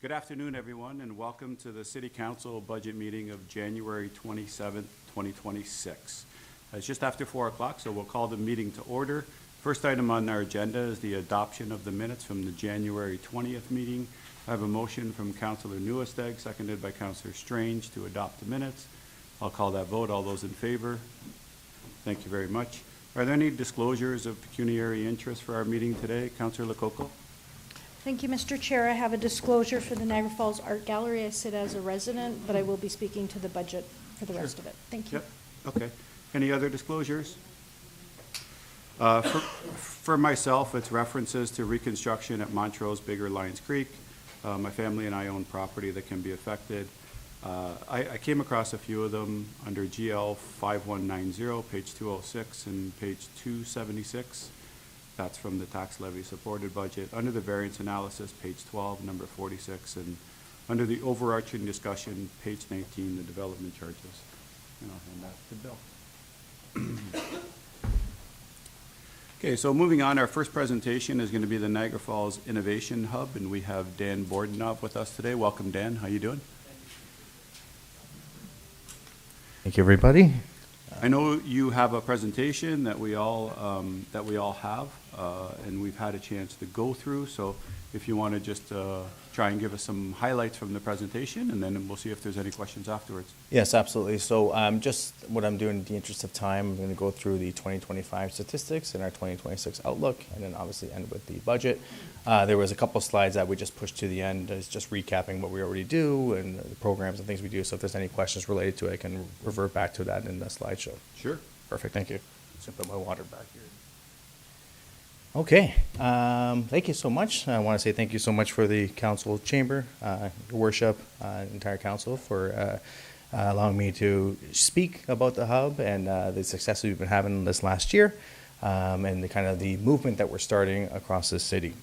Good afternoon, everyone, and welcome to the City Council budget meeting of January 27th, 2026. It's just after 4 o'clock, so we'll call the meeting to order. First item on our agenda is the adoption of the minutes from the January 20th meeting. I have a motion from Councillor Newesteg, seconded by Councillor Strange, to adopt the minutes. I'll call that vote. All those in favor? Thank you very much. Are there any disclosures of pecuniary interest for our meeting today? Councillor Lococo? Thank you, Mr. Chair. I have a disclosure for the Niagara Falls Art Gallery. I sit as a resident, but I will be speaking to the budget for the rest of it. Thank you. Yep, okay. Any other disclosures? For myself, it's references to reconstruction at Montrose Bigger Lions Creek. My family and I own property that can be affected. I came across a few of them under GL 5190, page 206 and page 276. That's from the tax levy supported budget. Under the variance analysis, page 12, number 46, and under the overarching discussion, page 19, the development charges. And I'll hand that to Bill. Okay, so moving on, our first presentation is going to be the Niagara Falls Innovation Hub, and we have Dan Bordenov with us today. Welcome, Dan. How you doing? Thank you, everybody. I know you have a presentation that we all have, and we've had a chance to go through. So if you want to just try and give us some highlights from the presentation, and then we'll see if there's any questions afterwards. Yes, absolutely. So just what I'm doing in the interest of time, I'm going to go through the 2025 statistics and our 2026 outlook, and then obviously end with the budget. There was a couple slides that we just pushed to the end. It's just recapping what we already do and the programs and things we do. So if there's any questions related to it, I can revert back to that in the slideshow. Sure. Perfect. Thank you. Just gonna put my water back here. Okay. Thank you so much. I want to say thank you so much for the council chamber, your worship, entire council for allowing me to speak about the hub and the success we've been having this last year, and the kind of the movement that we're starting across the city.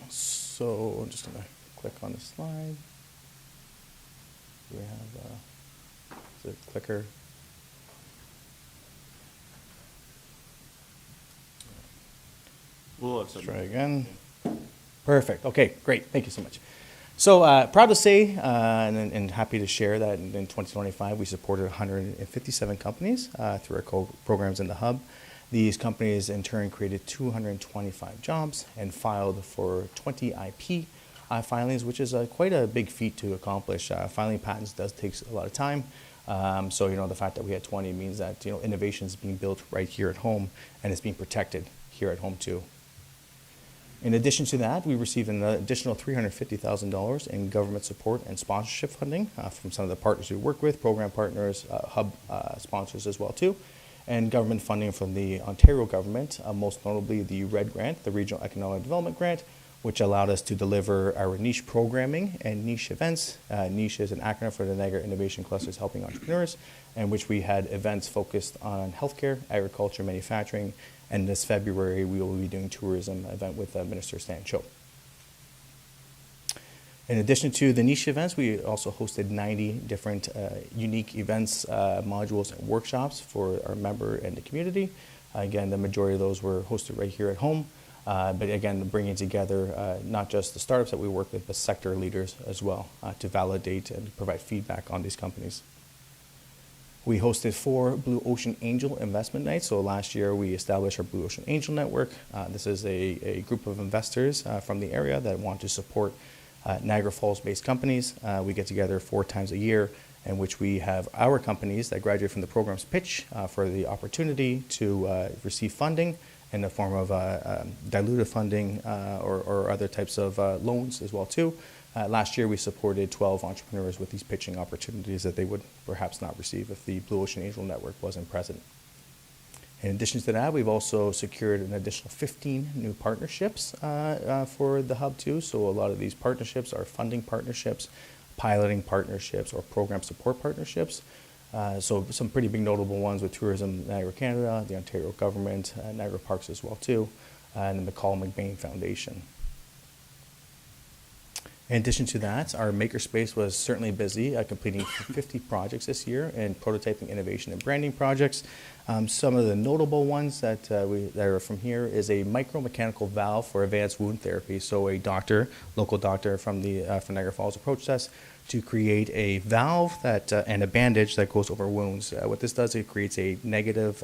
So I'm just going to click on the slide. Do we have the clicker? We'll Let's try again. Perfect. Okay, great. Thank you so much. So proud to say and happy to share that in 2025 we supported 157 companies through our programs in the hub. These companies in turn created 225 jobs and filed for 20 IP filings, which is quite a big feat to accomplish. Filing patents does take a lot of time. So, the fact that we had 20 means that, innovation is being built right here at home and it's being protected here at home too. In addition to that, we received an additional $350,000 in government support and sponsorship funding from some of the partners we work with, program partners, hub sponsors as well too, and government funding from the Ontario government, most notably the RED grant, the Regional Economic Development Grant, which allowed us to deliver our niche programming and niche events. Niche is an acronym for the Niagara Innovation Clusters Helping Entrepreneurs, and which we had events focused on healthcare, agriculture, manufacturing, and this February we will be doing tourism event with Minister Stan Cho. In addition to the niche events, we also hosted 90 different unique events, modules, and workshops for our member and the community. Again, the majority of those were hosted right here at home. But again, bringing together not just the startups that we work with, but sector leaders as well to validate and provide feedback on these companies. We hosted 4 Blue Ocean Angel investment nights. So last year we established our Blue Ocean Angel Network. This is a group of investors from the area that want to support Niagara Falls-based companies. We get together 4 times a year in which we have our companies that graduate from the programs pitch for the opportunity to receive funding in the form of dilutive funding or other types of loans as well too. Last year we supported 12 entrepreneurs with these pitching opportunities that they would perhaps not receive if the Blue Ocean Angel Network wasn't present. In addition to that, we've also secured an additional 15 new partnerships for the hub too. So a lot of these partnerships are funding partnerships, piloting partnerships, or program support partnerships. So some pretty big notable ones with Tourism Niagara Canada, the Ontario government, Niagara Parks as well too, and the McCall McBain Foundation. In addition to that, our makerspace was certainly busy, completing 50 projects this year in prototyping, innovation, and branding projects. Some of the notable ones that are from here is a micromechanical valve for advanced wound therapy. So a doctor, local doctor from Niagara Falls, approached us to create a valve that and a bandage that goes over wounds. What this does, it creates a negative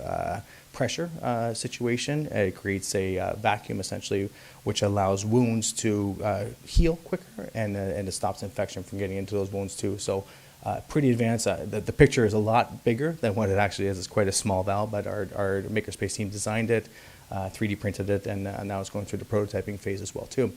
pressure situation. It creates a vacuum, essentially, which allows wounds to heal quicker, and it stops infection from getting into those wounds too. So pretty advanced. The picture is a lot bigger than what it actually is. It's quite a small valve, but our makerspace team designed it, 3D printed it, and now it's going through the prototyping phase as well too.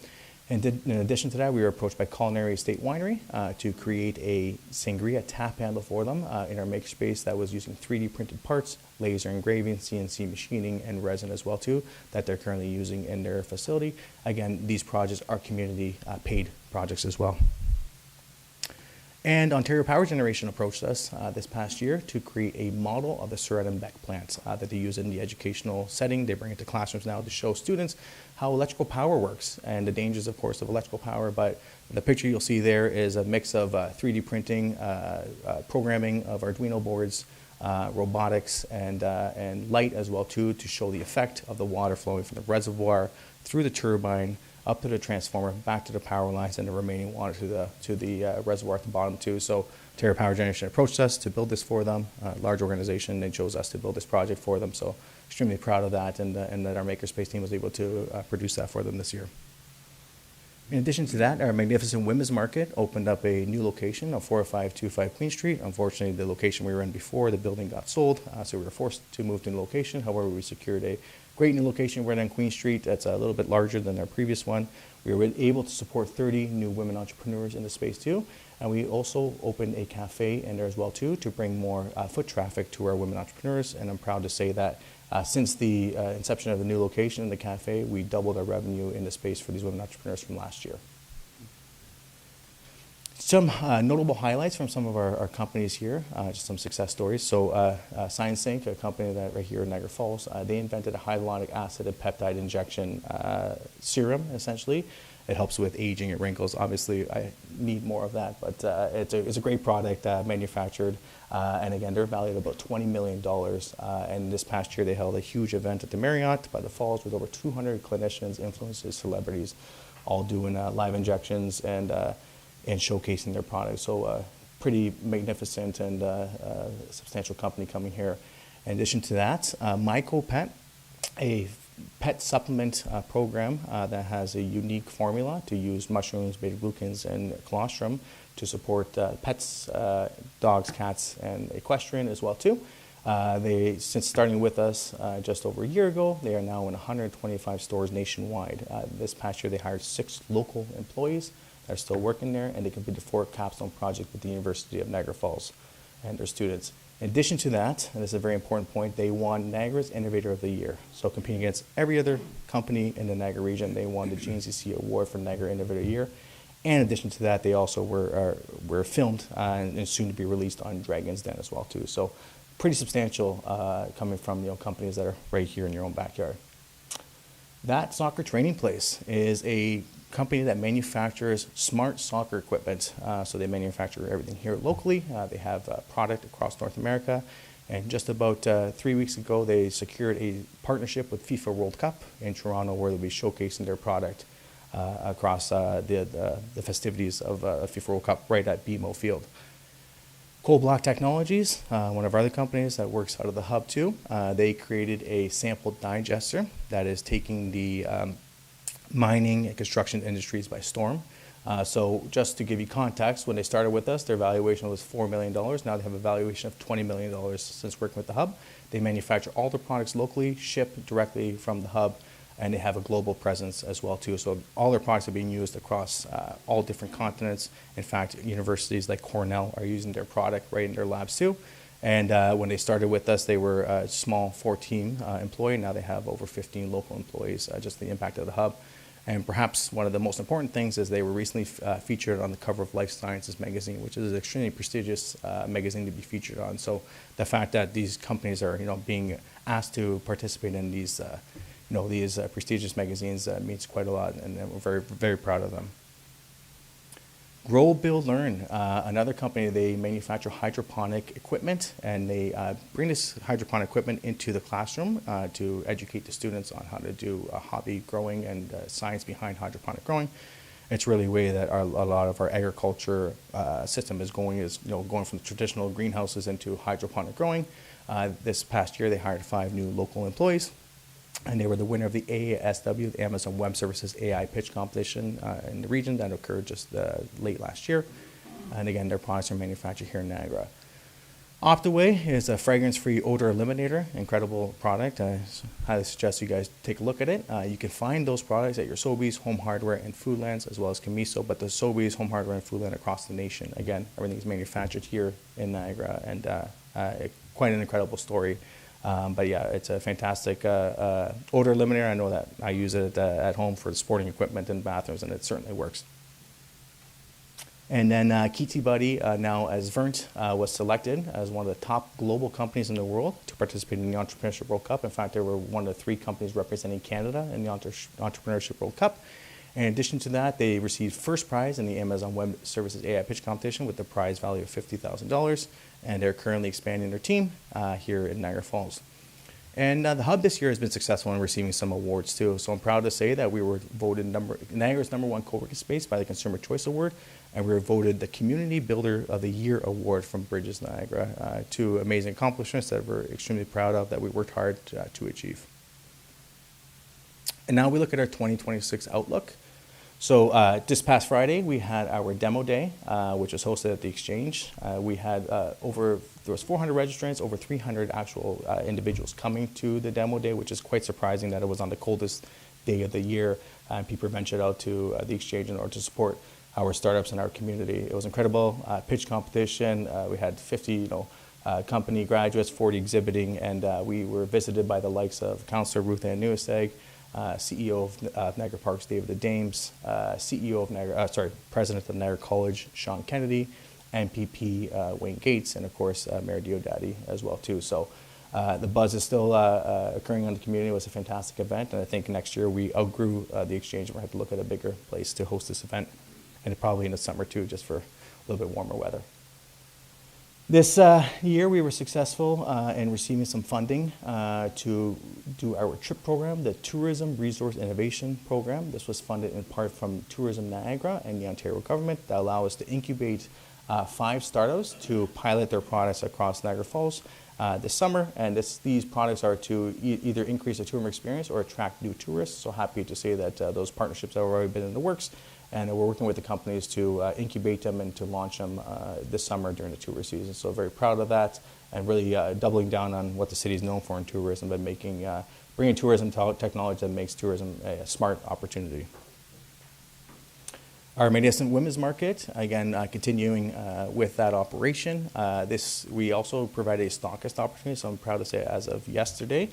And in addition to that, we were approached by Culinary Estate Winery to create a sangria tap handle for them in our makerspace that was using 3D printed parts, laser engraving, CNC machining, and resin as well too, that they're currently using in their facility. Again, these projects are community paid projects as well. And Ontario Power Generation approached us this past year to create a model of the Surratt and Beck plant that they use in the educational setting. They bring it to classrooms now to show students how electrical power works and the dangers, of course, of electrical power. But the picture you'll see there is a mix of 3D printing, programming of Arduino boards, robotics, and light as well too, to show the effect of the water flowing from the reservoir through the turbine, up to the transformer, back to the power lines, and the remaining water to the reservoir at the bottom too. So Ontario Power Generation approached us to build this for them. Large organization, they chose us to build this project for them. So extremely proud of that, and that our makerspace team was able to produce that for them this year. In addition to that, our Magnificent Women's Market opened up a new location of 4525 Queen Street. Unfortunately, the location we were in before, the building got sold, so we were forced to move to a new location. However, we secured a great new location right on Queen Street that's a little bit larger than our previous one. We were able to support 30 new women entrepreneurs in the space too. And we also opened a cafe in there as well too, to bring more foot traffic to our women entrepreneurs. And I'm proud to say that since the inception of the new location in the cafe, we doubled our revenue in the space for these women entrepreneurs from last year. Some notable highlights from some of our companies here, just some success stories. So ScienceInc, a company that right here in Niagara Falls, they invented a hyaluronic acid and peptide injection serum, essentially. It helps with aging and wrinkles. Obviously, I need more of that, but it's a great product manufactured. And again, they're valued at about $20 million. And this past year, they held a huge event at the Marriott by the Falls with over 200 clinicians, influencers, celebrities, all doing live injections and showcasing their products. So pretty magnificent and substantial company coming here. In addition to that, MyCoPet, a pet supplement program that has a unique formula to use mushrooms, beta-glucans, and colostrum to support pets, dogs, cats, and equestrian as well too. Since starting with us just over a year ago, they are now in 125 stores nationwide. This past year, they hired 6 local employees that are still working there, and they completed 4 capstone projects with the University of Niagara Falls and their students. In addition to that, and this is a very important point, they won Niagara's Innovator of the Year. So competing against every other company in the Niagara region, they won the GNCC Award for Niagara Innovator of the Year. And in addition to that, they also were filmed and soon to be released on Dragon's Den as well too. So pretty substantial coming from companies that are right here in your own backyard. That Soccer Training Place is a company that manufactures smart soccer equipment. So they manufacture everything here locally. They have product across North America. And just about 3 weeks ago, they secured a partnership with FIFA World Cup in Toronto, where they'll be showcasing their product across the festivities of FIFA World Cup right at BMO Field. Cold Block Technologies, one of our other companies that works out of the hub too, they created a sample digester that is taking the mining and construction industries by storm. So just to give you context, when they started with us, their valuation was $4 million. Now they have a valuation of $20 million since working with the hub. They manufacture all their products locally, ship directly from the hub, and they have a global presence as well too. So all their products are being used across all different continents. In fact, universities like Cornell are using their product right in their labs too. And when they started with us, they were a small 14 employee. Now they have over 15 local employees, just the impact of the hub. And perhaps one of the most important things is they were recently featured on the cover of Life Sciences magazine, which is an extremely prestigious magazine to be featured on. So the fact that these companies are, being asked to participate in these, these prestigious magazines means quite a lot, and we're very, very proud of them. Grow, Build, Learn, another company, they manufacture hydroponic equipment, and they bring this hydroponic equipment into the classroom to educate the students on how to do hobby growing and science behind hydroponic growing. It's really a way that a lot of our agriculture system is going, going from traditional greenhouses into hydroponic growing. This past year, they hired 5 new local employees, and they were the winner of the ASW, the Amazon Web Services AI pitch competition in the region that occurred just late last year. And again, their products are manufactured here in Niagara. Optaway is a fragrance-free odor eliminator, incredible product. I highly suggest you guys take a look at it. You can find those products at your Sobeys, Home Hardware, and Foodlands, as well as Camiso, but the Sobeys, Home Hardware, and Foodland across the nation. Again, everything is manufactured here in Niagara, and quite an incredible story. But yeah, it's a fantastic odor eliminator. I know that I use it at home for sporting equipment and bathrooms, and it certainly works. And then Kiti Buddy, now as Vernt, was selected as one of the top global companies in the world to participate in the Entrepreneurship World Cup. In fact, they were one of the 3 companies representing Canada in the Entrepreneurship World Cup. In addition to that, they received first prize in the Amazon Web Services AI pitch competition with the prize value of $50,000, and they're currently expanding their team here in Niagara Falls. And the Hub this year has been successful in receiving some awards too. So I'm proud to say that we were voted Niagara's #1 co-working space by the Consumer Choice Award, and we were voted the Community Builder of the Year Award from Bridges Niagara. 2 amazing accomplishments that we're extremely proud of, that we worked hard to achieve. And now we look at our 2026 outlook. So this past Friday, we had our demo day, which was hosted at the Exchange. We had there was 400 registrants, over 300 actual individuals coming to the demo day, which is quite surprising that it was on the coldest day of the year, and people ventured out to the Exchange in order to support our startups in our community. It was incredible. Pitch competition. We had 50, company graduates, 40 exhibiting, and we were visited by the likes of Councillor Ruth Ann Newestag, CEO of Niagara Parks, David Dames, President of Niagara College, Sean Kennedy, MPP Wayne Gates, and of course Mayor Diodati as well too. So the buzz is still occurring in the community. It was a fantastic event, and I think next year we outgrew the Exchange, and we'll have to look at a bigger place to host this event, and probably in the summer too, just for a little bit warmer weather. This year, we were successful in receiving some funding to do our TRIP program, the Tourism Resource Innovation Program. This was funded in part from Tourism Niagara and the Ontario government that allow us to incubate 5 startups to pilot their products across Niagara Falls this summer. And these products are to either increase the tourism experience or attract new tourists. So happy to say that those partnerships have already been in the works. And we're working with the companies to incubate them and to launch them this summer during the tourist season. So very proud of that, and really doubling down on what the city is known for in tourism, but bringing tourism technology that makes tourism a smart opportunity. Our Magnificent Women's Market, again, continuing with that operation. We also provide a stockist opportunity, so I'm proud to say as of yesterday,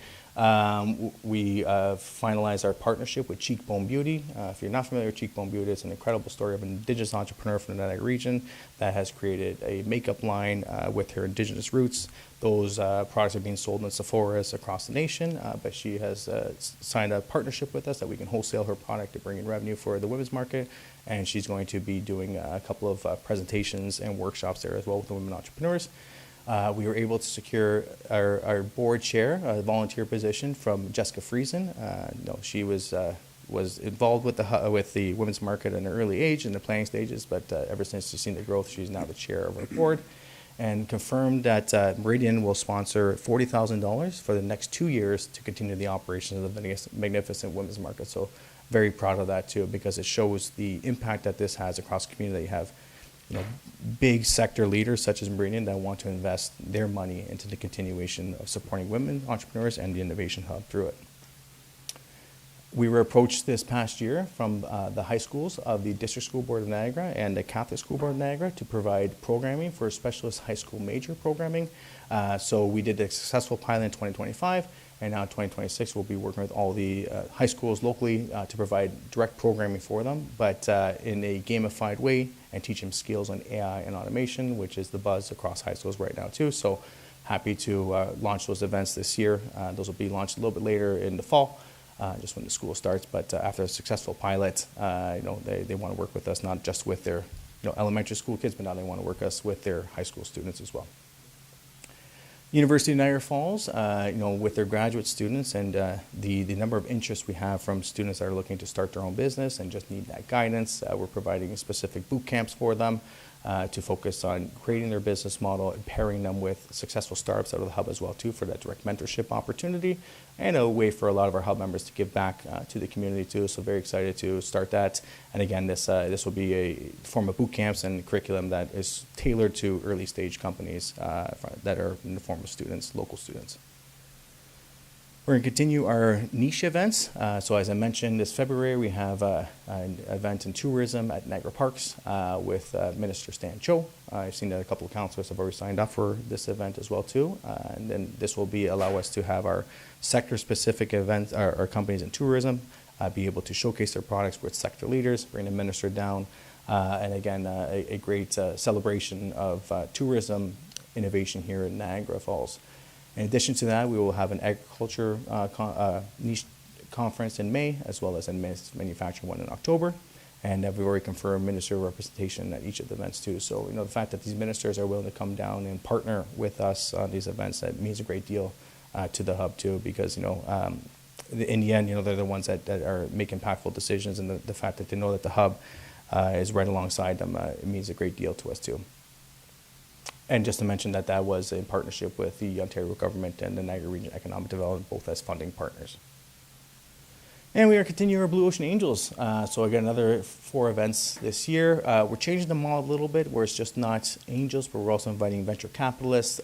we finalized our partnership with Cheekbone Beauty. If you're not familiar with Cheekbone Beauty, it's an incredible story of an Indigenous entrepreneur from the Niagara region that has created a makeup line with her Indigenous roots. Those products are being sold in Sephora's across the nation, but she has signed a partnership with us that we can wholesale her product to bring in revenue for the women's market, and she's going to be doing a couple of presentations and workshops there as well with the women entrepreneurs. We were able to secure our board chair, a volunteer position from Jessica Friesen. She was involved with the women's market at an early age in the planning stages, but ever since she's seen the growth, she's now the chair of our board. And confirmed that Meridian will sponsor $40,000 for the next 2 years to continue the operations of the Magnificent Women's Market. So very proud of that too, because it shows the impact that this has across the community. You have big sector leaders such as Meridian that want to invest their money into the continuation of supporting women entrepreneurs and the Innovation Hub through it. We were approached this past year from the high schools of the District School Board of Niagara and the Catholic School Board of Niagara to provide programming for specialist high school major programming. So we did a successful pilot in 2025, and now in 2026 we'll be working with all the high schools locally to provide direct programming for them, but in a gamified way, and teach them skills on AI and automation, which is the buzz across high schools right now too. So happy to launch those events this year. Those will be launched a little bit later in the fall. Just when the school starts, but after a successful pilot, they want to work with us, not just with their elementary school kids, but now they want to work us with their high school students as well. University of Niagara Falls, with their graduate students and the number of interests we have from students that are looking to start their own business and just need that guidance, we're providing specific boot camps for them to focus on creating their business model and pairing them with successful startups out of the hub as well too for that direct mentorship opportunity and a way for a lot of our hub members to give back to the community too. So very excited to start that. And again, this will be a form of boot camps and curriculum that is tailored to early stage companies that are in the form of students, local students. We're going to continue our niche events. So as I mentioned, this February we have an event in tourism at Niagara Parks with Minister Stan Cho. I've seen that a couple of councillors have already signed up for this event as well too. And then this will allow us to have our sector-specific events, our companies in tourism, be able to showcase their products with sector leaders, bring the minister down, and again, a great celebration of tourism innovation here in Niagara Falls. In addition to that, we will have an agriculture niche conference in May, as well as a manufacturing one in October. And we've already confirmed ministerial representation at each of the events too. So, the fact that these ministers are willing to come down and partner with us on these events, that means a great deal to the hub too, because, in the end, they're the ones that are making impactful decisions, and the fact that they know that the hub is right alongside them, it means a great deal to us too. And just to mention that was in partnership with the Ontario government and the Niagara Region Economic Development, both as funding partners. And we are continuing our Blue Ocean Angels. So again, another 4 events this year. We're changing them all a little bit, where it's just not angels, but we're also inviting venture capitalists,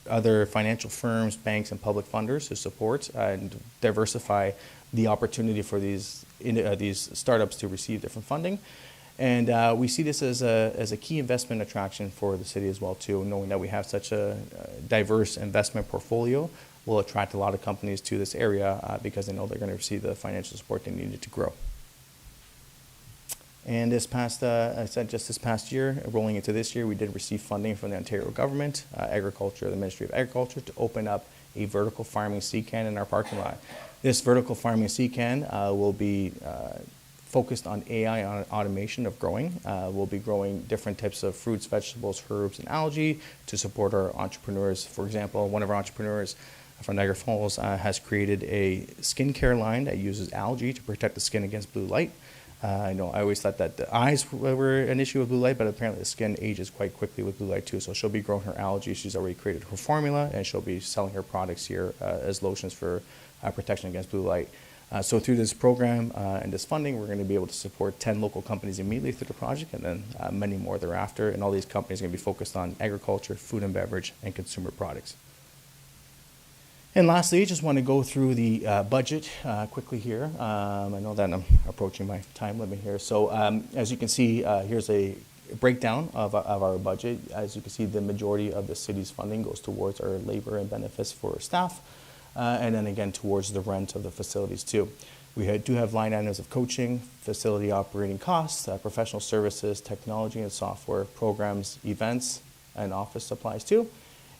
other financial firms, banks, and public funders to support and diversify the opportunity for these startups to receive different funding. And we see this as a key investment attraction for the city as well too, knowing that we have such a diverse investment portfolio will attract a lot of companies to this area because they know they're going to receive the financial support they needed to grow. And this past year, rolling into this year, we did receive funding from the Ontario government, the Ministry of Agriculture, to open up a vertical farming sea can in our parking lot. This vertical farming sea can will be focused on AI automation of growing. We'll be growing different types of fruits, vegetables, herbs, and algae to support our entrepreneurs. For example, one of our entrepreneurs from Niagara Falls has created a skincare line that uses algae to protect the skin against blue light. I always thought that the eyes were an issue with blue light, but apparently the skin ages quite quickly with blue light too. So she'll be growing her algae. She's already created her formula, and she'll be selling her products here as lotions for protection against blue light. So through this program and this funding, we're going to be able to support 10 local companies immediately through the project, and then many more thereafter. And all these companies are going to be focused on agriculture, food and beverage, and consumer products. And lastly, I just want to go through the budget quickly here. I know that I'm approaching my time limit here. So as you can see, here's a breakdown of our budget. As you can see, the majority of the city's funding goes towards our labor and benefits for staff. And then again towards the rent of the facilities too. We do have line items of coaching, facility operating costs, professional services, technology and software, programs, events, and office supplies too.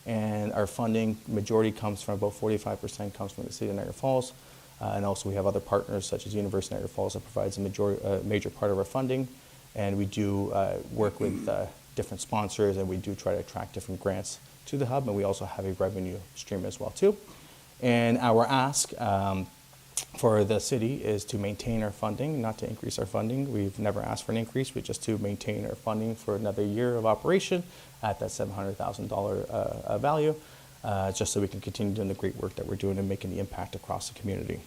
And our funding majority comes from, about 45% comes from the city of Niagara Falls. And also we have other partners such as University of Niagara Falls that provides a major part of our funding. And we do work with different sponsors, and we do try to attract different grants to the hub. And we also have a revenue stream as well too. And our ask for the city is to maintain our funding, not to increase our funding. We've never asked for an increase, but just to maintain our funding for another year of operation at that $700,000 value, just so we can continue doing the great work that we're doing and making the impact across the community.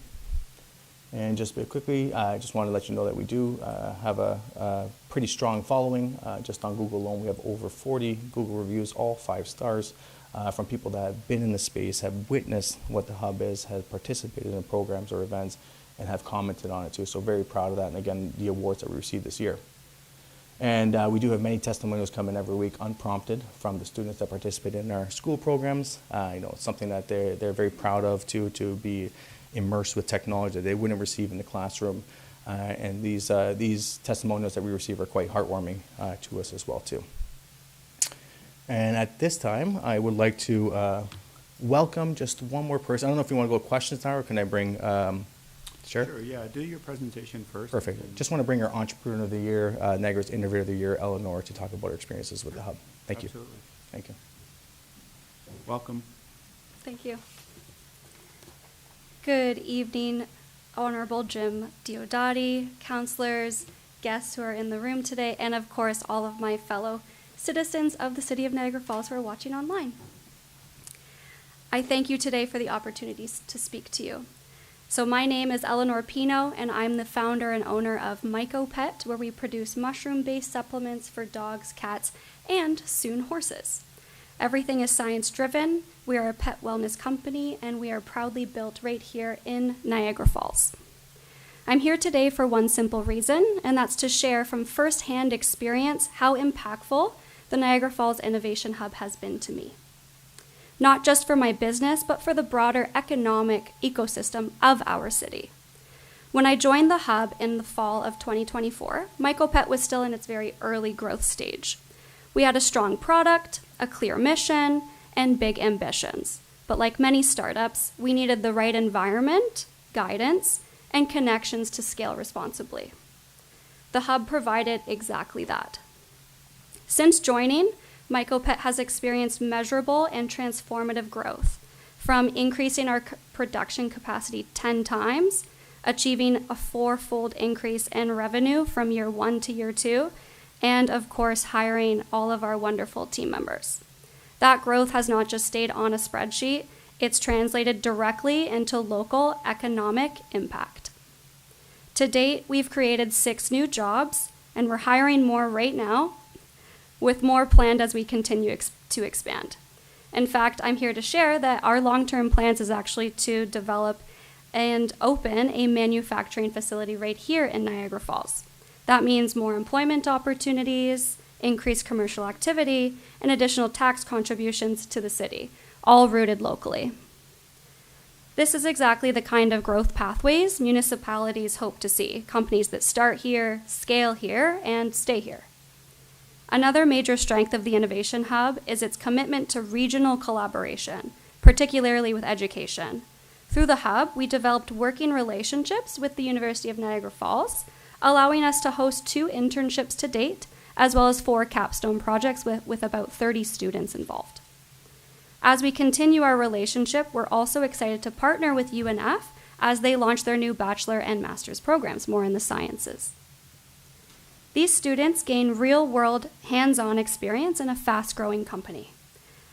And just quickly, I just want to let you know that we do have a pretty strong following. Just on Google alone, we have over 40 Google reviews, all 5 stars. From people that have been in the space, have witnessed what the hub is, have participated in programs or events, and have commented on it too. So very proud of that, and again, the awards that we received this year. And we do have many testimonials coming every week, unprompted, from the students that participate in our school programs. It's something that they're very proud of too, to be immersed with technology that they wouldn't receive in the classroom. And these testimonials that we receive are quite heartwarming to us as well too. And at this time, I would like to welcome just one more person. I don't know if you want to go questions now, or can I bring Sure. Sure, yeah, do your presentation first. Perfect. and Just want to bring our Entrepreneur of the Year, Niagara's Innovator of the Year, Eleanor, to talk about her experiences with the hub. Thank you. Absolutely. Thank you. Welcome. Thank you. Good evening, Honorable Jim Diodati, counselors, guests who are in the room today, and of course, all of my fellow citizens of the City of Niagara Falls who are watching online. I thank you today for the opportunities to speak to you. So my name is Eleanor Pino, and I'm the founder and owner of Myco Pet, where we produce mushroom-based supplements for dogs, cats, and soon horses. Everything is science-driven. We are a pet wellness company, and we are proudly built right here in Niagara Falls. I'm here today for one simple reason, and that's to share from firsthand experience how impactful the Niagara Falls Innovation Hub has been to me. Not just for my business, but for the broader economic ecosystem of our city. When I joined the hub in the fall of 2024, Myco Pet was still in its very early growth stage. We had a strong product, a clear mission, and big ambitions. But like many startups, we needed the right environment, guidance, and connections to scale responsibly. The hub provided exactly that. Since joining, Myco Pet has experienced measurable and transformative growth, from increasing our production capacity 10 times, achieving a 4-fold increase in revenue from year 1 to year 2, and of course, hiring all of our wonderful team members. That growth has not just stayed on a spreadsheet, it's translated directly into local economic impact. To date, we've created 6 new jobs, and we're hiring more right now, with more planned as we continue to expand. In fact, I'm here to share that our long-term plans is actually to develop and open a manufacturing facility right here in Niagara Falls. That means more employment opportunities, increased commercial activity, and additional tax contributions to the city, all rooted locally. This is exactly the kind of growth pathways municipalities hope to see, companies that start here, scale here, and stay here. Another major strength of the Innovation Hub is its commitment to regional collaboration, particularly with education. Through the Hub, we developed working relationships with the University of Niagara Falls, allowing us to host 2 internships to date, as well as 4 capstone projects with about 30 students involved. As we continue our relationship, we're also excited to partner with UNF as they launch their new bachelor and master's programs, more in the sciences. These students gain real-world, hands-on experience in a fast-growing company.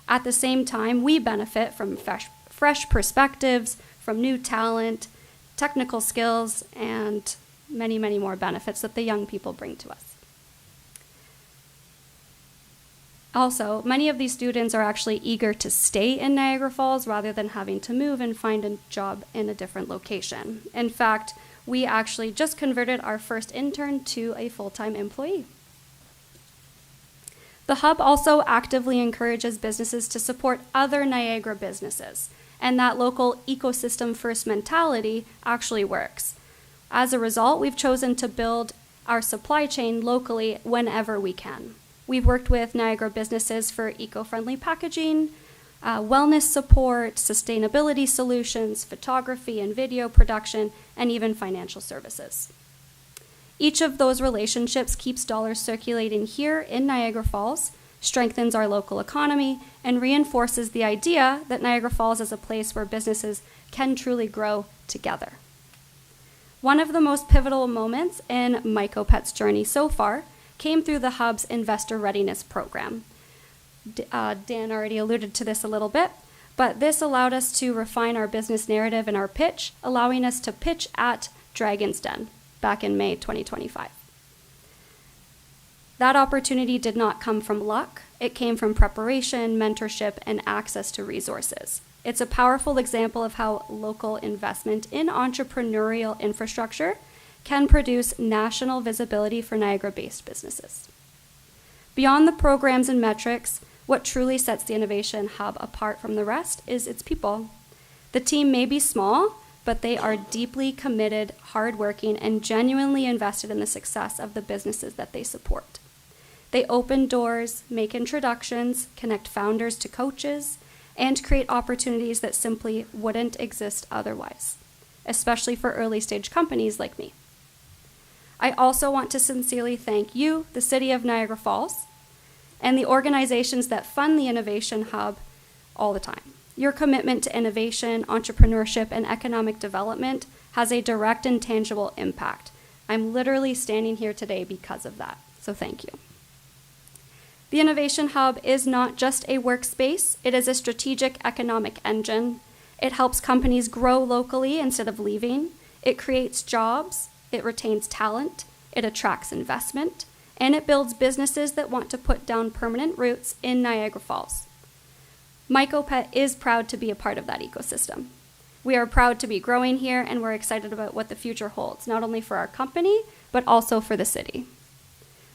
At the same time, we benefit from fresh perspectives, from new talent, technical skills, and many, many more benefits that the young people bring to us. Also, many of these students are actually eager to stay in Niagara Falls rather than having to move and find a job in a different location. In fact, we actually just converted our first intern to a full-time employee. The hub also actively encourages businesses to support other Niagara businesses, and that local ecosystem first mentality actually works. As a result, we've chosen to build our supply chain locally whenever we can. We've worked with Niagara businesses for eco-friendly packaging, wellness support, sustainability solutions, photography and video production, and even financial services. Each of those relationships keeps dollars circulating here in Niagara Falls, strengthens our local economy, and reinforces the idea that Niagara Falls is a place where businesses can truly grow together. One of the most pivotal moments in Myco Pet's journey so far came through the Hub's Investor Readiness Program. Dan already alluded to this a little bit, but this allowed us to refine our business narrative and our pitch, allowing us to pitch at Dragon's Den back in May 2025. That opportunity did not come from luck. It came from preparation, mentorship, and access to resources. It's a powerful example of how local investment in entrepreneurial infrastructure can produce national visibility for Niagara-based businesses. Beyond the programs and metrics, what truly sets the Innovation Hub apart from the rest is its people. The team may be small, but they are deeply committed, hardworking, and genuinely invested in the success of the businesses that they support. They open doors, make introductions, connect founders to coaches, and create opportunities that simply wouldn't exist otherwise. especially for early stage companies like me. I also want to sincerely thank you, the City of Niagara Falls, and the organizations that fund the Innovation Hub all the time. Your commitment to innovation, entrepreneurship, and economic development has a direct and tangible impact. I'm literally standing here today because of that, so thank you. The Innovation Hub is not just a workspace, it is a strategic economic engine. It helps companies grow locally instead of leaving. It creates jobs, it retains talent, it attracts investment, and it builds businesses that want to put down permanent roots in Niagara Falls. MycoPet is proud to be a part of that ecosystem. We are proud to be growing here, and we're excited about what the future holds, not only for our company, but also for the city.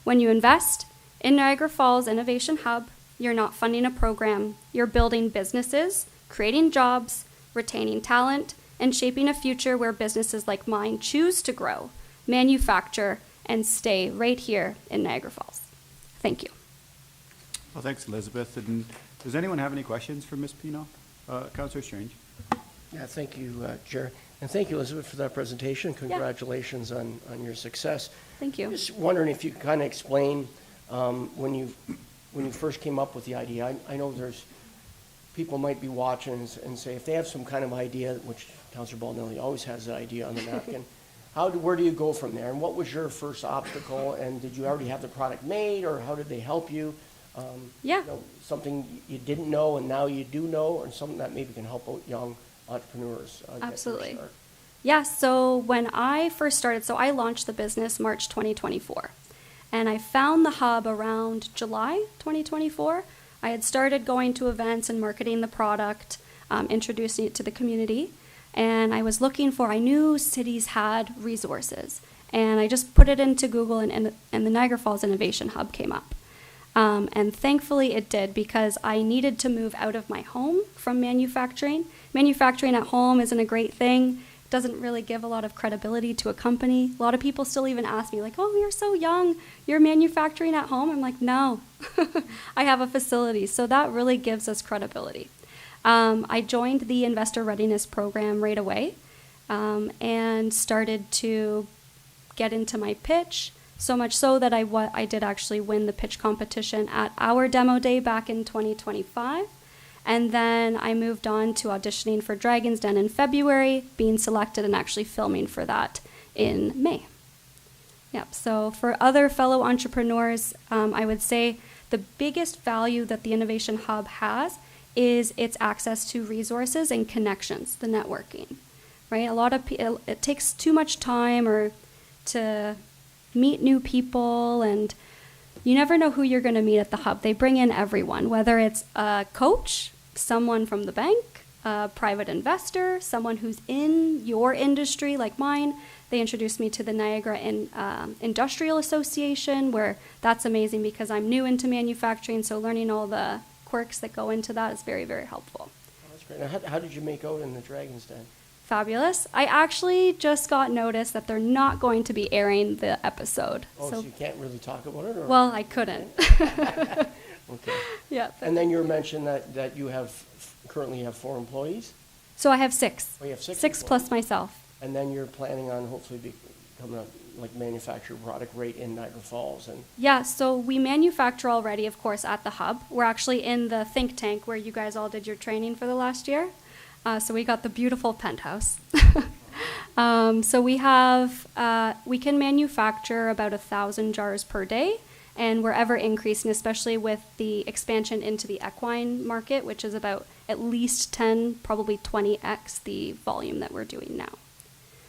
When you invest in Niagara Falls Innovation Hub, you're not funding a program, you're building businesses, creating jobs, retaining talent, and shaping a future where businesses like mine choose to grow, manufacture, and stay right here in Niagara Falls. Thank you. Well, thanks, Elizabeth. And does anyone have any questions for Ms. Pino? Councillor Strange? Yeah, thank you, Chair. And thank you, Elizabeth, for that presentation. Congratulations on your success. Thank you. Just wondering if you could kind of explain when you first came up with the idea. I know there's people might be watching and say if they have some kind of idea, which Councillor Baldnelli always has an idea on the napkin, where do you go from there? And what was your first obstacle? And did you already have the product made, or how did they help you? Yeah. You know, something you didn't know and now you do know, or something that maybe can help out young entrepreneurs get their Absolutely. start? Yeah, so when I first started, so I launched the business March 2024, and I found the hub around July 2024. I had started going to events and marketing the product, introducing it to the community, and I was I knew cities had resources, and I just put it into Google, and the Niagara Falls Innovation Hub came up. And thankfully it did, because I needed to move out of my home from manufacturing. Manufacturing at home isn't a great thing. It doesn't really give a lot of credibility to a company. A lot of people still even ask me, like, oh, you're so young, you're manufacturing at home? I'm like, no, I have a facility. So that really gives us credibility. I joined the Investor Readiness Program right away and started to get into my pitch. So much so that I did actually win the pitch competition at our demo day back in 2025. And then I moved on to auditioning for Dragon's Den in February, being selected and actually filming for that in May. Yep, so for other fellow entrepreneurs, I would say the biggest value that the Innovation Hub has is its access to resources and connections, the networking, right? It takes too much time to meet new people, and you never know who you're going to meet at the hub. They bring in everyone, whether it's a coach, someone from the bank, a private investor, someone who's in your industry like mine. They introduced me to the Niagara Industrial Association, where that's amazing because I'm new into manufacturing, so learning all the quirks that go into that is very, very helpful. Oh, that's great. Now, how did you make out in the Dragon's Den? Fabulous. I actually just got notice that they're not going to be airing the episode. Oh, so you can't really talk about it? Or? Well, I couldn't. Okay. Yeah. And then you mentioned that you currently have 4 employees? So I have 6. Oh, you have 6 6 plus myself. And then you're planning on hopefully becoming a manufacturer product right in Niagara Falls. And Yeah, so we manufacture already, of course, at the hub. We're actually in the think tank where you guys all did your training for the last year. So we got the beautiful penthouse. So we can manufacture about 1,000 jars per day, and we're ever increasing, especially with the expansion into the equine market, which is about at least 10, probably 20x the volume that we're doing now.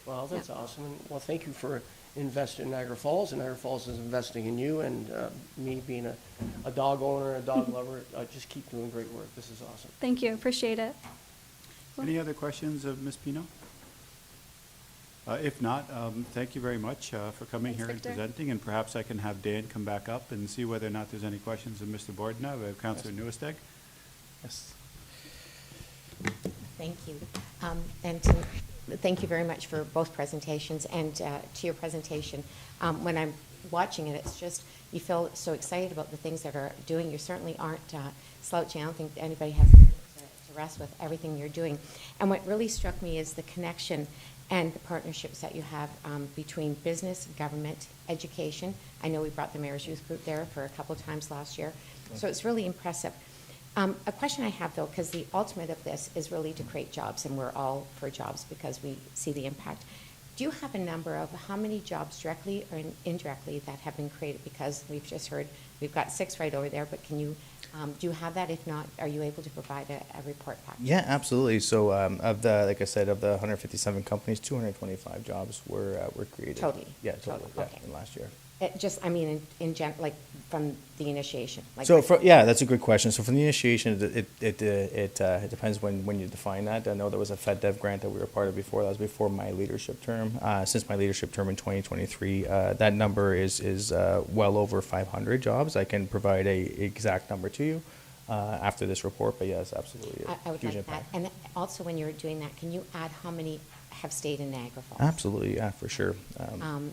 well, that's awesome. And, well, thank you for investing in Niagara Falls, and Niagara Falls is investing in you, and me being a dog owner, a dog lover, just keep doing great work. This is awesome. Thank you, appreciate it. Any other questions of Ms. Pino? If not, thank you very much for coming Thanks, here and Victor. presenting, and perhaps I can have Dan come back up and see whether or not there's any questions of Mr. Bordna. We have Councillor Newesteg. Yes. Thank you. Thank you very much for both presentations, and to your presentation. When I'm watching it, it's just, you feel so excited about the things that are doing. You certainly aren't slouching. I don't think anybody has to rest with everything you're doing. And what really struck me is the connection and the partnerships that you have between business, government, education. I know we brought the Mayor's Youth Group there for a couple of times last year, so it's really impressive. A question I have, though, because the ultimate of this is really to create jobs, and we're all for jobs because we see the impact. Do you have a number of how many jobs directly or indirectly that have been created? Because we've just heard, we've got 6 right over there, but can you, do you have that? If not, are you able to provide a report back? Yeah, absolutely. So of the, like I said, of the 157 companies, 225 jobs were created. Totally? Yeah, totally. Total, okay. Yeah, in last year. Just, I mean, in like from the initiation. Like So, yeah, that's a good question. So, from the initiation, it depends when you define that. I know there was a FedDev grant that we were part of before. That was before my leadership term. Since my leadership term in 2023, that number is well over 500 jobs. I can provide a exact number to you after this report, but yes, absolutely. I would huge like that. impact. And also, when you're doing that, can you add how many have stayed in Niagara Falls? Absolutely, yeah, for sure.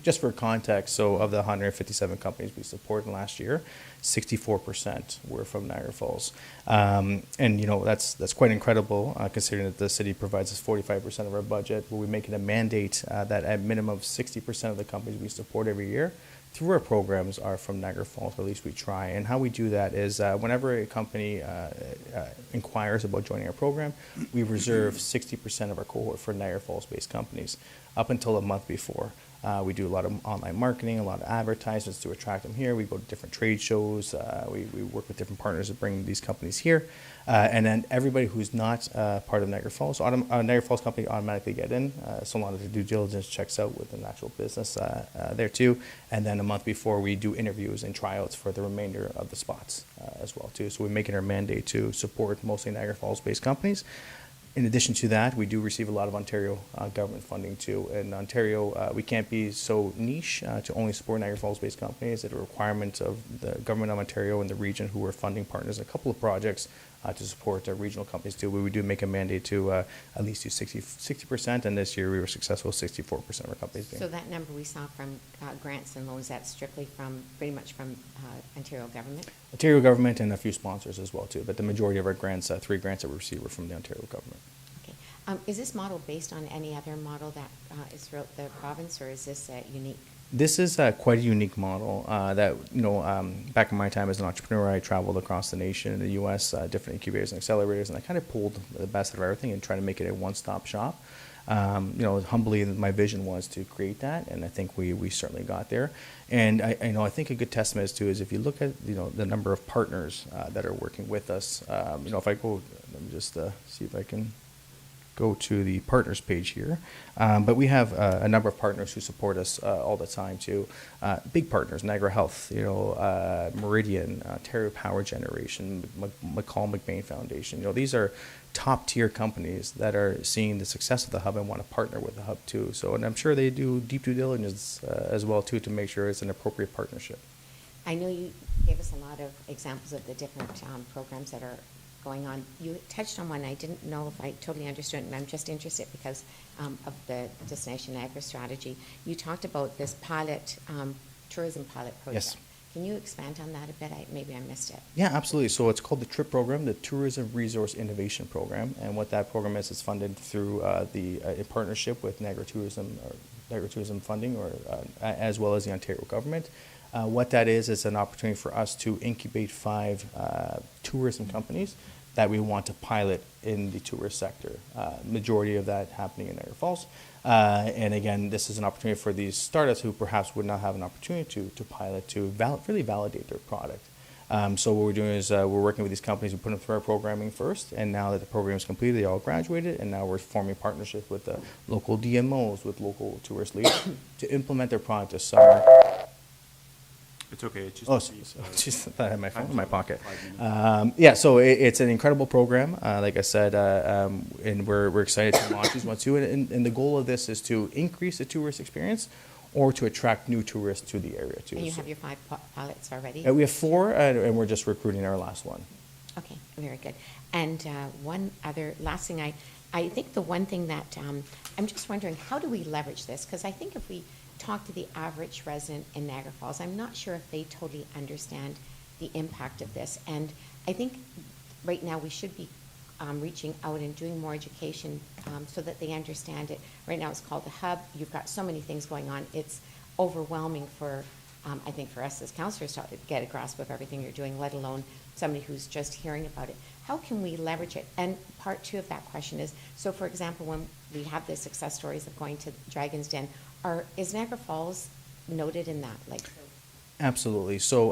Just for context, so of the 157 companies we supported last year, 64% were from Niagara Falls. And, you know, that's quite incredible considering that the city provides us 45% of our budget. We'll be making a mandate that at minimum 60% of the companies we support every year through our programs are from Niagara Falls, or at least we try. And how we do that is whenever a company inquires about joining our program, we reserve 60% of our cohort for Niagara Falls-based companies up until a month before. We do a lot of online marketing, a lot of advertisements to attract them here. We go to different trade shows. We work with different partners to bring these companies here. And then everybody who's not part of Niagara Falls, Niagara Falls company automatically get in, so long as the due diligence checks out with an actual business there too. And then a month before, we do interviews and tryouts for the remainder of the spots as well too. So we make it our mandate to support mostly Niagara Falls-based companies. In addition to that, we do receive a lot of Ontario government funding too. In Ontario, we can't be so niche to only support Niagara Falls-based companies. It's a requirement of the government of Ontario and the region, who are funding partners, a couple of projects to support regional companies too. We do make a mandate to at least do 60%, and this year we were successful, 64% of our companies being. So that number we saw from grants and loans, that's strictly from, pretty much from Ontario government? Ontario government and a few sponsors as well too, but the majority of our grants, 3 grants that we received, were from the Ontario government. Okay. Is this model based on any other model that is throughout the province, or is this unique? This is quite a unique model that, you know, back in my time as an entrepreneur, I traveled across the nation in the U.S., different incubators and accelerators, and I kind of pulled the best of everything and tried to make it a one-stop shop. You know, humbly, my vision was to create that, and I think we certainly got there. And I think a good testament is if you look at, you know, the number of partners that are working with us. You know, if I go, let me just see if I can go to the partners page here. But we have a number of partners who support us all the time too. Big partners, Niagara Health, you know, Meridian, Ontario Power Generation, McCall McBain Foundation. You know, these are top tier companies that are seeing the success of the hub and want to partner with the hub too. So, and I'm sure they do deep due diligence as well too, to make sure it's an appropriate partnership. I know you gave us a lot of examples of the different programs that are going on. You touched on one. I didn't know if I totally understood, and I'm just interested because of the Destination Niagara strategy. You talked about this pilot, tourism pilot project. Yes. Can you expand on that a bit? Maybe I missed it. Yeah, absolutely. So it's called the TRIP program, the Tourism Resource Innovation Program. And what that program is, it's funded through a partnership with Niagara Tourism Funding, or as well as the Ontario government. What that is an opportunity for us to incubate 5 tourism companies that we want to pilot in the tourist sector. Majority of that happening in Niagara Falls. And again, this is an opportunity for these startups who perhaps would not have an opportunity to pilot, to really validate their product. So what we're doing is we're working with these companies. We put them through our programming first, and now that the program is completed, they all graduated, and now we're forming partnerships with the local DMOs, with local tourist leaders to implement their product this summer. It's okay, it's just. Oh, just I had my phone in my pocket. Yeah, so it's an incredible program, like I said, and we're excited to launch these ones too. And the goal of this is to increase the tourist experience, or to attract new tourists to the area too. And you have your 5 pilots already? We have 4, and we're just recruiting our last one. Okay, very good. And one other last thing, I think the one thing that I'm just wondering, how do we leverage this? Because I think if we talk to the average resident in Niagara Falls, I'm not sure if they totally understand the impact of this. And I think right now we should be reaching out and doing more education so that they understand it. Right now it's called the Hub. You've got so many things going on. It's overwhelming for, I think, for us as counselors to get a grasp of everything you're doing, let alone somebody who's just hearing about it. How can we leverage it? And part two of that question is, so for example, when we have the success stories of going to Dragon's Den, is Niagara Falls noted in that? Like, Absolutely. So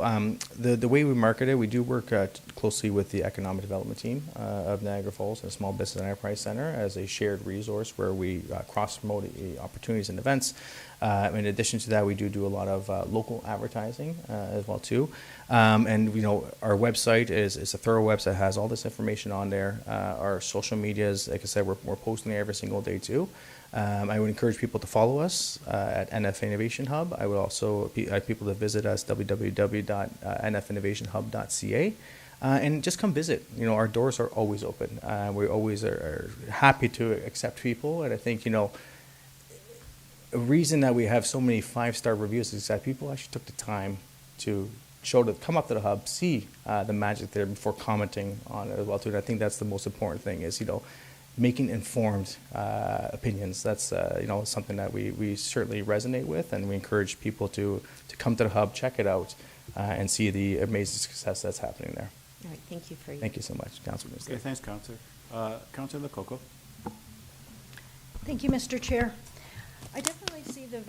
the way we market it, we do work closely with the economic development team of Niagara Falls and Small Business Enterprise Center as a shared resource where we cross-promote opportunities and events. In addition to that, we do a lot of local advertising as well too. And you know, our website is a thorough website, has all this information on there. Our social medias, like I said, we're posting every single day too. I would encourage people to follow us at NF Innovation Hub. I would also like people to visit us, www.nfinnovationhub.ca, and just come visit. You know, our doors are always open. We always are happy to accept people, and I think, you know, a reason that we have so many 5-star reviews is that people actually took the time to come up to the hub, see the magic there before commenting on it as well too. And I think that's the most important thing is, you know, making informed opinions. That's you know, something that we certainly resonate with, and we encourage people to come to the hub, check it out, and see the amazing success that's happening there. all right, thank you for your. Thank you so much, Councilman. Okay, thanks, Counselor. Counselor Lococo. Thank you, Mr. Chair. I definitely see the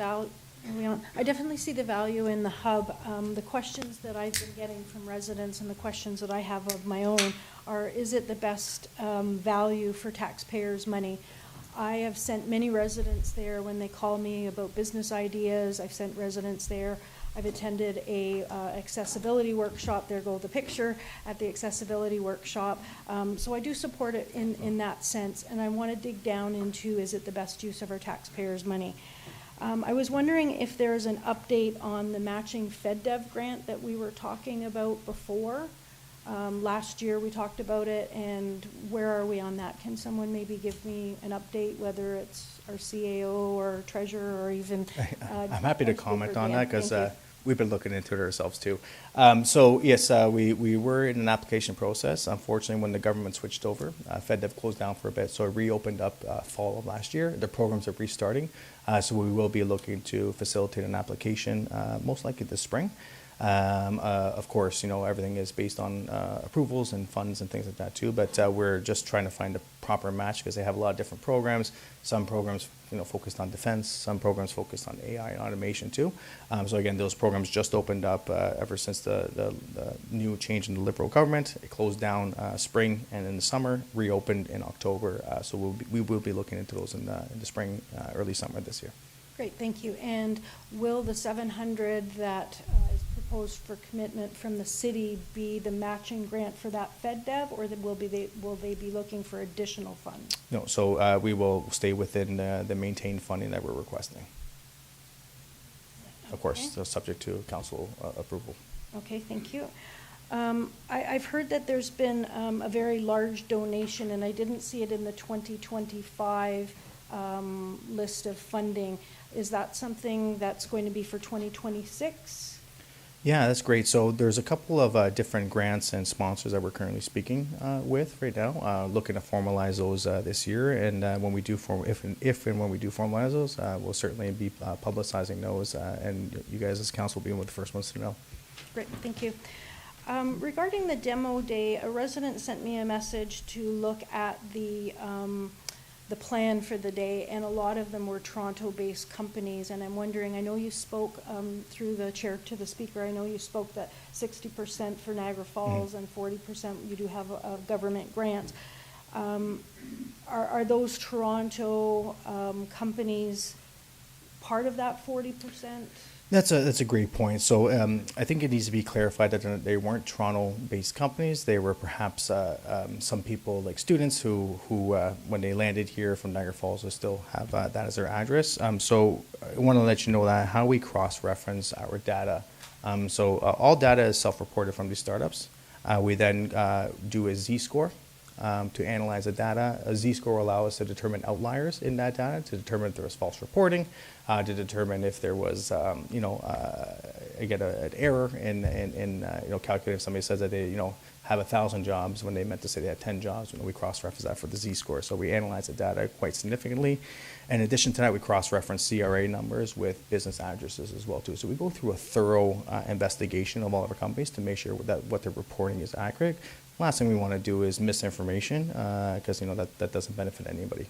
value in the hub. The questions that I've been getting from residents and the questions that I have of my own are, is it the best value for taxpayers' money? I have sent many residents there when they call me about business ideas. I've sent residents there. I've attended a accessibility workshop. There goes the picture at the accessibility workshop. So I do support it in that sense, and I want to dig down into, is it the best use of our taxpayers' money? I was wondering if there's an update on the matching FedDev grant that we were talking about before. Last year we talked about it, and where are we on that? Can someone maybe give me an update, whether it's our CAO or treasurer or even I'm happy to comment on that because Thank you. we've been looking into it ourselves too. So yes, we were in an application process. Unfortunately, when the government switched over, FedDev closed down for a bit, so it reopened up fall of last year. The programs are restarting, so we will be looking to facilitate an application most likely this spring. Of course, you know, everything is based on approvals and funds and things like that too, but we're just trying to find a proper match because they have a lot of different programs. Some programs, you know, focused on defense, some programs focused on AI and automation too. So again, those programs just opened up ever since the new change in the Liberal government. It closed down spring and in the summer, reopened in October. So we will be looking into those in the spring, early summer this year. Great, thank you. And will the 700 that is proposed for commitment from the city be the matching grant for that FedDev, or will they be looking for additional funds? No, so we will stay within the maintained funding that we're requesting. Of course, Okay. so subject to council approval. Okay, thank you. I've heard that there's been a very large donation, and I didn't see it in the 2025 list of funding. Is that something that's going to be for 2026? Yeah, that's great. So there's a couple of different grants and sponsors that we're currently speaking with right now, looking to formalize those this year. And when we do if and when we do formalize those, we'll certainly be publicizing those, and you guys as council will be one of the first ones to know. Great, thank you. Regarding the demo day, a resident sent me a message to look at the plan for the day, and a lot of them were Toronto-based companies, and I'm wondering, I know you spoke through the chair to the speaker, I know you spoke that 60% for Niagara Falls and 40% you do have a government grant. Are those Toronto companies part of that 40%? That's a great point. So I think it needs to be clarified that they weren't Toronto-based companies. They were perhaps some people, like students, who when they landed here from Niagara Falls, will still have that as their address. So I want to let you know that how we cross-reference our data. So all data is self-reported from these startups. We then do a Z-score to analyze the data. A Z-score will allow us to determine outliers in that data, to determine if there was false reporting, to determine if there was, again, an error in calculating. If somebody says that they, have 1,000 jobs when they meant to say they had 10 jobs, we cross-reference that for the Z-score. So we analyze the data quite significantly. In addition to that, we cross-reference CRA numbers with business addresses as well too. So we go through a thorough investigation of all of our companies to make sure that what they're reporting is accurate. Last thing we want to do is misinformation, because that doesn't benefit anybody.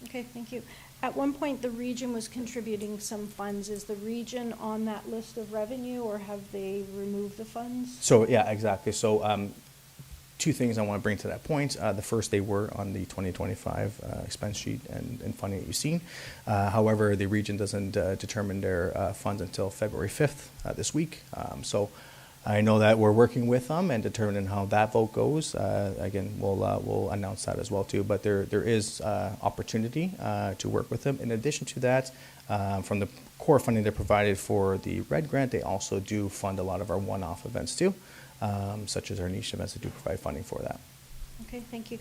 Okay, thank you. At one point, the region was contributing some funds. Is the region on that list of revenue, or have they removed the funds? So yeah, exactly. So two things I want to bring to that point. The first, they were on the 2025 expense sheet and funding that you've seen. However, the region doesn't determine their funds until February 5th this week. So I know that we're working with them and determining how that vote goes. Again, we'll announce that as well too. But there is opportunity to work with them. In addition to that, from the core funding they provided for the Red Grant, they also do fund a lot of our one-off events too, such as our niche events. They do provide funding for that. Okay, thank you.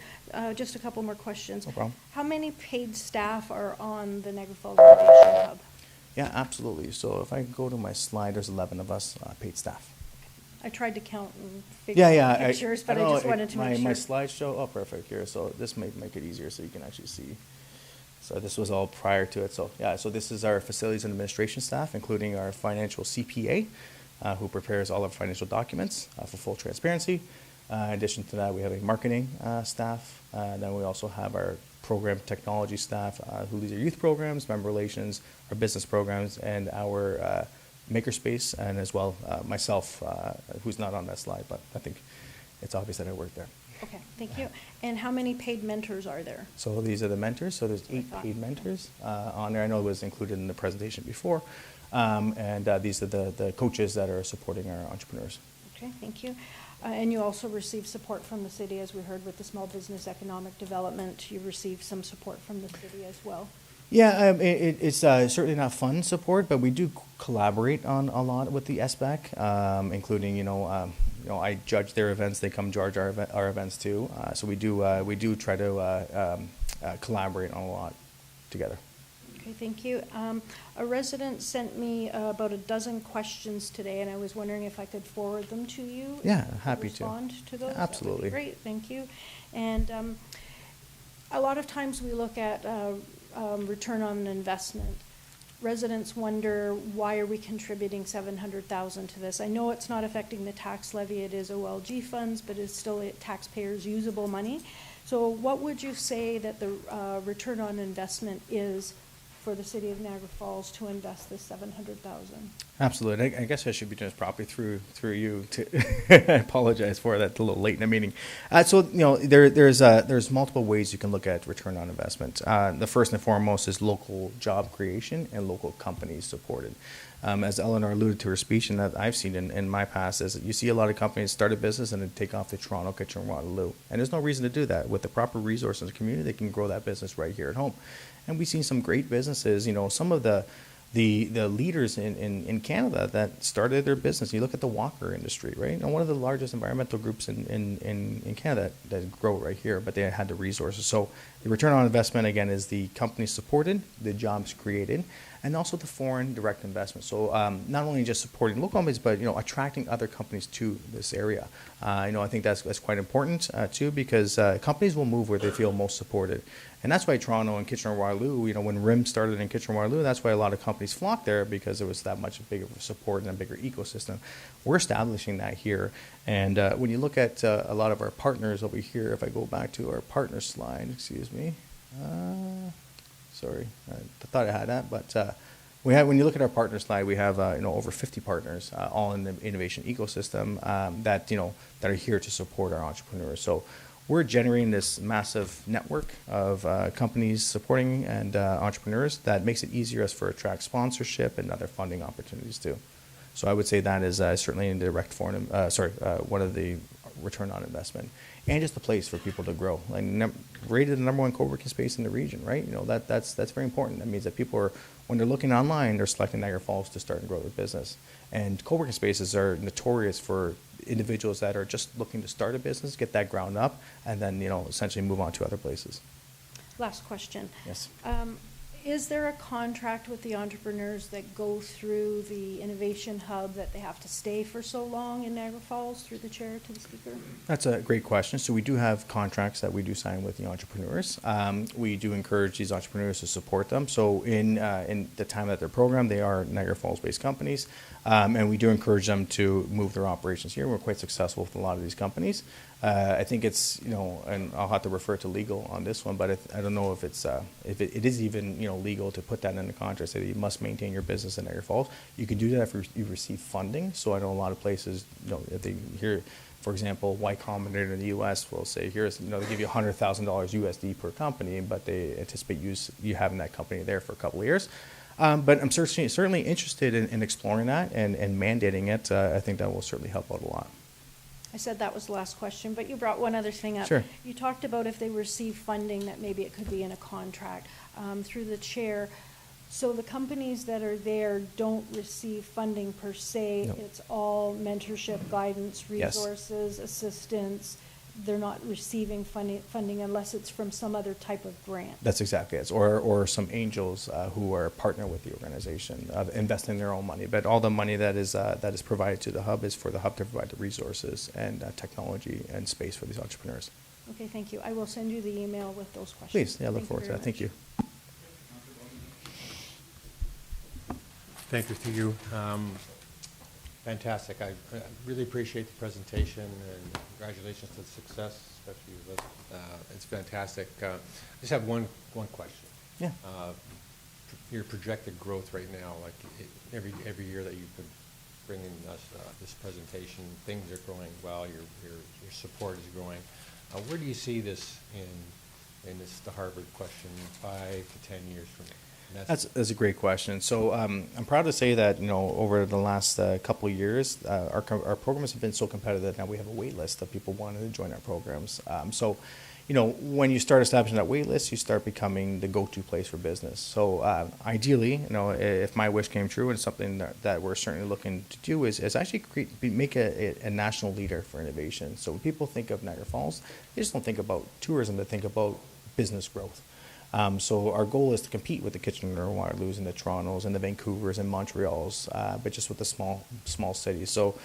Just a couple more questions. No problem. How many paid staff are on the Niagara Falls Innovation Hub? Yeah, absolutely. So if I go to my slide, there's 11 of us paid staff. I tried to count and figure out pictures, but I just wanted to make sure. My slideshow, oh, perfect here. So this may make it easier so you can actually see. So this was all prior to it. So yeah, so this is our facilities and administration staff, including our financial CPA, who prepares all our financial documents for full transparency. In addition to that, we have a marketing staff. Then we also have our program technology staff, who leads our youth programs, member relations, our business programs, and our makerspace, and as well myself, who's not on that slide, but I think it's obvious that I work there. Okay, thank you. And how many paid mentors are there? So these are the mentors. So there's 8 paid mentors on there. I know it was included in the presentation before. And these are the coaches that are supporting our entrepreneurs. Okay, thank you. And you also receive support from the city, as we heard with the small business economic development. You receive some support from the city as well. Yeah, it's certainly not fund support, but we do collaborate on a lot with the SBAC, including I judge their events; they come judge our events too. So we do try to collaborate on a lot together. Okay, thank you. A resident sent me about a dozen questions today, and I was wondering if I could forward them to you. Yeah, happy to. Respond to those. Absolutely. That would be great, thank you. And a lot of times we look at return on investment. Residents wonder, why are we contributing $700,000 to this? I know it's not affecting the tax levy, it is OLG funds, but it's still taxpayers' usable money. So what would you say that the return on investment is for the city of Niagara Falls to invest this $700,000? Absolutely. I guess I should be doing this properly through you. I apologize for that. A little late in the meeting. So there's multiple ways you can look at return on investment. The first and foremost is local job creation and local companies supported. As Eleanor alluded to her speech, and that I've seen in my past, is that you see a lot of companies start a business and then take off to Toronto, Kitchener-Waterloo. And there's no reason to do that. With the proper resources in the community, they can grow that business right here at home. And we've seen some great businesses, some of the leaders in Canada that started their business. You look at the Walker industry, right? One of the largest environmental groups in Canada that grow right here, but they had the resources. So the return on investment, again, is the company supported, the jobs created, and also the foreign direct investment. So not only just supporting local companies, but attracting other companies to this area. I think that's quite important too, because companies will move where they feel most supported. And that's why Toronto and Kitchener-Waterloo, when RIM started in Kitchener-Waterloo, that's why a lot of companies flocked there, because there was that much bigger support and a bigger ecosystem. We're establishing that here. And when you look at a lot of our partners over here, if I go back to our partner slide, excuse me. Sorry, I thought I had that, but when you look at our partner slide, we have over 50 partners, all in the innovation ecosystem that are here to support our entrepreneurs. So we're generating this massive network of companies supporting and entrepreneurs that makes it easier for attract sponsorship and other funding opportunities too. So I would say that is certainly in direct foreign, one of the return on investment, and just a place for people to grow. Rated the #1 co-working space in the region, right? That's very important. That means that people are, when they're looking online, they're selecting Niagara Falls to start and grow their business. And co-working spaces are notorious for individuals that are just looking to start a business, get that ground up, and then, essentially move on to other places. Last question. Yes. Is there a contract with the entrepreneurs that go through the Innovation Hub that they have to stay for so long in Niagara Falls, through the chair to the speaker? That's a great question. So we do have contracts that we do sign with the entrepreneurs. We do encourage these entrepreneurs to support them. So in the time that they're programmed, they are Niagara Falls-based companies, and we do encourage them to move their operations here. We're quite successful with a lot of these companies. I think it's, and I'll have to refer to legal on this one, but I don't know if it's if it is even legal to put that in the contract, say that you must maintain your business in Niagara Falls. You can do that if you receive funding. So I know a lot of places, if they hear, for example, Y Combinator in the U.S. will say, here's, they give you $100,000 USD per company, but they anticipate you having that company there for a couple of years. But I'm certainly interested in exploring that and mandating it. I think that will certainly help out a lot. I said that was the last question, but you brought one other thing up. Sure. You talked about if they receive funding, that maybe it could be in a contract through the chair. So the companies that are there don't receive funding per se. No. It's all mentorship, guidance, Yes. resources, assistance. They're not receiving funding unless it's from some other type of grant. That's exactly it. Or some angels who are partner with the organization, investing their own money. But all the money that is provided to the hub is for the hub to provide the resources and technology and space for these entrepreneurs. Okay, thank you. I will send you the email with those questions. Please, look forward to that. Thank you. Thank you to you. Fantastic. I really appreciate the presentation, and congratulations to the success, especially with it's fantastic. I just have one question. Yeah. Your projected growth right now, like every year that you've been bringing us this presentation, things are growing well. Your support is growing. Where do you see this in this the Harvard question 5 to 10 years from now? That's a great question. So I'm proud to say that over the last couple of years, our programs have been so competitive that now we have a wait list of people wanting to join our programs. So when you start establishing that wait list, you start becoming the go-to place for business. So ideally, if my wish came true, and something that we're certainly looking to do is actually make a national leader for innovation. So when people think of Niagara Falls, they just don't think about tourism; they think about business growth. So our goal is to compete with the Kitchener-Waterloos and the Torontos and the Vancouvers and Montreals, but just with the small cities. So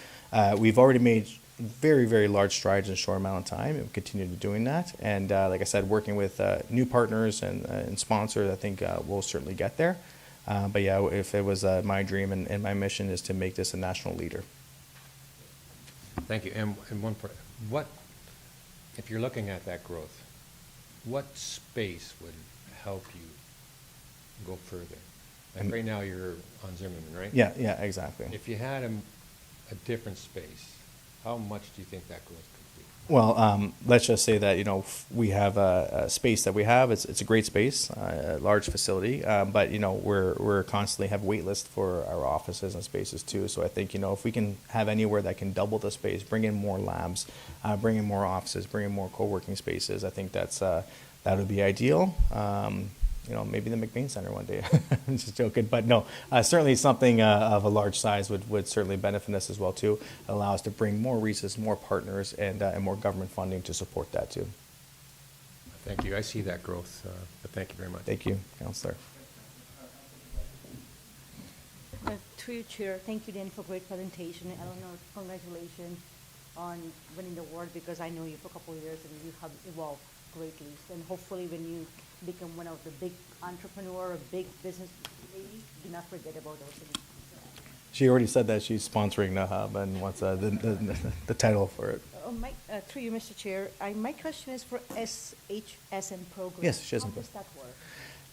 we've already made very, very large strides in a short amount of time, and we continue to doing that. And like I said, working with new partners and sponsors, I think we'll certainly get there. But yeah, if it was my dream and my mission is to make this a national leader. Thank you. And one part, if you're looking at that growth, what space would help you go further? Like right now you're on Zimmerman, right? Yeah, exactly. If you had a different space, how much do you think that growth could be? Well, let's just say that we have a space that we have. It's a great space, a large facility, but we're constantly have wait lists for our offices and spaces too. So I think if we can have anywhere that can double the space, bring in more labs, bring in more offices, bring in more co-working spaces, I think that would be ideal. Maybe the McBain Center one day. I'm just joking, but no, certainly something of a large size would certainly benefit us as well too. Allow us to bring more resources, more partners, and more government funding to support that too. Thank you. I see that growth, but thank you very much. Thank you, Councillor. To you, Chair, thank you, Dan, for a great presentation. Eleanor, congratulations on winning the award, because I know you for a couple of years and you have evolved greatly. And hopefully when you become one of the big entrepreneur or big business ladies, do not forget about those things. She already said that she's sponsoring the hub and wants the title for it. Through you, Mr. Chair, my question is for SHSM program. Yes, SHSM How does that work?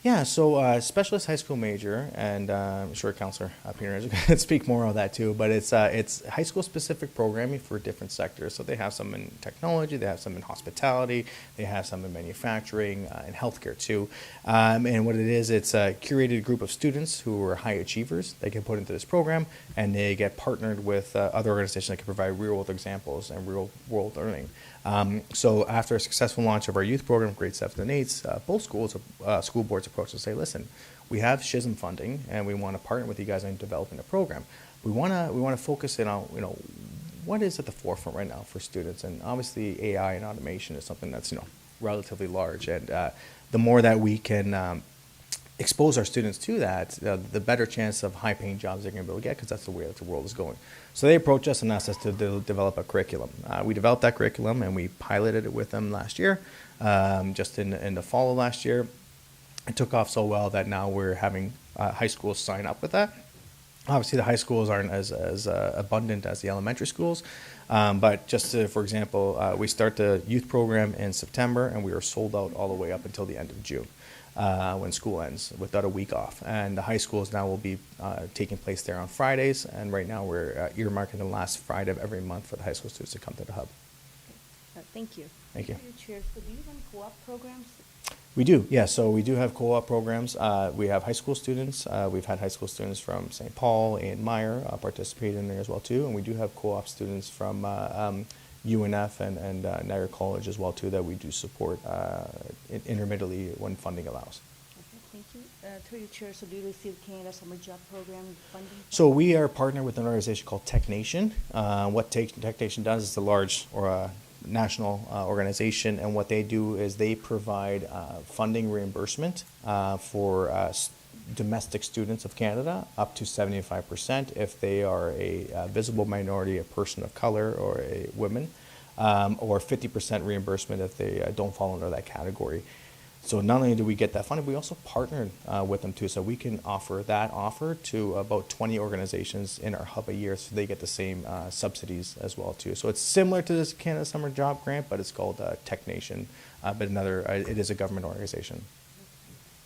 Yeah, so specialist high school major, and I'm sure Councillor Peter is going to speak more on that too, but it's high school specific programming for different sectors. So they have some in technology, they have some in hospitality, they have some in manufacturing, and healthcare too. And what it is, it's a curated group of students who are high achievers. They get put into this program, and they get partnered with other organizations that can provide real world examples and real world learning. So after a successful launch of our youth program, grades 7 and 8, both school boards approach and say, listen, we have SHSM funding and we want to partner with you guys on developing a program. We want to focus in on what is at the forefront right now for students. And obviously AI and automation is something that's, relatively large. And the more that we can expose our students to that, the better chance of high-paying jobs they're going to be able to get, because that's the way that the world is going. So they approached us and asked us to develop a curriculum. We developed that curriculum and we piloted it with them last year, just in the fall of last year. It took off so well that now we're having high schools sign up with that. Obviously, the high schools aren't as abundant as the elementary schools, but just to, for example, we start the youth program in September, and we are sold out all the way up until the end of June. When school ends, without a week off. And the high schools now will be taking place there on Fridays, and right now we're earmarking the last Friday of every month for the high school students to come to the hub. Thank you. Thank you. Through you, Chair, so do you run co-op programs? We do, yeah. So we do have co-op programs. We have high school students. We've had high school students from St. Paul and Meyer participate in there as well too, and we do have co-op students from UNF and Niagara College as well too that we do support intermittently when funding allows. Okay, thank you. Through you, Chair, so do you receive Canada Summer Job Program funding? So we are partnered with an organization called Tech Nation. What Tech Nation does is a large national organization, and what they do is they provide funding reimbursement for domestic students of Canada up to 75% if they are a visible minority, a person of color, or a woman, or 50% reimbursement if they don't fall under that category. So not only do we get that funding, we also partnered with them too, so we can offer that offer to about 20 organizations in our hub a year, so they get the same subsidies as well too. So it's similar to this Canada Summer Job Grant, but it's called Tech Nation, but it is a government organization.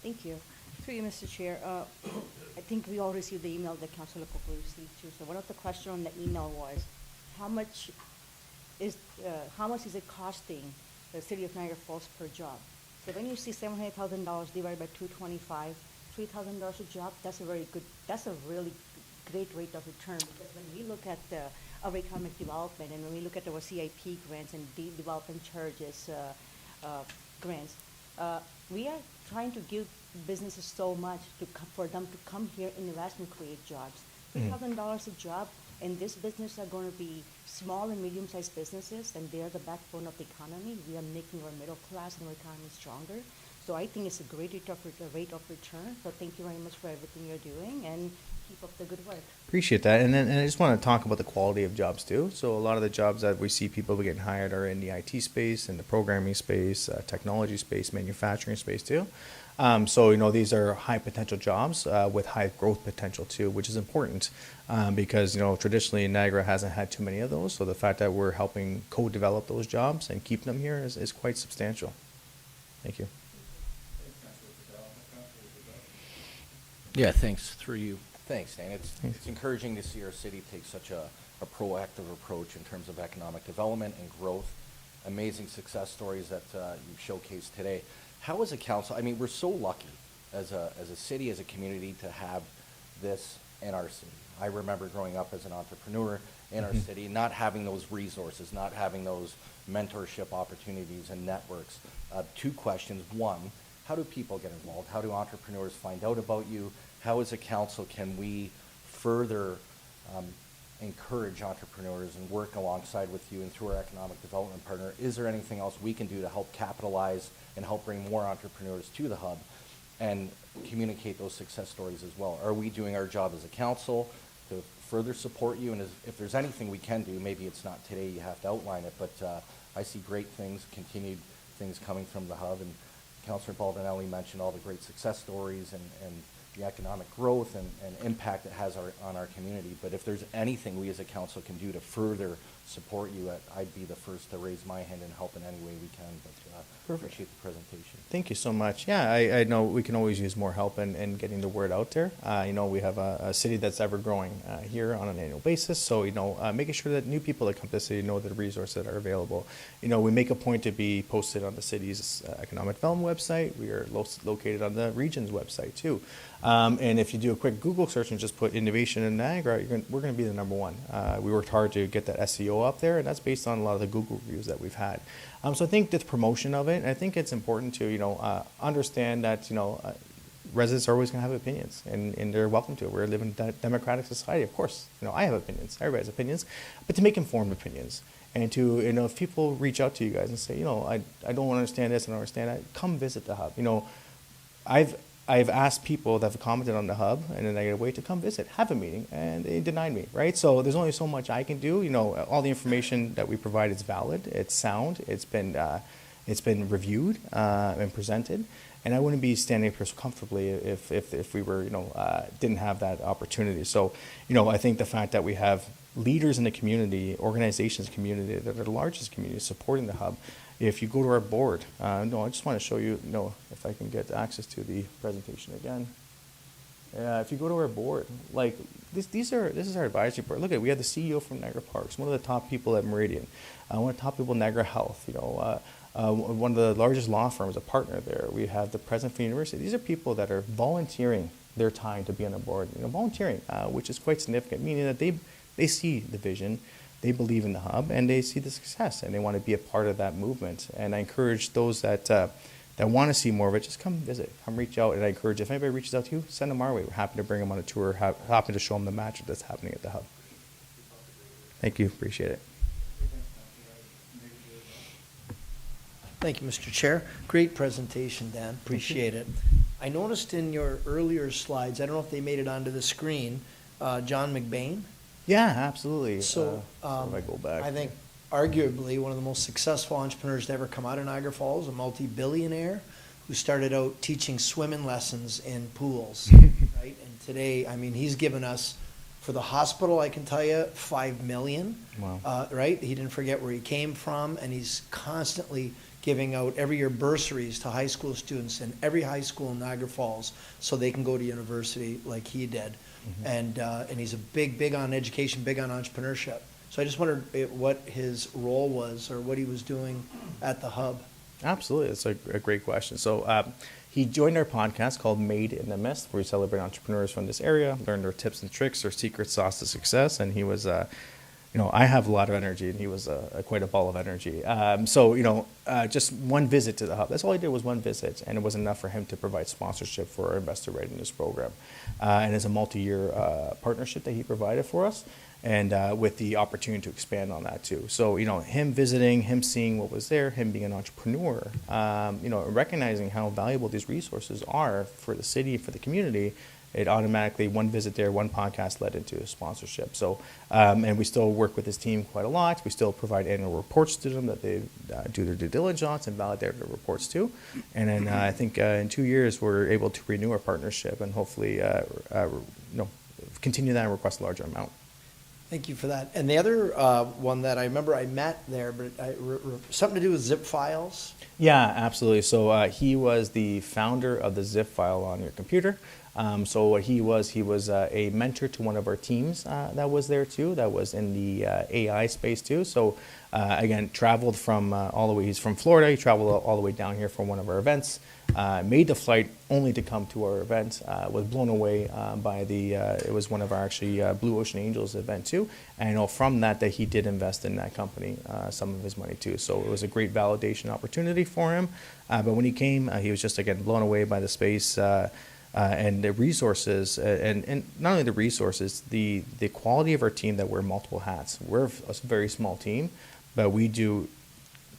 Thank you. Through you, Mr. Chair, I think we all received the email that Councilor Coco received too. So one of the questions on the email was, how much is it costing the City of Niagara Falls per job? So when you see $700,000 divided by 225, $3,000 a job, that's a really great rate of return, because when we look at our economic development, and when we look at our CIP grants and development charges grants, we are trying to give businesses so much for them to come here, invest, and create jobs. $3,000 a job, and this business are going to be small and medium-sized businesses, and they are the backbone of the economy. We are making our middle class and our economy stronger. So I think it's a great rate of return. So thank you very much for everything you're doing, and keep up the good work. Appreciate that. And I just want to talk about the quality of jobs too. So a lot of the jobs that we see people getting hired are in the IT space, in the programming space, technology space, manufacturing space too. So, these are high potential jobs with high growth potential too, which is important because, traditionally Niagara hasn't had too many of those. So the fact that we're helping co-develop those jobs and keep them here is quite substantial. Thank you. Yeah, thanks. Through you. Thanks, Dan. It's encouraging to see our city take such a proactive approach in terms of economic development and growth. Amazing success stories that you've showcased today. How as a council, we're so lucky as a city, as a community, to have this in our city. I remember growing up as an entrepreneur in our city, not having those resources, not having those mentorship opportunities and networks. Two questions. One, how do people get involved? How do entrepreneurs find out about you? How as a council can we further encourage entrepreneurs and work alongside with you and through our economic development partner? Is there anything else we can do to help capitalize and help bring more entrepreneurs to the hub and communicate those success stories as well? Are we doing our job as a council to further support you? And if there's anything we can do, maybe it's not today, you have to outline it, but I see great things, continued things coming from the hub. And Councillor Baldinelli mentioned all the great success stories and the economic growth and impact it has on our community. But if there's anything we as a council can do to further support you, I'd be the first to raise my hand and help in any way we can. But appreciate the presentation. Thank you so much. Yeah, I know we can always use more help in getting the word out there. We have a city that's ever growing here on an annual basis. So, making sure that new people that come to the city know the resources that are available. We make a point to be posted on the city's economic development website. We are located on the region's website too. And if you do a quick Google search and just put innovation in Niagara, we're going to be the number one. We worked hard to get that SEO up there, and that's based on a lot of the Google reviews that we've had. So I think the promotion of it, and I think it's important to, understand that, residents are always going to have opinions, and they're welcome to. We're living in a democratic society, of course. I have opinions. Everybody has opinions, but to make informed opinions. And to, if people reach out to you guys and say, I don't understand this, I don't understand that, come visit the hub. I've asked people that have commented on the hub in a negative way to come visit, have a meeting, and they denied me, right? So there's only so much I can do. All the information that we provide is valid, it's sound, it's been reviewed and presented, and I wouldn't be standing here so comfortably if we were, didn't have that opportunity. So, I think the fact that we have leaders in the community, organizations, community that are the largest community supporting the hub. If you go to our board, I just want to show you, if I can get access to the presentation again. If you go to our board, like this is our advisory board. Look at, we have the CEO from Niagara Parks, one of the top people at Meridian, one of the top people in Niagara Health. One of the largest law firms, a partner there. We have the president of the university. These are people that are volunteering their time to be on the board. Volunteering, which is quite significant, meaning that they see the vision, they believe in the hub, and they see the success, and they want to be a part of that movement. And I encourage those that want to see more of it, just come visit, come reach out. And I encourage, if anybody reaches out to you, send them our way. We're happy to bring them on a tour, happy to show them the magic that's happening at the hub. Thank you, appreciate it. Thank you, Mr. Chair. Great presentation, Dan. Appreciate it. I noticed in your earlier slides, I don't know if they made it onto the screen, John McBain. Yeah, absolutely. So, if I go back. I think arguably one of the most successful entrepreneurs to ever come out of Niagara Falls, a multi-billionaire who started out teaching swimming lessons in pools, right? And today, he's given us, for the hospital, I can tell you, $5 million. Wow. Right? He didn't forget where he came from, and he's constantly giving out every year bursaries to high school students in every high school in Niagara Falls so they can go to university like he did. Mm-hmm. And he's a big on education, big on entrepreneurship. So I just wondered what his role was or what he was doing at the hub. Absolutely, that's a great question. So he joined our podcast called Made in the Mist, where we celebrate entrepreneurs from this area, learn their tips and tricks, their secret sauce to success. And he was, I have a lot of energy, and he was quite a ball of energy. Just one visit to the hub. That's all he did was one visit, and it was enough for him to provide sponsorship for our investor readiness program. And it's a multi-year partnership that he provided for us, and with the opportunity to expand on that too. So, him visiting, him seeing what was there, him being an entrepreneur, recognizing how valuable these resources are for the city and for the community, it automatically, one visit there, one podcast led into a sponsorship. So, and we still work with his team quite a lot. We still provide annual reports to them that they do their due diligence and validate their reports too. And then I think in 2 years, we're able to renew our partnership and hopefully continue that and request a larger amount. Thank you for that. And the other one that I remember I met there, but something to do with zip files? Yeah, absolutely. So he was the founder of the zip file on your computer. So what he was a mentor to one of our teams that was there too, that was in the AI space too. So again, traveled from all the way, he's from Florida, he traveled all the way down here for one of our events, made the flight only to come to our event, was blown away by it was one of our actually Blue Ocean Angels event too. And I know from that he did invest in that company, some of his money too. So it was a great validation opportunity for him. But when he came, he was just again blown away by the space, and the resources, and not only the resources, the quality of our team that wear multiple hats. We're a very small team, but we do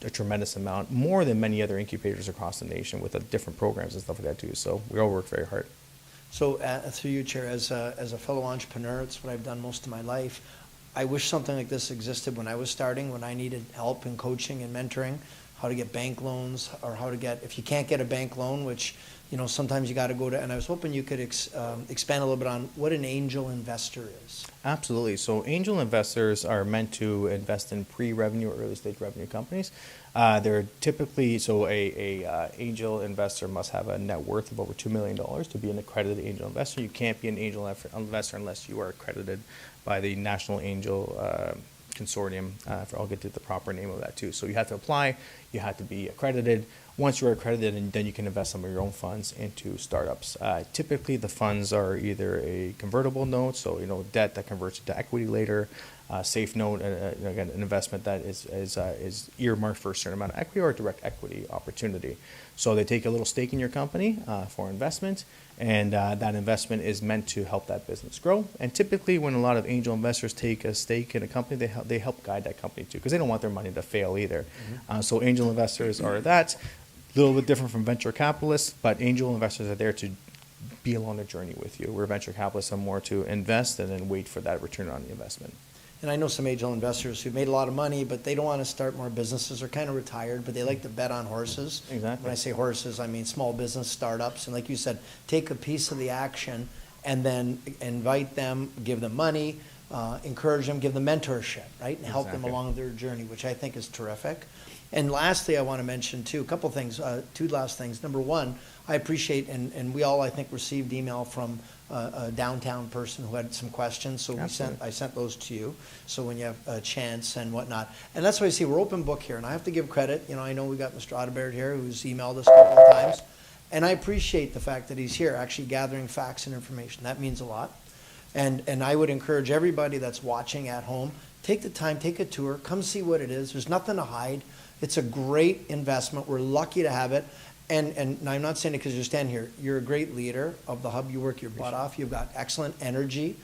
a tremendous amount, more than many other incubators across the nation with different programs and stuff like that too. So we all work very hard. So through you, Chair, as a fellow entrepreneur, it's what I've done most of my life. I wish something like this existed when I was starting, when I needed help in coaching and mentoring, how to get bank loans, or how to get, if you can't get a bank loan, which sometimes you got to go to, and I was hoping you could expand a little bit on what an angel investor is. Absolutely. So angel investors are meant to invest in pre-revenue or early stage revenue companies. They're typically, so a angel investor must have a net worth of over $2 million to be an accredited angel investor. You can't be an angel investor unless you are accredited by the National Angel Consortium. I'll get to the proper name of that too. So you have to apply, you have to be accredited. Once you're accredited, and then you can invest some of your own funds into startups. Typically, the funds are either a convertible note, so debt that converts into equity later, safe note, again, an investment that is earmarked for a certain amount of equity or a direct equity opportunity. So they take a little stake in your company for investment, And that investment is meant to help that business grow. And typically, when a lot of angel investors take a stake in a company, they help guide that company too, because they don't want their money to fail either. So angel investors are that. A little bit different from venture capitalists, but angel investors are there to be along the journey with you. Where venture capitalists are more to invest and then wait for that return on the investment. And I know some angel investors who've made a lot of money, but they don't want to start more businesses. They're kind of retired, but they like to bet on horses. Exactly. When I say horses, I mean small business startups. And like you said, take a piece of the action and then invite them, give them money, encourage them, give them mentorship, right? And help them Exactly. along their journey, which I think is terrific. And lastly, I want to mention too, a couple things, two last things. Number one, I appreciate, and we all, I think, received email from a downtown person who had some questions, so I sent those to you, so when you have a chance and whatnot. And that's why I see we're open book here, and I have to give credit, I know we got Mr. Audebert here, who's emailed us a couple of times, and I appreciate the fact that he's here, actually gathering facts and information. That means a lot. And I would encourage everybody that's watching at home, take the time, take a tour, come see what it is. There's nothing to hide. It's a great investment. We're lucky to have it. And I'm not saying it because you're standing here. You're a great leader of the hub. You work your butt off. You've got excellent energy.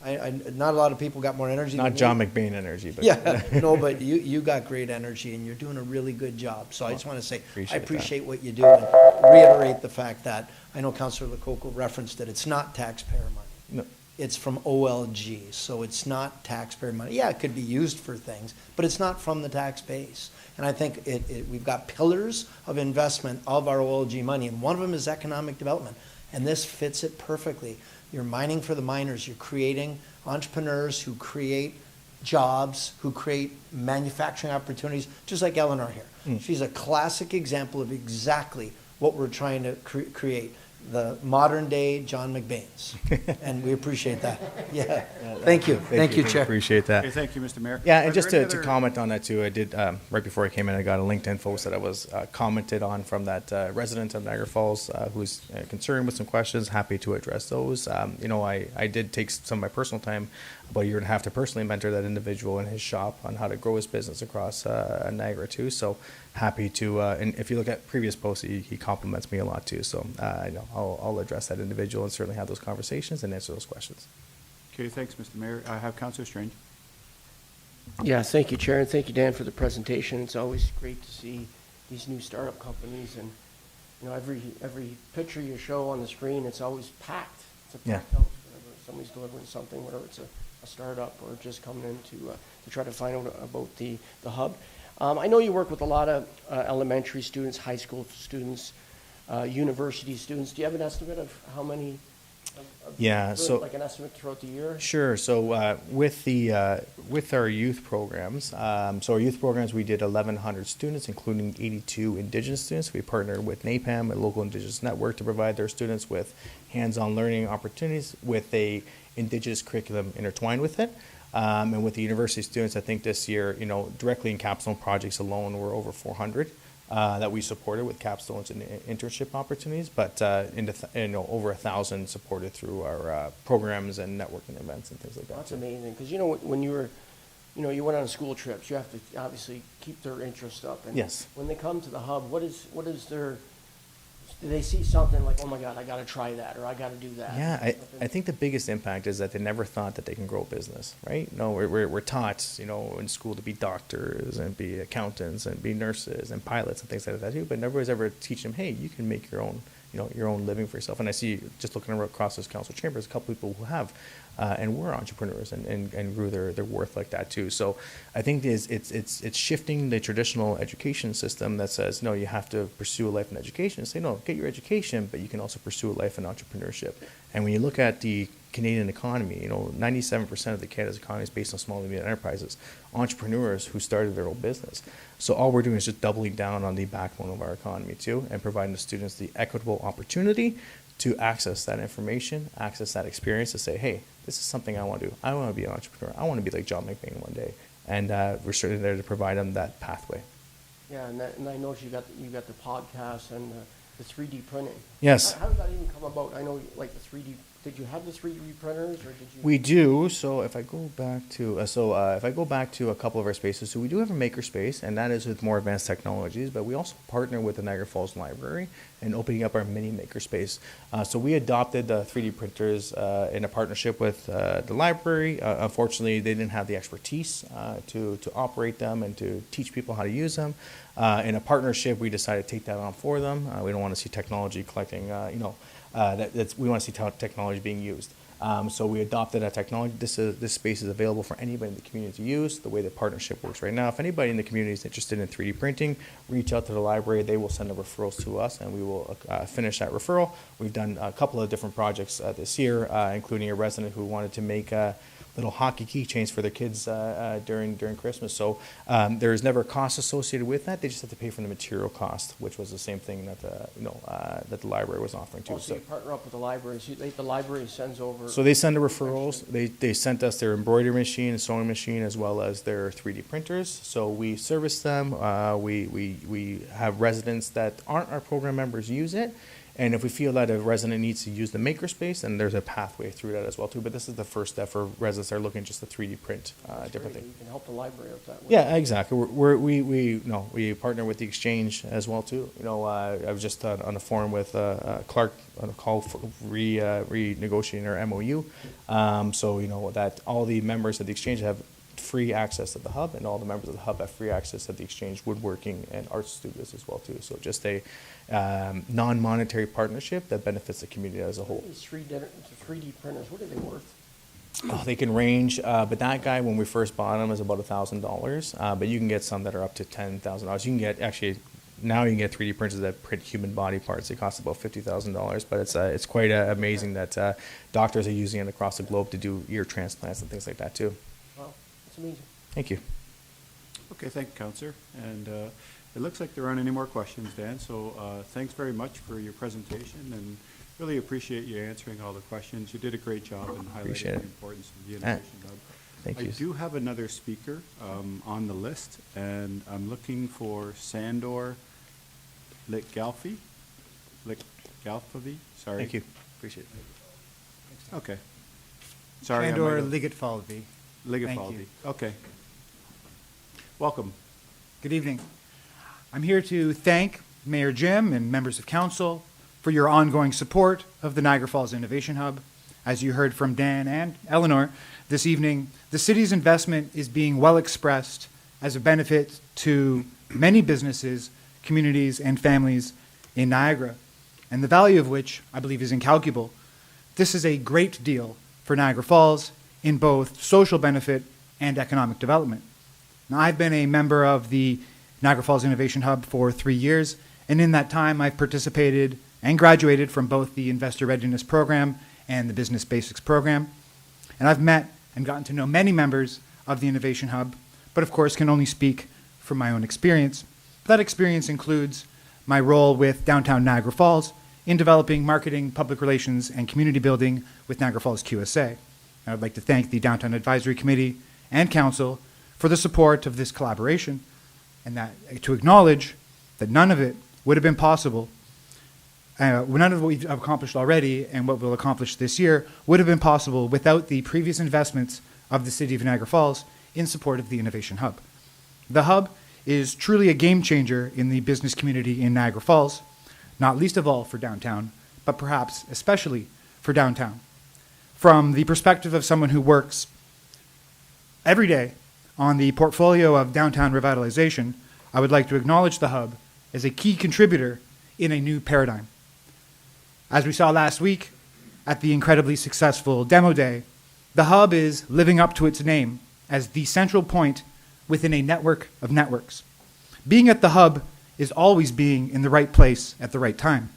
Not a lot of people got more energy than Not you. John McBain energy, but Yeah, no, but you got great energy and you're doing a really good job. So I just want to say, I appreciate what you do and reiterate the fact that, I know Councillor Lococo referenced it, it's not taxpayer money. No. It's from OLG, so it's not taxpayer money. Yeah, it could be used for things, but it's not from the tax base. And I think we've got pillars of investment of our OLG money, and one of them is economic development. And this fits it perfectly. You're mining for the miners. You're creating entrepreneurs who create jobs, who create manufacturing opportunities, just like Eleanor here. She's a classic example of exactly what we're trying to create. The modern day John McBain's. And we appreciate that. Yeah. Thank you. Thank you, Chair. Appreciate that. Okay, thank you, Mr. Mayor. Yeah, Are and just there to, any to other- comment on that too, I did, right before I came in, I got a LinkedIn post that I was commented on from that resident of Niagara Falls who's concerned with some questions, happy to address those. I did take some of my personal time, about a year and a half, to personally mentor that individual in his shop on how to grow his business across Niagara too. So happy to, and if you look at previous posts, he compliments me a lot too. So I'll address that individual and certainly have those conversations and answer those questions. Okay, thanks, Mr. Mayor. I have Councillor Strange. Yeah, thank you, Chair, and thank you, Dan, for the presentation. It's always great to see these new startup companies, and every picture you show on the screen, it's always packed. It's a packed house, whenever somebody's delivering something, whether it's a startup or just coming in to try to find out about the hub. I know you work with a lot of elementary students, high school students, university students. Do you have an estimate of how many? Like an estimate throughout the year? Sure. So with our youth programs, we did 1,100 students, including 82 Indigenous students. We partnered with NAPAM, a local Indigenous network, to provide their students with hands-on learning opportunities with a Indigenous curriculum intertwined with it. And with the university students, I think this year, directly in capstone projects alone, we're over 400. That we supported with capstones and internship opportunities, but over 1,000 supported through our programs and networking events and things like that. That's amazing, because when you were, you went on school trips, you have to obviously keep their interest up. And yes. When they come to the hub, what is their? Do they see something like, oh my God, I got to try that, or I got to do that? Yeah, I think the biggest impact is that they never thought that they can grow a business, right? No, we're taught, in school to be doctors and be accountants and be nurses and pilots and things like that too, but never was ever teach them, hey, you can make your own, your own living for yourself. And I see, just looking across this council chambers, a couple people who have, and were entrepreneurs and grew their worth like that too. So I think it's shifting the traditional education system that says, no, you have to pursue a life in education, and say, no, get your education, but you can also pursue a life in entrepreneurship. And when you look at the Canadian economy, 97% of the Canada's economy is based on small and medium enterprises, entrepreneurs who started their own business. So all we're doing is just doubling down on the backbone of our economy too, and providing the students the equitable opportunity to access that information, access that experience, to say, hey, this is something I want to do. I want to be an entrepreneur. I want to be like John McBain one day. And we're certainly there to provide them that pathway. Yeah, and I noticed you got the podcast and the 3D printing. Yes. How did that even come about? I know, like, the did you have the 3D printers, or did you? We do. So if I go back to a couple of our spaces, so we do have a maker space, and that is with more advanced technologies. But we also partner with the Niagara Falls Library and opening up our mini maker space. So we adopted the 3D printers in a partnership with the library. Unfortunately, they didn't have the expertise to operate them and to teach people how to use them. In a partnership, we decided to take that on for them. We don't want to see technology collecting, we want to see technology being used. So we adopted that technology. This space is available for anybody in the community to use. The way the partnership works right now, if anybody in the community is interested in 3D printing, reach out to the library. They will send the referrals to us, and we will finish that referral. We've done a couple of different projects this year, including a resident who wanted to make little hockey keychains for their kids during Christmas. So there is never a cost associated with that. They just have to pay for the material cost, which was the same thing that that the library was offering too. Also, you partner up with the library. So the library sends over. So they send the referrals. They sent us their embroidery machine and sewing machine as well as their 3D printers. So we service them. We have residents that aren't our program members use it. And if we feel that a resident needs to use the makerspace, then there's a pathway through that as well too. But this is the first step for residents that are looking just to 3D print different things. You can help the library out that way. Yeah, exactly. We partner with the exchange as well too. I was just on a forum with Clark on a call for renegotiating our MOU. So that all the members of the exchange have free access to the hub, and all the members of the hub have free access to the exchange woodworking and art studios as well too. So just a non-monetary partnership that benefits the community as a whole. These 3D printers, what are they worth? Oh, they can range, but that guy, when we first bought him, was about $1,000. But you can get some that are up to $10,000. You can get now you can get 3D printers that print human body parts. They cost about $50,000. But it's quite amazing that doctors are using it across the globe to do ear transplants and things like that too. Wow, that's amazing. Thank you. Okay, thank you, Counselor. And it looks like there aren't any more questions, Dan. So thanks very much for your presentation, and really appreciate you answering all the questions. You did a great job in highlighting Appreciate the it. importance of the Innovation Hub. Thank you. I do have another speaker on the list, and I'm looking for Sandor Litgalfi. Sorry. Thank you. Appreciate it. Okay. Sorry. Sandor Ligatfalvi. Ligatfalvi. Okay. Welcome. Good evening. I'm here to thank Mayor Jim and members of council for your ongoing support of the Niagara Falls Innovation Hub. As you heard from Dan and Eleanor this evening, the city's investment is being well expressed as a benefit to many businesses, communities, and families in Niagara, and the value of which I believe is incalculable. This is a great deal for Niagara Falls in both social benefit and economic development. Now, I've been a member of the Niagara Falls Innovation Hub for 3 years, and in that time I've participated and graduated from both the Investor Readiness Program and the Business Basics Program. And I've met and gotten to know many members of the Innovation Hub, but of course can only speak from my own experience. That experience includes my role with Downtown Niagara Falls in developing marketing, public relations, and community building with Niagara Falls QSA. I would like to thank the Downtown Advisory Committee and Council for the support of this collaboration, and that to acknowledge that none of it would have been possible. None of what we've accomplished already and what we'll accomplish this year would have been possible without the previous investments of the City of Niagara Falls in support of the Innovation Hub. The Hub is truly a game changer in the business community in Niagara Falls, not least of all for downtown, but perhaps especially for downtown. From the perspective of someone who works every day on the portfolio of downtown revitalization, I would like to acknowledge the Hub as a key contributor in a new paradigm. As we saw last week at the incredibly successful demo day, the Hub is living up to its name as the central point within a network of networks. Being at the Hub is always being in the right place at the right time.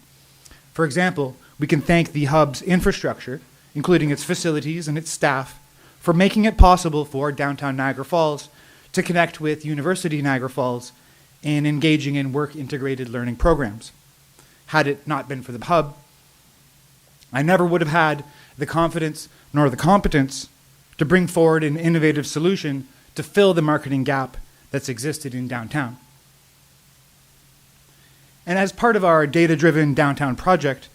For example, we can thank the Hub's infrastructure, including its facilities and its staff, for making it possible for downtown Niagara Falls to connect with University Niagara Falls in engaging in work-integrated learning programs. Had it not been for the Hub, I never would have had the confidence nor the competence to bring forward an innovative solution to fill the marketing gap that's existed in downtown. And as part of our data-driven downtown project,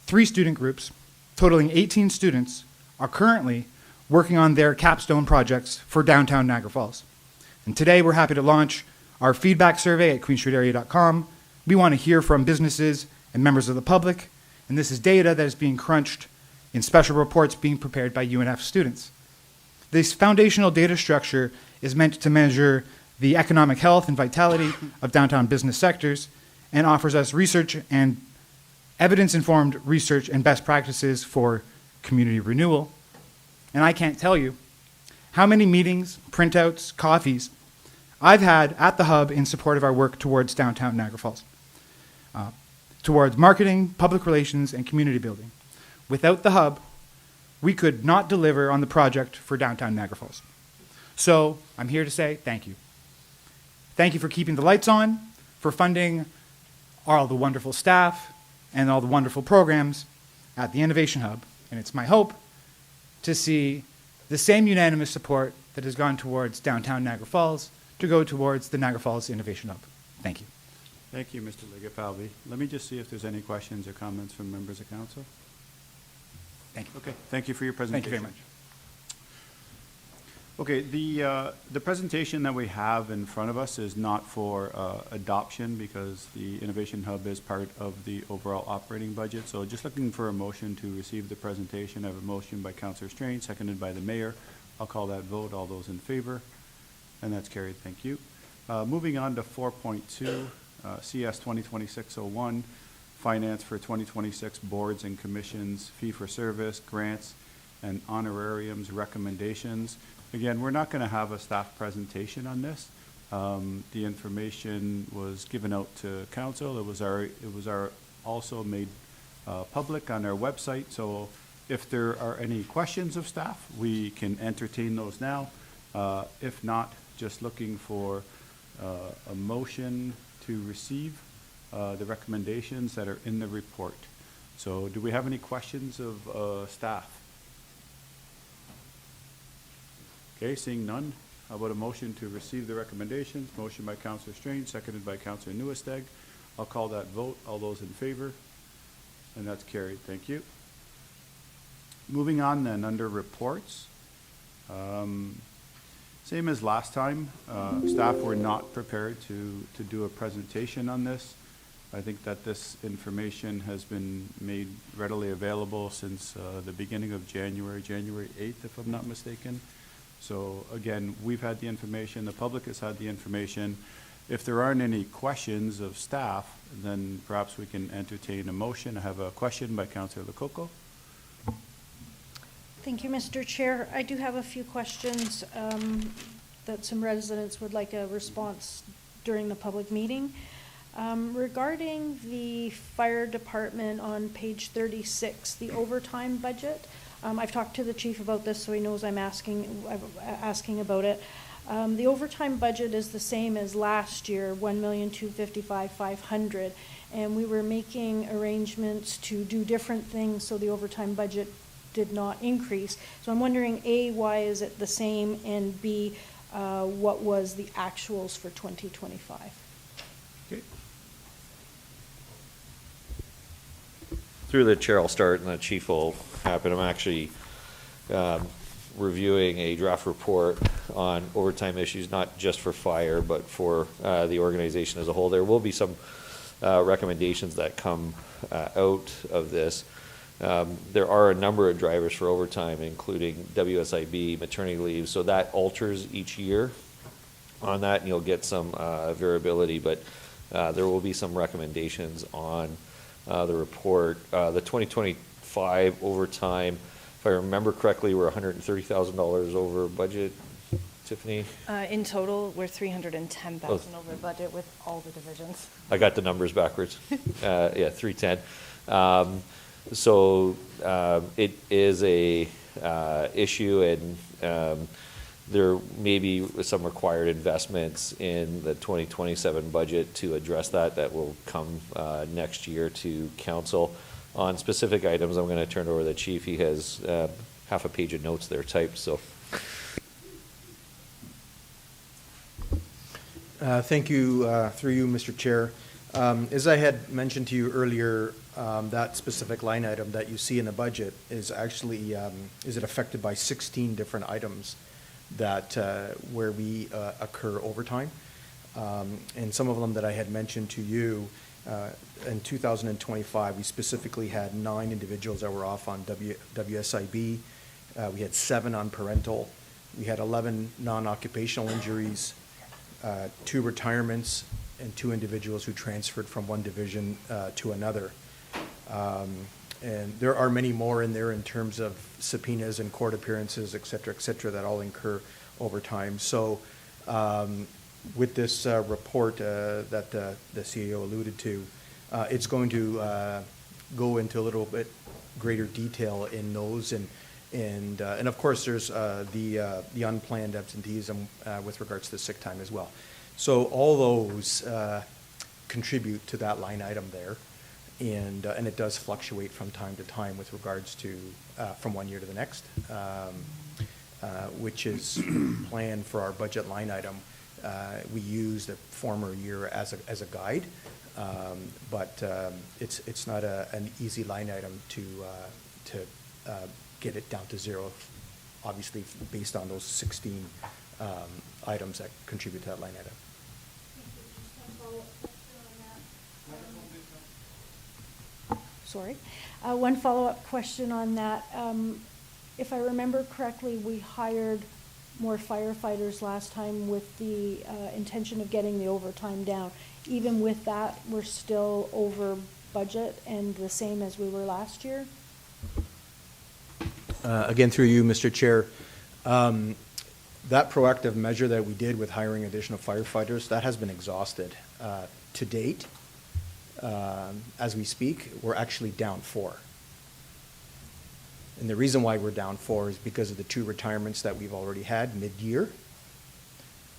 3 student groups, totaling 18 students, are currently working on their capstone projects for downtown Niagara Falls. And today we're happy to launch our feedback survey at queenstreetarea.com. We want to hear from businesses and members of the public, and this is data that is being crunched in special reports being prepared by UNF students. This foundational data structure is meant to measure the economic health and vitality of downtown business sectors and offers us research and evidence-informed research and best practices for community renewal. And I can't tell you how many meetings, printouts, coffees I've had at the Hub in support of our work towards downtown Niagara Falls, towards marketing, public relations, and community building. Without the Hub, we could not deliver on the project for downtown Niagara Falls. So I'm here to say thank you. Thank you for keeping the lights on, for funding all the wonderful staff and all the wonderful programs at the Innovation Hub. And it's my hope to see the same unanimous support that has gone towards downtown Niagara Falls to go towards the Niagara Falls Innovation Hub. Thank you. Thank you, Mr. Ligafalvi. Let me just see if there's any questions or comments from members of council. Thank you. Okay, thank you for your presentation. Thank you very much. Okay, the presentation that we have in front of us is not for adoption because the Innovation Hub is part of the overall operating budget. So just looking for a motion to receive the presentation. I have a motion by Councillor Strange, seconded by the Mayor. I'll call that vote. All those in favor? And that's carried. Thank you. Moving on to 4.2, CS 2026-01, Finance for 2026 Boards and Commissions, Fee for Service, Grants, and Honorariums Recommendations. Again, we're not going to have a staff presentation on this. The information was given out to council. It was also made public on our website. So if there are any questions of staff, we can entertain those now. If not, just looking for a motion to receive the recommendations that are in the report. So do we have any questions of staff? Okay, seeing none, how about a motion to receive the recommendations? Motion by Councillor Strange, seconded by Councillor Newesteg. I'll call that vote. All those in favor? And that's carried. Thank you. Moving on then, under reports. Same as last time, staff were not prepared to do a presentation on this. I think that this information has been made readily available since the beginning of January 8th, if I'm not mistaken. So again, we've had the information, the public has had the information. If there aren't any questions of staff, then perhaps we can entertain a motion. I have a question by Councillor Lococo. Thank you, Mr. Chair. I do have a few questions that some residents would like a response during the public meeting. Regarding the fire department on page 36, the overtime budget, I've talked to the chief about this, so he knows I'm asking about it. The overtime budget is the same as last year, $1,255,500, and we were making arrangements to do different things so the overtime budget did not increase. So I'm wondering, A, why is it the same, and B, what was the actuals for 2025? Okay. Through the chair, I'll start, and the chief will happen. I'm actually reviewing a draft report on overtime issues, not just for fire, but for the organization as a whole. There will be some recommendations that come out of this. There are a number of drivers for overtime, including WSIB, maternity leave, so that alters each year on that, and you'll get some variability, but there will be some recommendations on the report. The 2025 overtime, if I remember correctly, we're $130,000 over budget. Tiffany? In total, we're $310,000 over budget with all the divisions. I got the numbers backwards. Yeah, 310. So it is a issue, and there may be some required investments in the 2027 budget to address that. That will come next year to council. On specific items, I'm going to turn it over to the chief. He has half a page of notes there typed. So. Thank you, through you, Mr. Chair. As I had mentioned to you earlier, that specific line item that you see in the budget is actually, is it affected by 16 different items that, where we occur overtime. And some of them that I had mentioned to you, in 2025, we specifically had 9 individuals that were off on WSIB. We had 7 on parental. We had 11 non-occupational injuries, 2 retirements, and 2 individuals who transferred from one division to another. And there are many more in there in terms of subpoenas and court appearances, et cetera, that all incur overtime. So with this report that the CEO alluded to, it's going to go into a little bit greater detail in those. And of course, there's the unplanned absenteeism with regards to sick time as well. So all those contribute to that line item there. And it does fluctuate from time to time with regards to from one year to the next, which is planned for our budget line item. We use the former year as a guide, but it's not an easy line item to get it down to zero, obviously based on those 16 items that contribute to that line item. Sorry. One follow-up question on that. If I remember correctly, we hired more firefighters last time with the intention of getting the overtime down. Even with that, we're still over budget and the same as we were last year? Again, through you, Mr. Chair, that proactive measure that we did with hiring additional firefighters, that has been exhausted. To date, as we speak, we're actually down 4. And the reason why we're down 4 is because of the 2 retirements that we've already had mid-year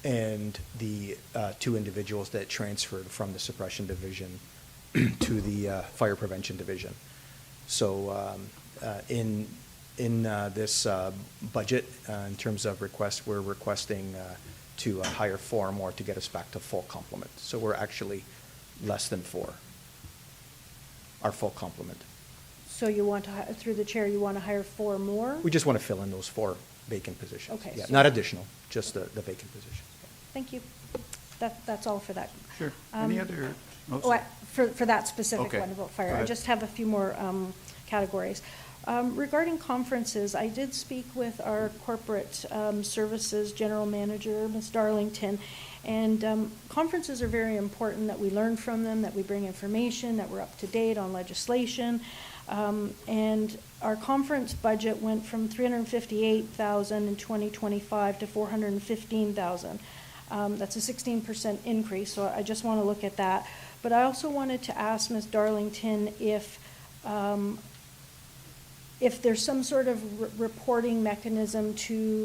and the 2 individuals that transferred from the suppression division to the fire prevention division. So in this budget, in terms of requests, we're requesting to hire 4 more to get us back to full complement. So we're actually less than 4, our full complement. So you want to, through the chair, you want to hire 4 more? We just want to fill in those 4 vacant positions. Okay, Yeah, so- not additional, just the vacant positions. Thank you. That's all for that. Sure. Any other? For that specific Okay. one about Go fire. I ahead. just have a few more categories. Regarding conferences, I did speak with our corporate services general manager, Ms. Darlington, and conferences are very important, that we learn from them, that we bring information, that we're up to date on legislation. And our conference budget went from $358,000 in 2025 to $415,000. That's a 16% increase, so I just want to look at that. But I also wanted to ask Ms. Darlington if there's some sort of reporting mechanism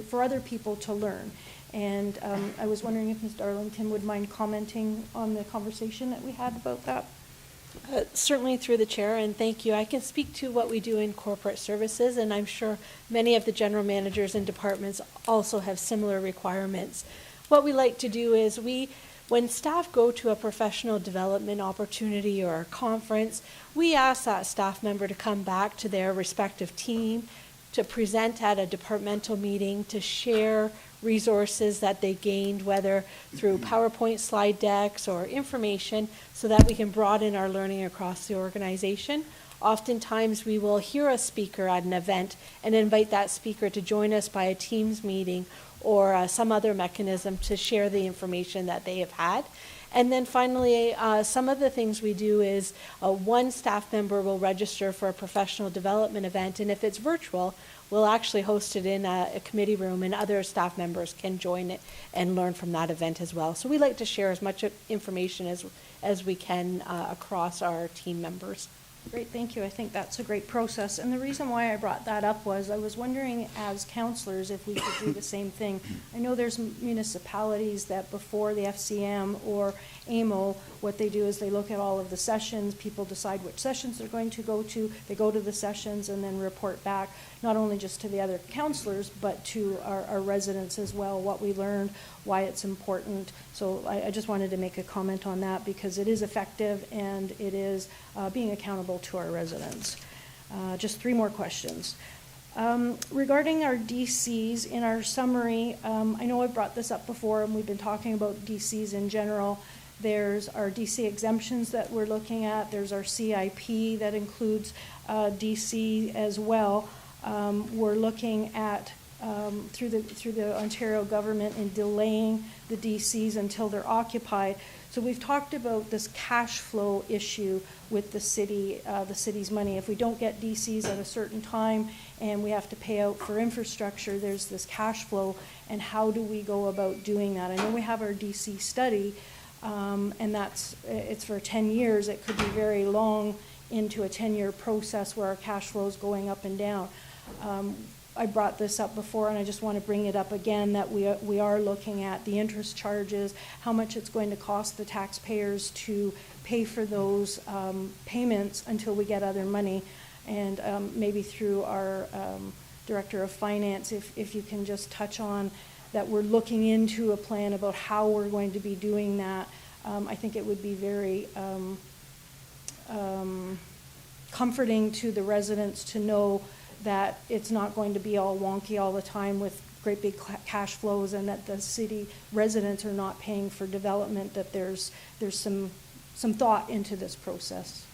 for other people to learn. And I was wondering if Ms. Darlington would mind commenting on the conversation that we had about that. Certainly through the chair, and thank you. I can speak to what we do in corporate services, and I'm sure many of the general managers and departments also have similar requirements. What we like to do is when staff go to a professional development opportunity or a conference, we ask that staff member to come back to their respective team, to present at a departmental meeting, to share resources that they gained, whether through PowerPoint slide decks or information, so that we can broaden our learning across the organization. Oftentimes, we will hear a speaker at an event and invite that speaker to join us by a Teams meeting or some other mechanism to share the information that they have had. And then finally, some of the things we do is one staff member will register for a professional development event, and if it's virtual, we'll actually host it in a committee room, and other staff members can join it and learn from that event as well. So we like to share as much information as we can across our team members. Great, thank you. I think that's a great process. And the reason why I brought that up was I was wondering as counselors if we could do the same thing. I know there's municipalities that before the FCM or AMO, what they do is they look at all of the sessions, people decide which sessions they're going to go to, they go to the sessions and then report back. not only just to the other counselors, but to our residents as well, what we learned, why it's important. So I just wanted to make a comment on that because it is effective and it is being accountable to our residents. Just 3 more questions. Regarding our DCs, in our summary, I know I brought this up before and we've been talking about DCs in general. There's our DC exemptions that we're looking at. There's our CIP that includes DC as well. We're looking at through the Ontario government in delaying the DCs until they're occupied. So we've talked about this cash flow issue with the city's money. If we don't get DCs at a certain time and we have to pay out for infrastructure, there's this cash flow, and how do we go about doing that? I know we have our DC study, and it's for 10 years. It could be very long into a 10-year process where our cash flow is going up and down. I brought this up before, and I just want to bring it up again, that we are looking at the interest charges, how much it's going to cost the taxpayers to pay for those payments until we get other money, and maybe through our Director of Finance, if you can just touch on that we're looking into a plan about how we're going to be doing that. I think it would be very comforting to the residents to know that it's not going to be all wonky all the time with great big cash flows, and that the city residents are not paying for development, that there's some thought into this process.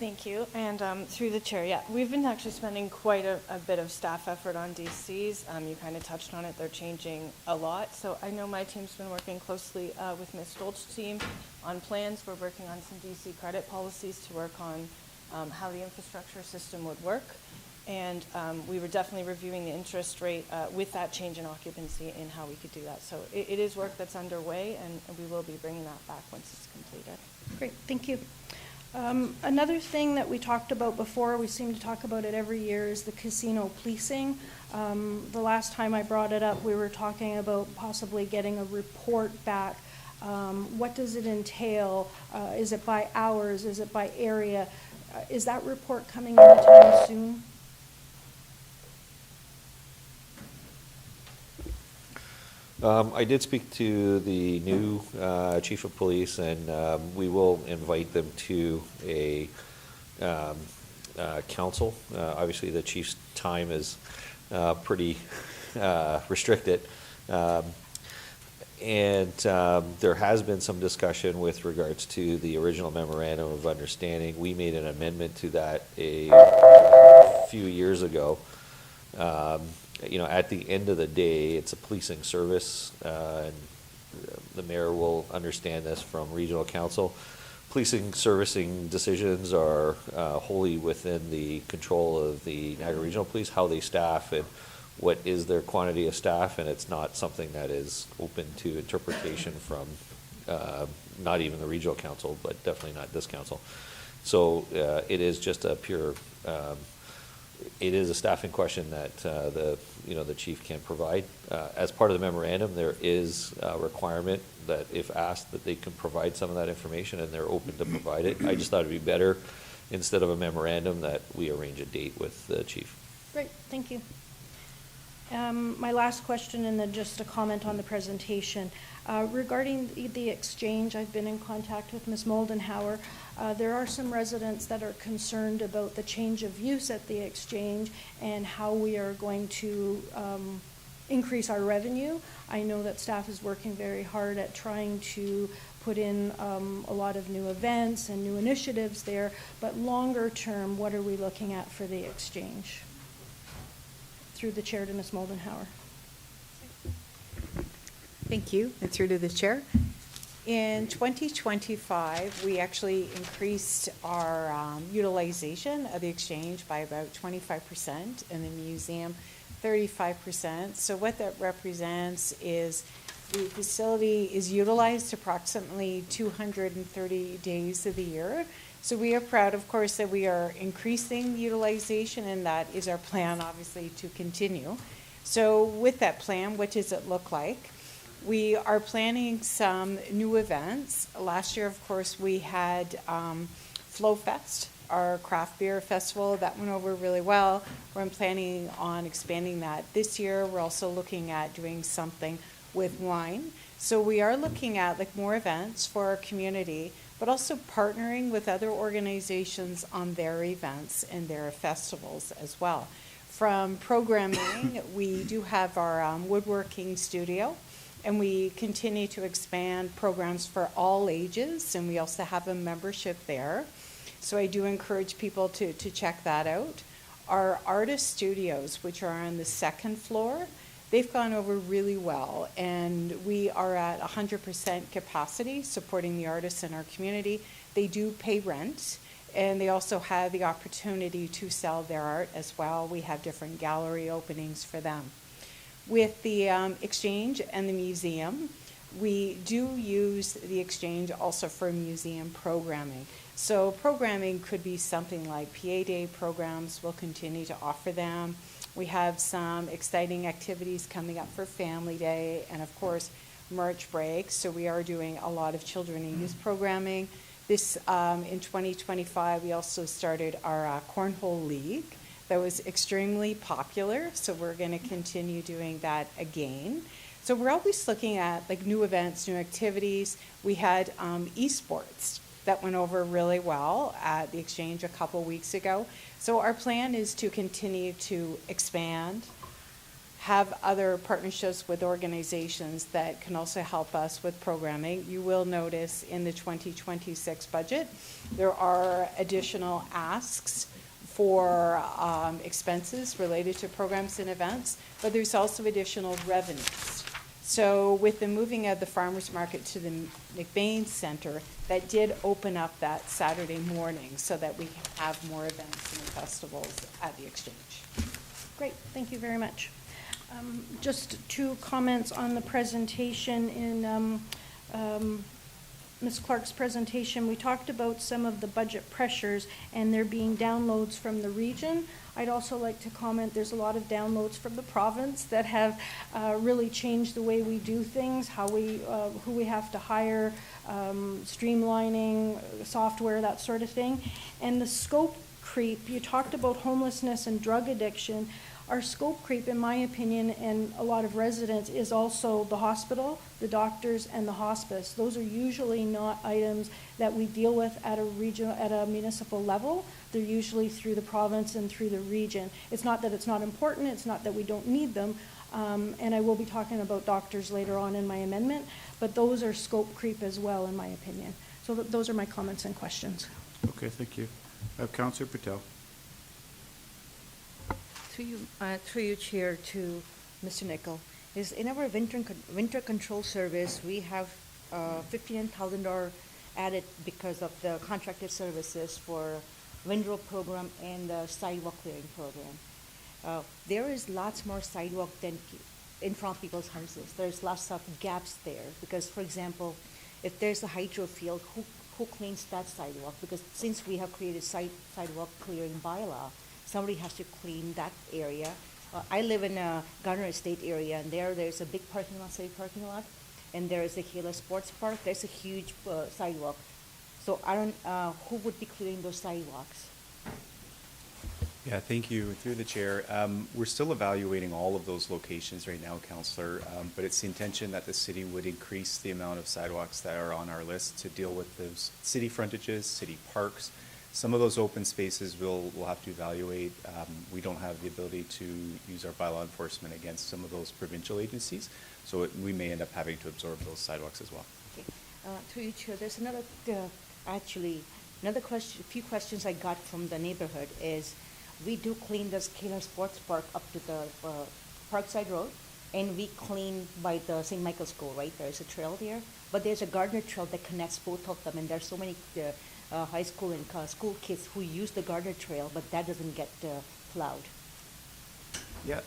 Thank you. And through the chair, yeah, we've been actually spending quite a bit of staff effort on DCs. You kind of touched on it. They're changing a lot. So I know my team's been working closely with Ms. Stoltz's team on plans. We're working on some DC credit policies to work on how the infrastructure system would work. And we were definitely reviewing the interest rate with that change in occupancy and how we could do that. So it is work that's underway, and we will be bringing that back once it's completed. Great, thank you. Another thing that we talked about before, we seem to talk about it every year, is the casino policing. The last time I brought it up, we were talking about possibly getting a report back. What does it entail? Is it by hours? Is it by area? Is that report coming anytime soon? I did speak to the new chief of police, and we will invite them to a council. Obviously, the chief's time is pretty restricted. And there has been some discussion with regards to the original memorandum of understanding. We made an amendment to that a few years ago. At the end of the day, it's a policing service, and the mayor will understand this from regional council. Policing servicing decisions are wholly within the control of the Niagara Regional Police, how they staff and what is their quantity of staff, and it's not something that is open to interpretation from not even the regional council, but definitely not this council. So it is just a pure, it is a staffing question that the chief can provide. As part of the memorandum, there is a requirement that if asked that they can provide some of that information, and they're open to provide it. I just thought it'd be better, instead of a memorandum, that we arrange a date with the chief. Great, thank you. My last question, and then just a comment on the presentation. Regarding the exchange, I've been in contact with Ms. Moldenhauer. There are some residents that are concerned about the change of use at the exchange and how we are going to increase our revenue. I know that staff is working very hard at trying to put in a lot of new events and new initiatives there, but longer term, what are we looking at for the exchange? Through the chair to Ms. Moldenhauer. Thank you, and through to the chair. In 2025, we actually increased our utilization of the exchange by about 25%, and the museum 35%. So what that represents is the facility is utilized approximately 230 days of the year. So we are proud, of course, that we are increasing utilization, and that is our plan, obviously, to continue. So with that plan, what does it look like? We are planning some new events. Last year, of course, we had Flow Fest, our craft beer festival. That went over really well. We're planning on expanding that this year. We're also looking at doing something with wine. So we are looking at like more events for our community, but also partnering with other organizations on their events and their festivals as well. From programming, we do have our woodworking studio, and we continue to expand programs for all ages, and we also have a membership there. So I do encourage people to check that out. Our artist studios, which are on the second floor, they've gone over really well, and we are at 100% capacity supporting the artists in our community. They do pay rent, and they also have the opportunity to sell their art as well. We have different gallery openings for them. With the Exchange and the museum, we do use the Exchange also for museum programming. So programming could be something like PA Day programs. We'll continue to offer them. We have some exciting activities coming up for Family Day and, of course, March break. So we are doing a lot of children and youth programming. This, in 2025, we also started our Cornhole League. That was extremely popular, so we're going to continue doing that again. So we're always looking at like new events, new activities. We had esports that went over really well at the Exchange a couple weeks ago. So our plan is to continue to expand, have other partnerships with organizations that can also help us with programming. You will notice in the 2026 budget, there are additional asks for expenses related to programs and events, but there's also additional revenues. So with the moving of the farmers market to the McBain Center, that did open up that Saturday morning so that we can have more events and festivals at the Exchange. Great, thank you very much. Just two comments on the presentation. In Ms. Clark's presentation, we talked about some of the budget pressures and there being downloads from the region. I'd also like to comment there's a lot of downloads from the province that have really changed the way we do things, how we, who we have to hire, streamlining, software, that sort of thing. And the scope creep, you talked about homelessness and drug addiction. Our scope creep, in my opinion, and a lot of residents, is also the hospital, the doctors, and the hospice. Those are usually not items that we deal with at a regional, at a municipal level. They're usually through the province and through the region. It's not that it's not important, it's not that we don't need them, and I will be talking about doctors later on in my amendment, but those are scope creep as well, in my opinion. So those are my comments and questions. Okay, thank you. Councillor Patel. Through you, Chair, to Mr. Nickel, is in our winter control service, we have $59,000 added because of the contracted services for windrow program and the sidewalk clearing program. There is lots more sidewalk than in front of people's houses. There's lots of gaps there because, for example, if there's a hydro field, who cleans that sidewalk? Because since we have created sidewalk clearing bylaw, somebody has to clean that area. I live in a Garner Estate area, and there's a big parking lot, city parking lot, and there is a Gila Sports Park. There's a huge sidewalk. So I don't, who would be clearing those sidewalks? Yeah, thank you. Through the chair, we're still evaluating all of those locations right now, Councillor, but it's the intention that the city would increase the amount of sidewalks that are on our list to deal with those city frontages, city parks. Some of those open spaces we'll have to evaluate. We don't have the ability to use our bylaw enforcement against some of those provincial agencies, so we may end up having to absorb those sidewalks as well. Okay. Through you, Chair, there's another, question, a few questions I got from the neighborhood is, we do clean the Gila Sports Park up to the Parkside Road, and we clean by the St. Michael's School, right? There's a trail there, but there's a Gardner Trail that connects both of them, and there's so many high school and school kids who use the Gardner Trail, but that doesn't get plowed. Yeah,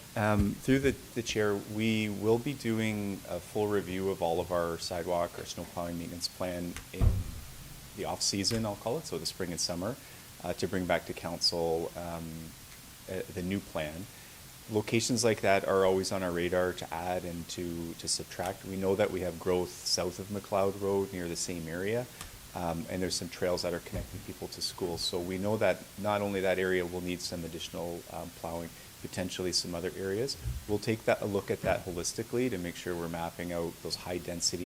through the chair, we will be doing a full review of all of our sidewalk or snow plowing maintenance plan in the off season, I'll call it, so the spring and summer, to bring back to council the new plan. Locations like that are always on our radar to add and to subtract. We know that we have growth south of McLeod Road near the same area, And there's some trails that are connecting people to schools. So we know that not only that area will need some additional plowing, potentially some other areas. We'll take a look at that holistically to make sure we're mapping out those high density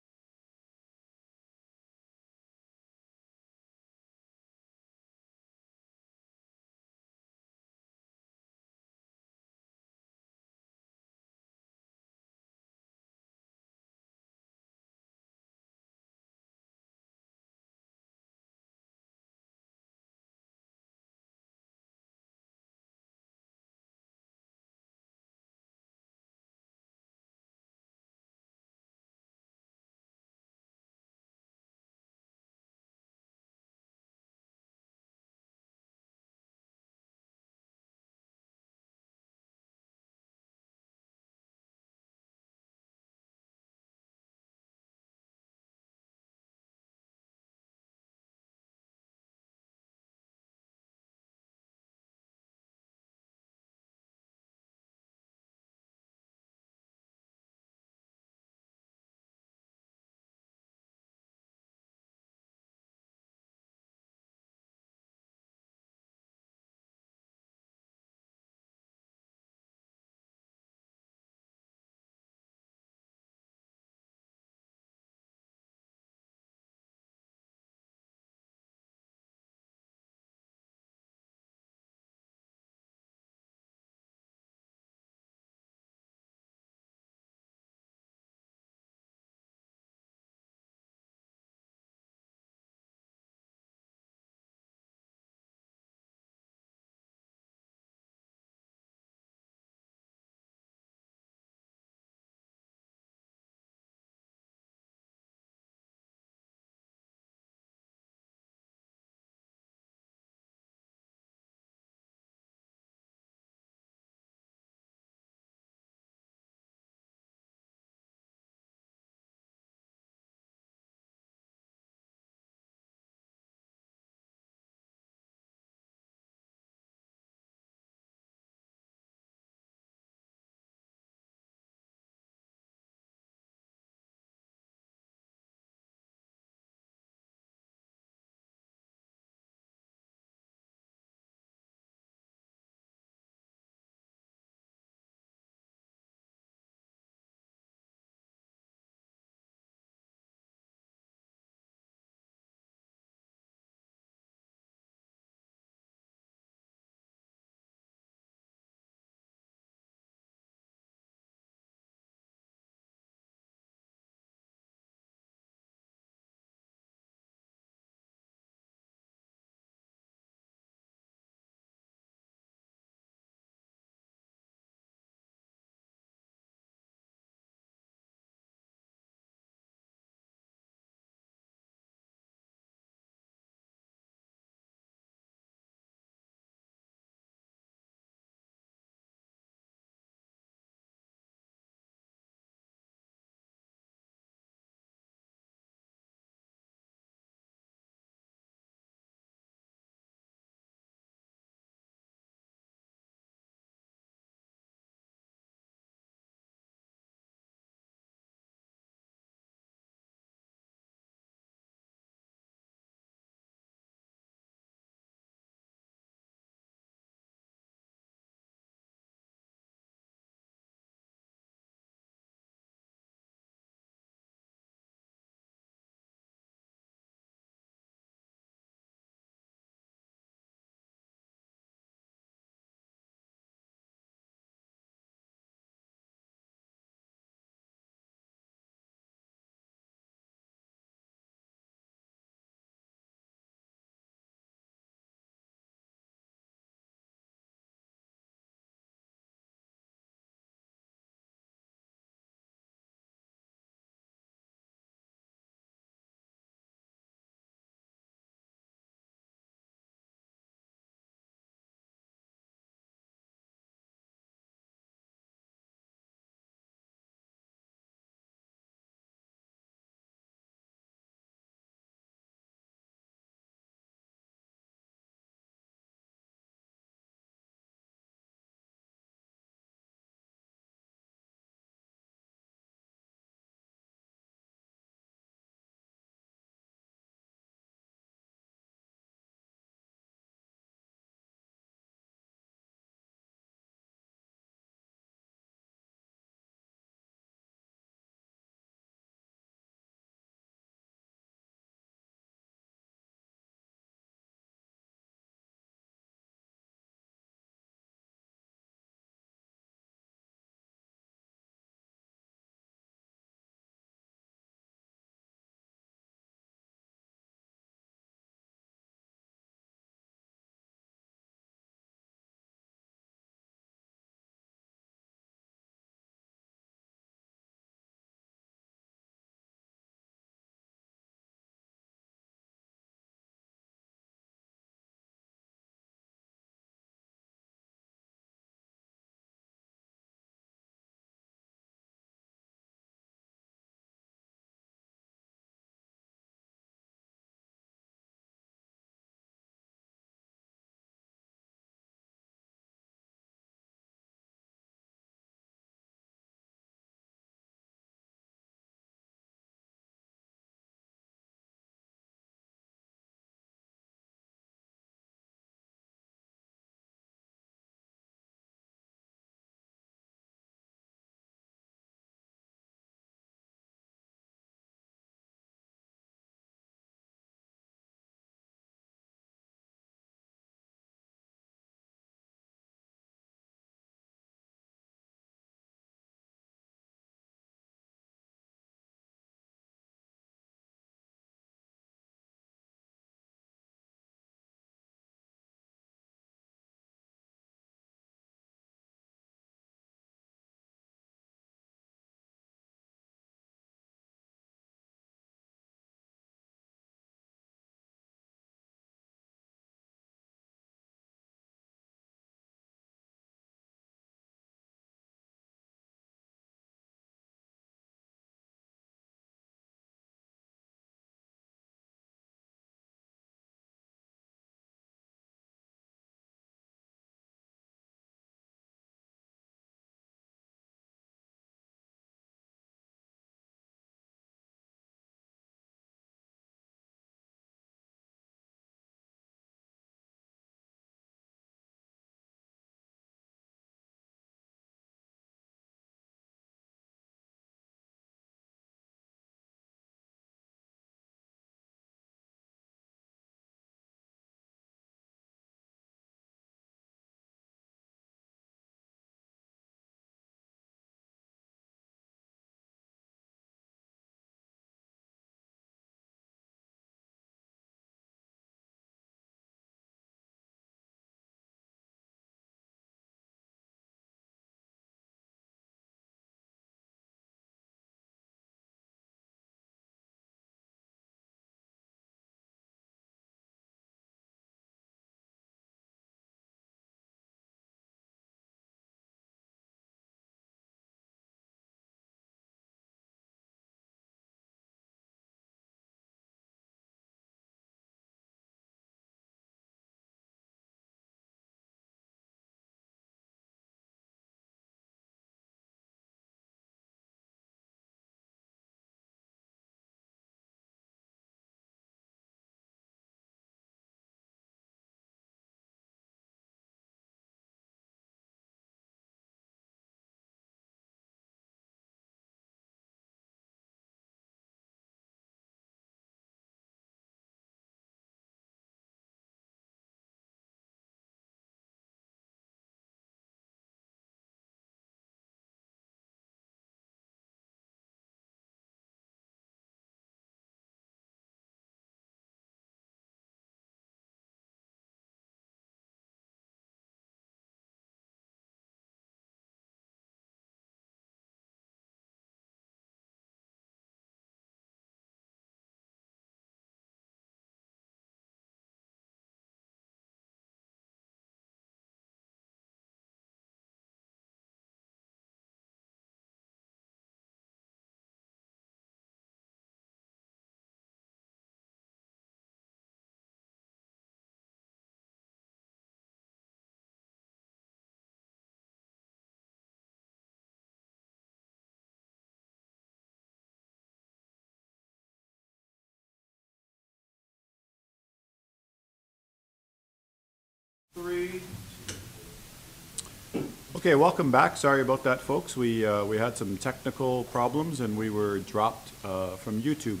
Okay, welcome back. Sorry about that, folks. We had some technical problems and we were dropped from YouTube.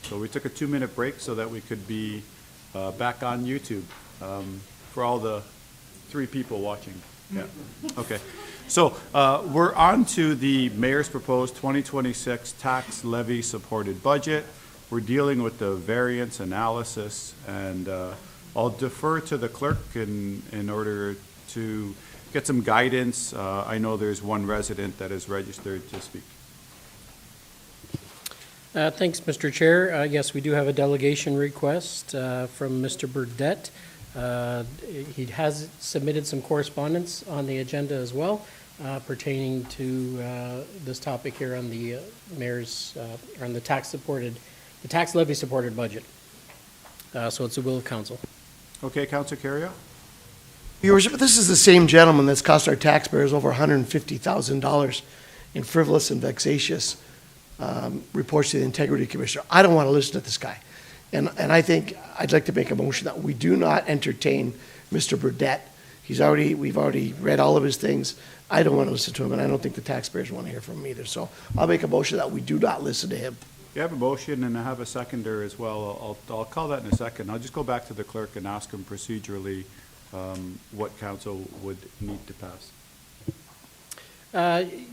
So we took a 2-minute break so that we could be back on YouTube for all the 3 people watching. Yeah. Okay. So we're on to the mayor's proposed 2026 tax levy supported budget. We're dealing with the variance analysis, and I'll defer to the clerk in order to get some guidance. I know there's one resident that is registered to speak. Thanks, Mr. Chair. Yes, we do have a delegation request from Mr. Burdette. He has submitted some correspondence on the agenda as well pertaining to this topic here on the mayor's, on the tax levy supported budget. So it's the will of council. Okay, Councilor Carrier? Your Worship, this is the same gentleman that's cost our taxpayers over $150,000 in frivolous and vexatious reports to the Integrity Commissioner. I don't want to listen to this guy. And I think I'd like to make a motion that we do not entertain Mr. Burdette. We've already read all of his things. I don't want to listen to him, and I don't think the taxpayers want to hear from him either. So I'll make a motion that we do not listen to him. You have a motion, and I have a seconder as well. I'll call that in a second. I'll just go back to the clerk and ask him procedurally what council would need to pass.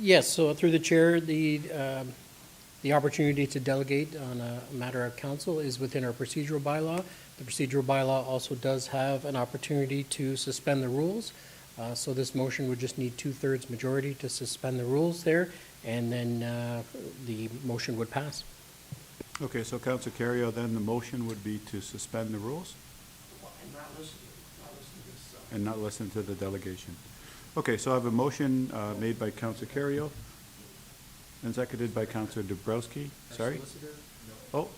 Yes, so through the chair, the opportunity to delegate on a matter of council is within our procedural bylaw. The procedural bylaw also does have an opportunity to suspend the rules. So this motion would just need 2/3 majority to suspend the rules there, and then the motion would pass. Okay, so Councilor Carrier, then the motion would be to suspend the rules? And not listen to the delegation. Okay, so I have a motion made by Councilor Carrier and seconded by Councilor Dabrowski. Sorry? Oh,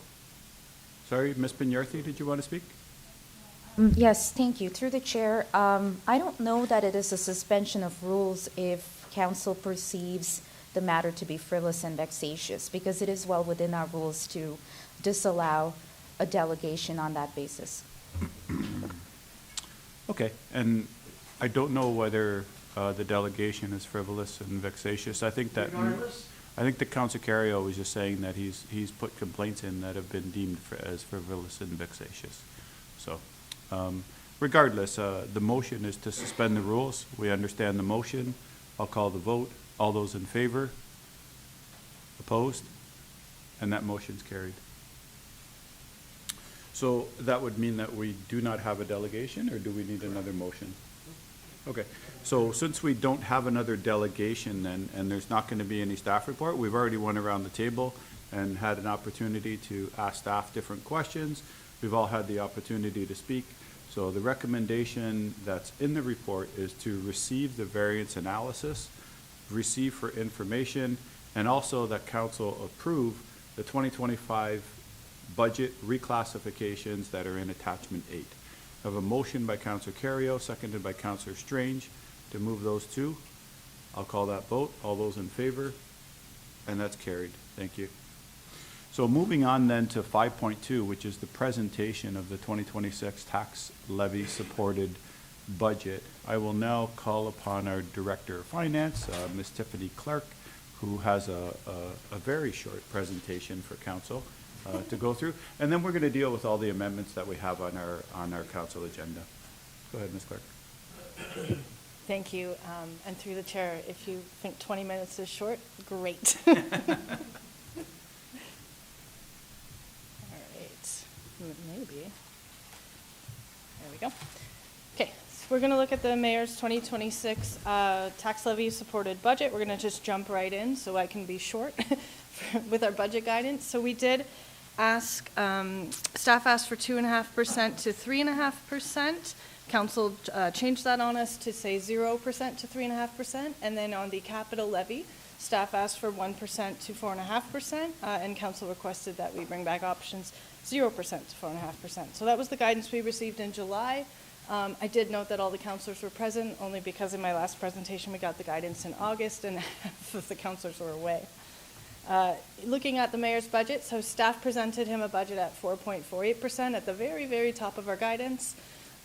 sorry, Ms. Pinyarthi, did you want to speak? Yes, thank you. Through the chair, I don't know that it is a suspension of rules if council perceives the matter to be frivolous and vexatious, because it is well within our rules to disallow a delegation on that basis. Okay, and I don't know whether the delegation is frivolous and vexatious. I think that Councilor Carrier was just saying that he's put complaints in that have been deemed as frivolous and vexatious. So, regardless, the motion is to suspend the rules. We understand the motion. I'll call the vote. All those in favor? Opposed? And that motion's carried. So that would mean that we do not have a delegation, or do we need another motion? Okay, so since we don't have another delegation then, and there's not going to be any staff report, we've already went around the table and had an opportunity to ask staff different questions. We've all had the opportunity to speak. So the recommendation that's in the report is to receive the variance analysis, receive for information, and also that council approve the 2025 budget reclassifications that are in attachment 8. I have a motion by Councilor Carrier, seconded by Councilor Strange to move those two. I'll call that vote. All those in favor? And that's carried. Thank you. So moving on then to 5.2, which is the presentation of the 2026 tax levy supported budget. I will now call upon our Director of Finance, Ms. Tiffany Clark, who has a very short presentation for council to go through. And then we're going to deal with all the amendments that we have on our council agenda. Go ahead, Ms. Clark. Thank you. And through the chair, if you think 20 minutes is short, great. Maybe. There we go. Okay, so we're going to look at the mayor's 2026 tax levy supported budget. We're going to just jump right in so I can be short with our budget guidance. So we did ask, staff asked for 2.5% to 3.5%. Council changed that on us to say 0% to 3.5%. And then on the capital levy, staff asked for 1% to 4.5%, and council requested that we bring back options 0% to 4.5%. So that was the guidance we received in July. I did note that all the councilors were present, only because in my last presentation we got the guidance in August and half of the councilors were away. Looking at the mayor's budget, so staff presented him a budget at 4.48% at the very, very top of our guidance.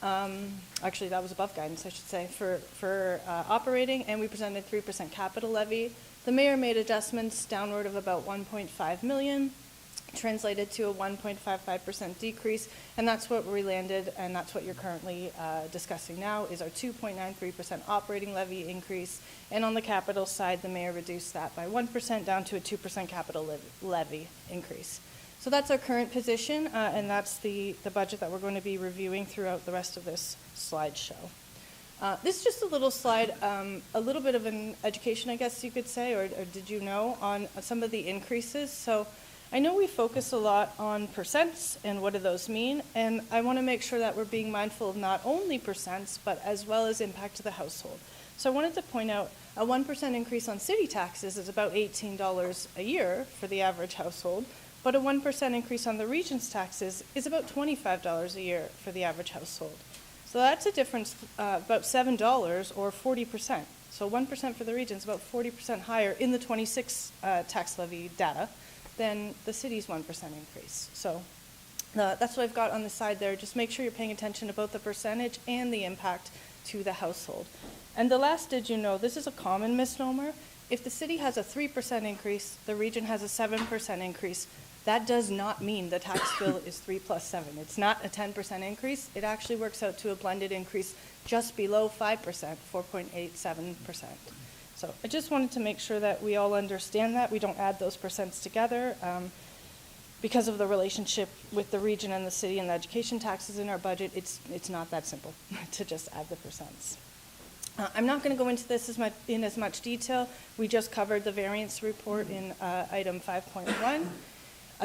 Actually, that was above guidance, I should say, for operating, and we presented 3% capital levy. The mayor made adjustments downward of about 1.5 million, translated to a 1.55% decrease, and that's what we landed, and that's what you're currently discussing now, is our 2.93% operating levy increase. And on the capital side, the mayor reduced that by 1% down to a 2% capital levy increase. So that's our current position, and that's the budget that we're going to be reviewing throughout the rest of this slideshow. This is just a little slide, a little bit of an education, I guess you could say, or did you know, on some of the increases. So I know we focus a lot on percents and what do those mean, and I want to make sure that we're being mindful of not only percents, but as well as impact to the household. So I wanted to point out a 1% increase on city taxes is about $18 a year for the average household, but a 1% increase on the region's taxes is about $25 a year for the average household. So that's a difference about $7 or 40%. So 1% for the region is about 40% higher in the 26 tax levy data than the city's 1% increase. So that's what I've got on the side there. Just make sure you're paying attention to both the percentage and the impact to the household. And the last, did you know, this is a common misnomer. If the city has a 3% increase, the region has a 7% increase. That does not mean the tax bill is 3 plus 7. It's not a 10% increase. It actually works out to a blended increase just below 5%, 4.87%. So I just wanted to make sure that we all understand that. We don't add those percents together because of the relationship with the region and the city and the education taxes in our budget. It's not that simple to just add the percents. I'm not going to go into this in as much detail. We just covered the variance report in item 5.1.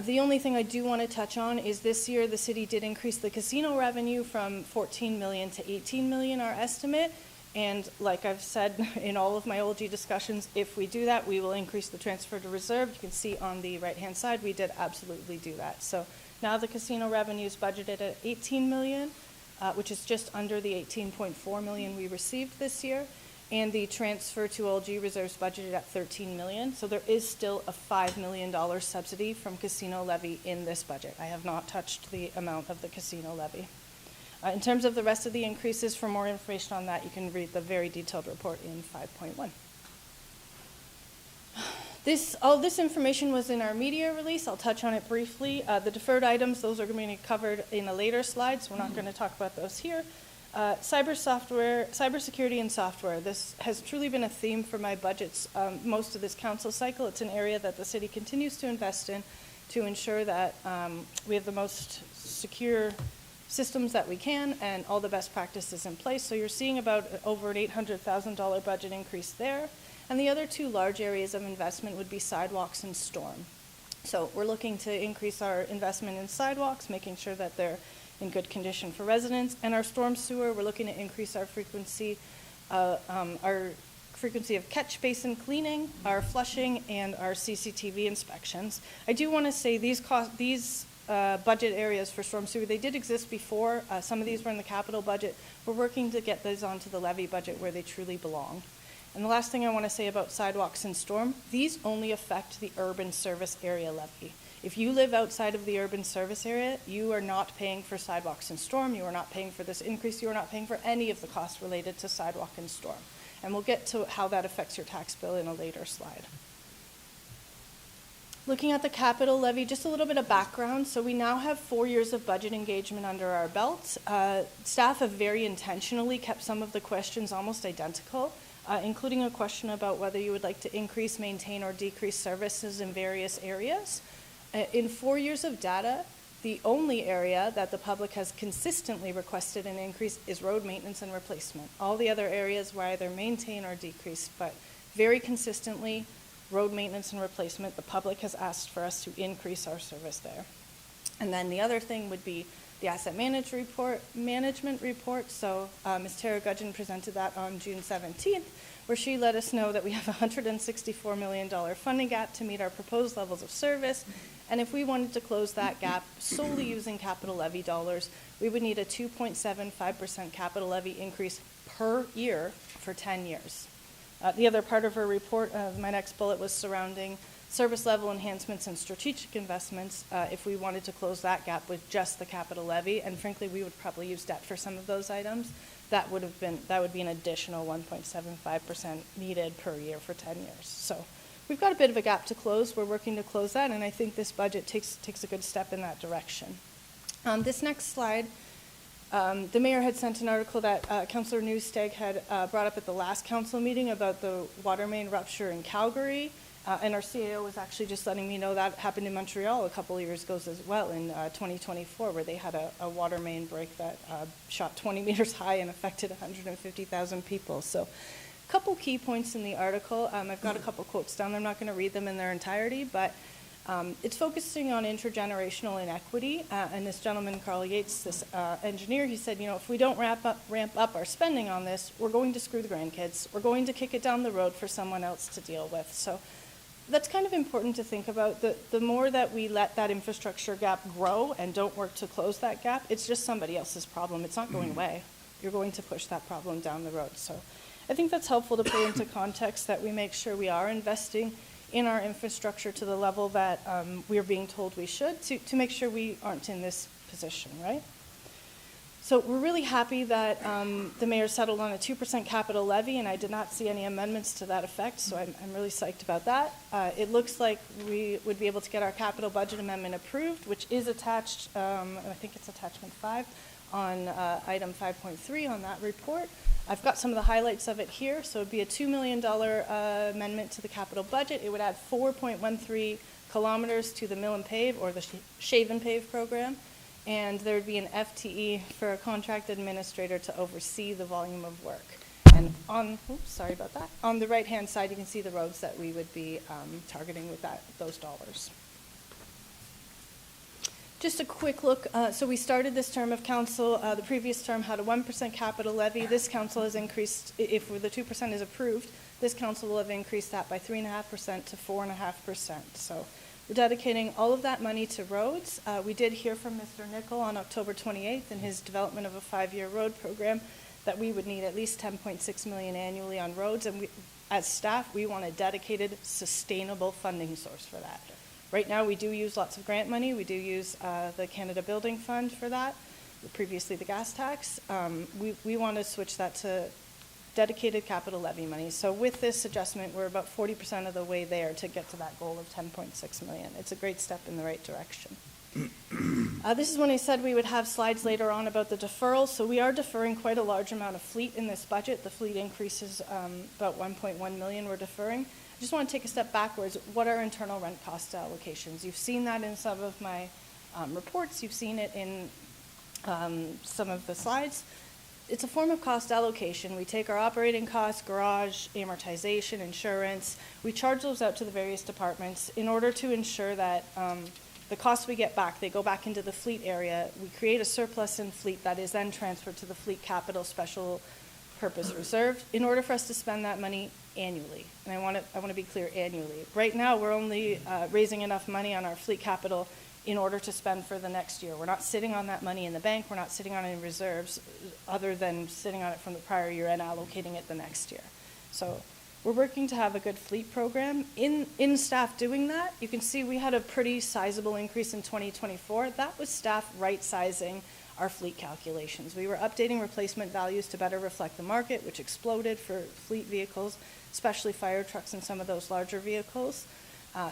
The only thing I do want to touch on is this year the city did increase the casino revenue from 14 million to 18 million, our estimate. And like I've said in all of my OLG discussions, if we do that, we will increase the transfer to reserve. You can see on the right-hand side, we did absolutely do that. So now the casino revenue is budgeted at 18 million, which is just under the 18.4 million we received this year. And the transfer to OLG reserves budgeted at 13 million. So there is still a $5 million subsidy from casino levy in this budget. I have not touched the amount of the casino levy. In terms of the rest of the increases, for more information on that, you can read the very detailed report in 5.1. All this information was in our media release. I'll touch on it briefly. The deferred items, those are going to be covered in a later slide, so we're not going to talk about those here. Cybersecurity and software. This has truly been a theme for my budgets most of this council cycle. It's an area that the city continues to invest in to ensure that we have the most secure systems that we can and all the best practices in place. So you're seeing about over an $800,000 budget increase there. And the other two large areas of investment would be sidewalks and storm. So we're looking to increase our investment in sidewalks, making sure that they're in good condition for residents. And our storm sewer, we're looking to increase our frequency of catch basin cleaning, our flushing, and our CCTV inspections. I do want to say these budget areas for storm sewer, they did exist before. Some of these were in the capital budget. We're working to get those onto the levy budget where they truly belong. And the last thing I want to say about sidewalks and storm, these only affect the urban service area levy. If you live outside of the urban service area, you are not paying for sidewalks and storm. You are not paying for this increase. You are not paying for any of the costs related to sidewalk and storm. And we'll get to how that affects your tax bill in a later slide. Looking at the capital levy, just a little bit of background. So we now have 4 years of budget engagement under our belt. Staff have very intentionally kept some of the questions almost identical, including a question about whether you would like to increase, maintain, or decrease services in various areas. In 4 years of data, the only area that the public has consistently requested an increase is road maintenance and replacement. All the other areas were either maintain or decrease, but very consistently, road maintenance and replacement, the public has asked for us to increase our service there. And then the other thing would be the asset management report. So Ms. Tara Gudgeon presented that on June 17th, where she let us know that we have a $164 million funding gap to meet our proposed levels of service. And if we wanted to close that gap solely using capital levy dollars, we would need a 2.75% capital levy increase per year for 10 years. The other part of her report, my next bullet, was surrounding service level enhancements and strategic investments, if we wanted to close that gap with just the capital levy, and frankly, we would probably use debt for some of those items, that would be an additional 1.75% needed per year for 10 years. So we've got a bit of a gap to close. We're working to close that, and I think this budget takes a good step in that direction. This next slide, the mayor had sent an article that Councillor Newsteg had brought up at the last council meeting about the water main rupture in Calgary. And our CAO was actually just letting me know that happened in Montreal a couple of years ago as well in 2024, where they had a water main break that shot 20 meters high and affected 150,000 people. So a couple key points in the article. I've got a couple quotes down there. I'm not going to read them in their entirety, but it's focusing on intergenerational inequity. And this gentleman, Carl Yates, this engineer, he said, if we don't ramp up our spending on this, we're going to screw the grandkids. We're going to kick it down the road for someone else to deal with. So that's kind of important to think about. The more that we let that infrastructure gap grow and don't work to close that gap, it's just somebody else's problem. It's not going away. You're going to push that problem down the road. So I think that's helpful to put into context that we make sure we are investing in our infrastructure to the level that we're being told we should to make sure we aren't in this position, right? So we're really happy that the mayor settled on a 2% capital levy, and I did not see any amendments to that effect, so I'm really psyched about that. It looks like we would be able to get our capital budget amendment approved, which is attached, I think it's attachment 5, on item 5.3 on that report. I've got some of the highlights of it here. So it would be a $2 million amendment to the capital budget. It would add 4.13 kilometers to the mill and pave, or the shave and pave program. And there would be an FTE for a contract administrator to oversee the volume of work. And on the right-hand side, you can see the roads that we would be targeting with those dollars. Just a quick look. So we started this term of council. The previous term had a 1% capital levy. This council has increased, if the 2% is approved, this council will have increased that by 3.5% to 4.5%. So we're dedicating all of that money to roads. We did hear from Mr. Nickel on October 28th in his development of a 5-year road program that we would need at least $10.6 million annually on roads. And we, as staff, we want a dedicated, sustainable funding source for that. Right now, we do use lots of grant money. We do use the Canada Building Fund for that, previously the gas tax. We want to switch that to dedicated capital levy money. So with this adjustment, we're about 40% of the way there to get to that goal of $10.6 million. It's a great step in the right direction. This is when I said we would have slides later on about the deferrals. So we are deferring quite a large amount of fleet in this budget. The fleet increases about $1.1 million we're deferring. I just want to take a step backwards. What are internal rent cost allocations? You've seen that in some of my reports. You've seen it in some of the slides. It's a form of cost allocation. We take our operating costs, garage, amortization, insurance. We charge those out to the various departments in order to ensure that the costs we get back, they go back into the fleet area. We create a surplus in fleet that is then transferred to the fleet capital special purpose reserve in order for us to spend that money annually. And I want to be clear, annually. Right now, we're only raising enough money on our fleet capital in order to spend for the next year. We're not sitting on that money in the bank. We're not sitting on any reserves other than sitting on it from the prior year and allocating it the next year. So we're working to have a good fleet program. In staff doing that, you can see we had a pretty sizable increase in 2024. That was staff right-sizing our fleet calculations. We were updating replacement values to better reflect the market, which exploded for fleet vehicles, especially fire trucks and some of those larger vehicles.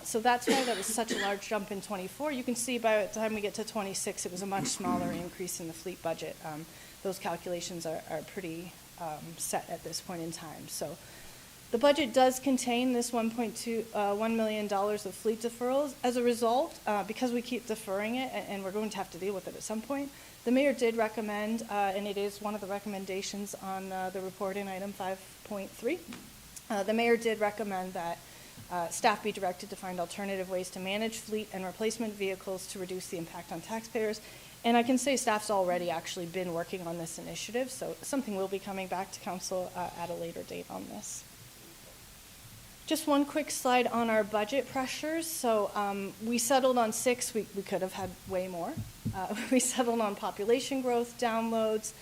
So that's why that was such a large jump in 24. You can see by the time we get to 26, it was a much smaller increase in the fleet budget. Those calculations are pretty set at this point in time. So the budget does contain this $1 million of fleet deferrals. As a result, because we keep deferring it, and we're going to have to deal with it at some point, the mayor did recommend, and it is one of the recommendations on the report in item 5.3, the mayor did recommend that staff be directed to find alternative ways to manage fleet and replacement vehicles to reduce the impact on taxpayers. And I can say staff's already actually been working on this initiative, so something will be coming back to council at a later date on this. Just one quick slide on our budget pressures. So we settled on 6. We could have had way more. We settled on population growth, downloads,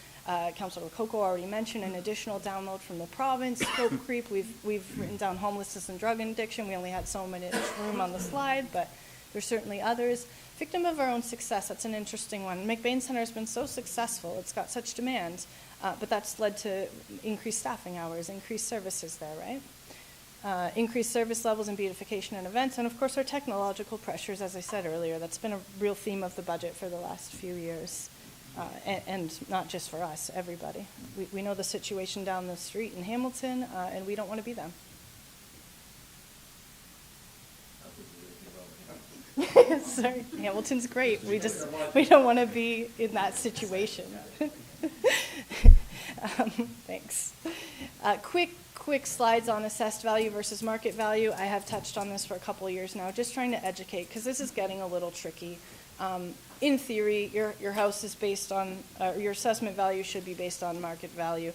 Councilor Coco already mentioned an additional download from the province, scope creep. We've written down homelessness and drug addiction. We only had so much room on the slide, but there's certainly others. Victim of our own success, that's an interesting one. McBain Center has been so successful, it's got such demand, but that's led to increased staffing hours, increased services there, right? Increased service levels and beautification and events, and of course our technological pressures, as I said earlier. That's been a real theme of the budget for the last few years. And not just for us, everybody. We know the situation down the street in Hamilton, and we don't want to be them. Sorry, Hamilton's great. We don't want to be in that situation. Thanks. Quick slides on assessed value versus market value. I have touched on this for a couple of years now, just trying to educate, because this is getting a little tricky. In theory, your house is based on, your assessment value should be based on market value.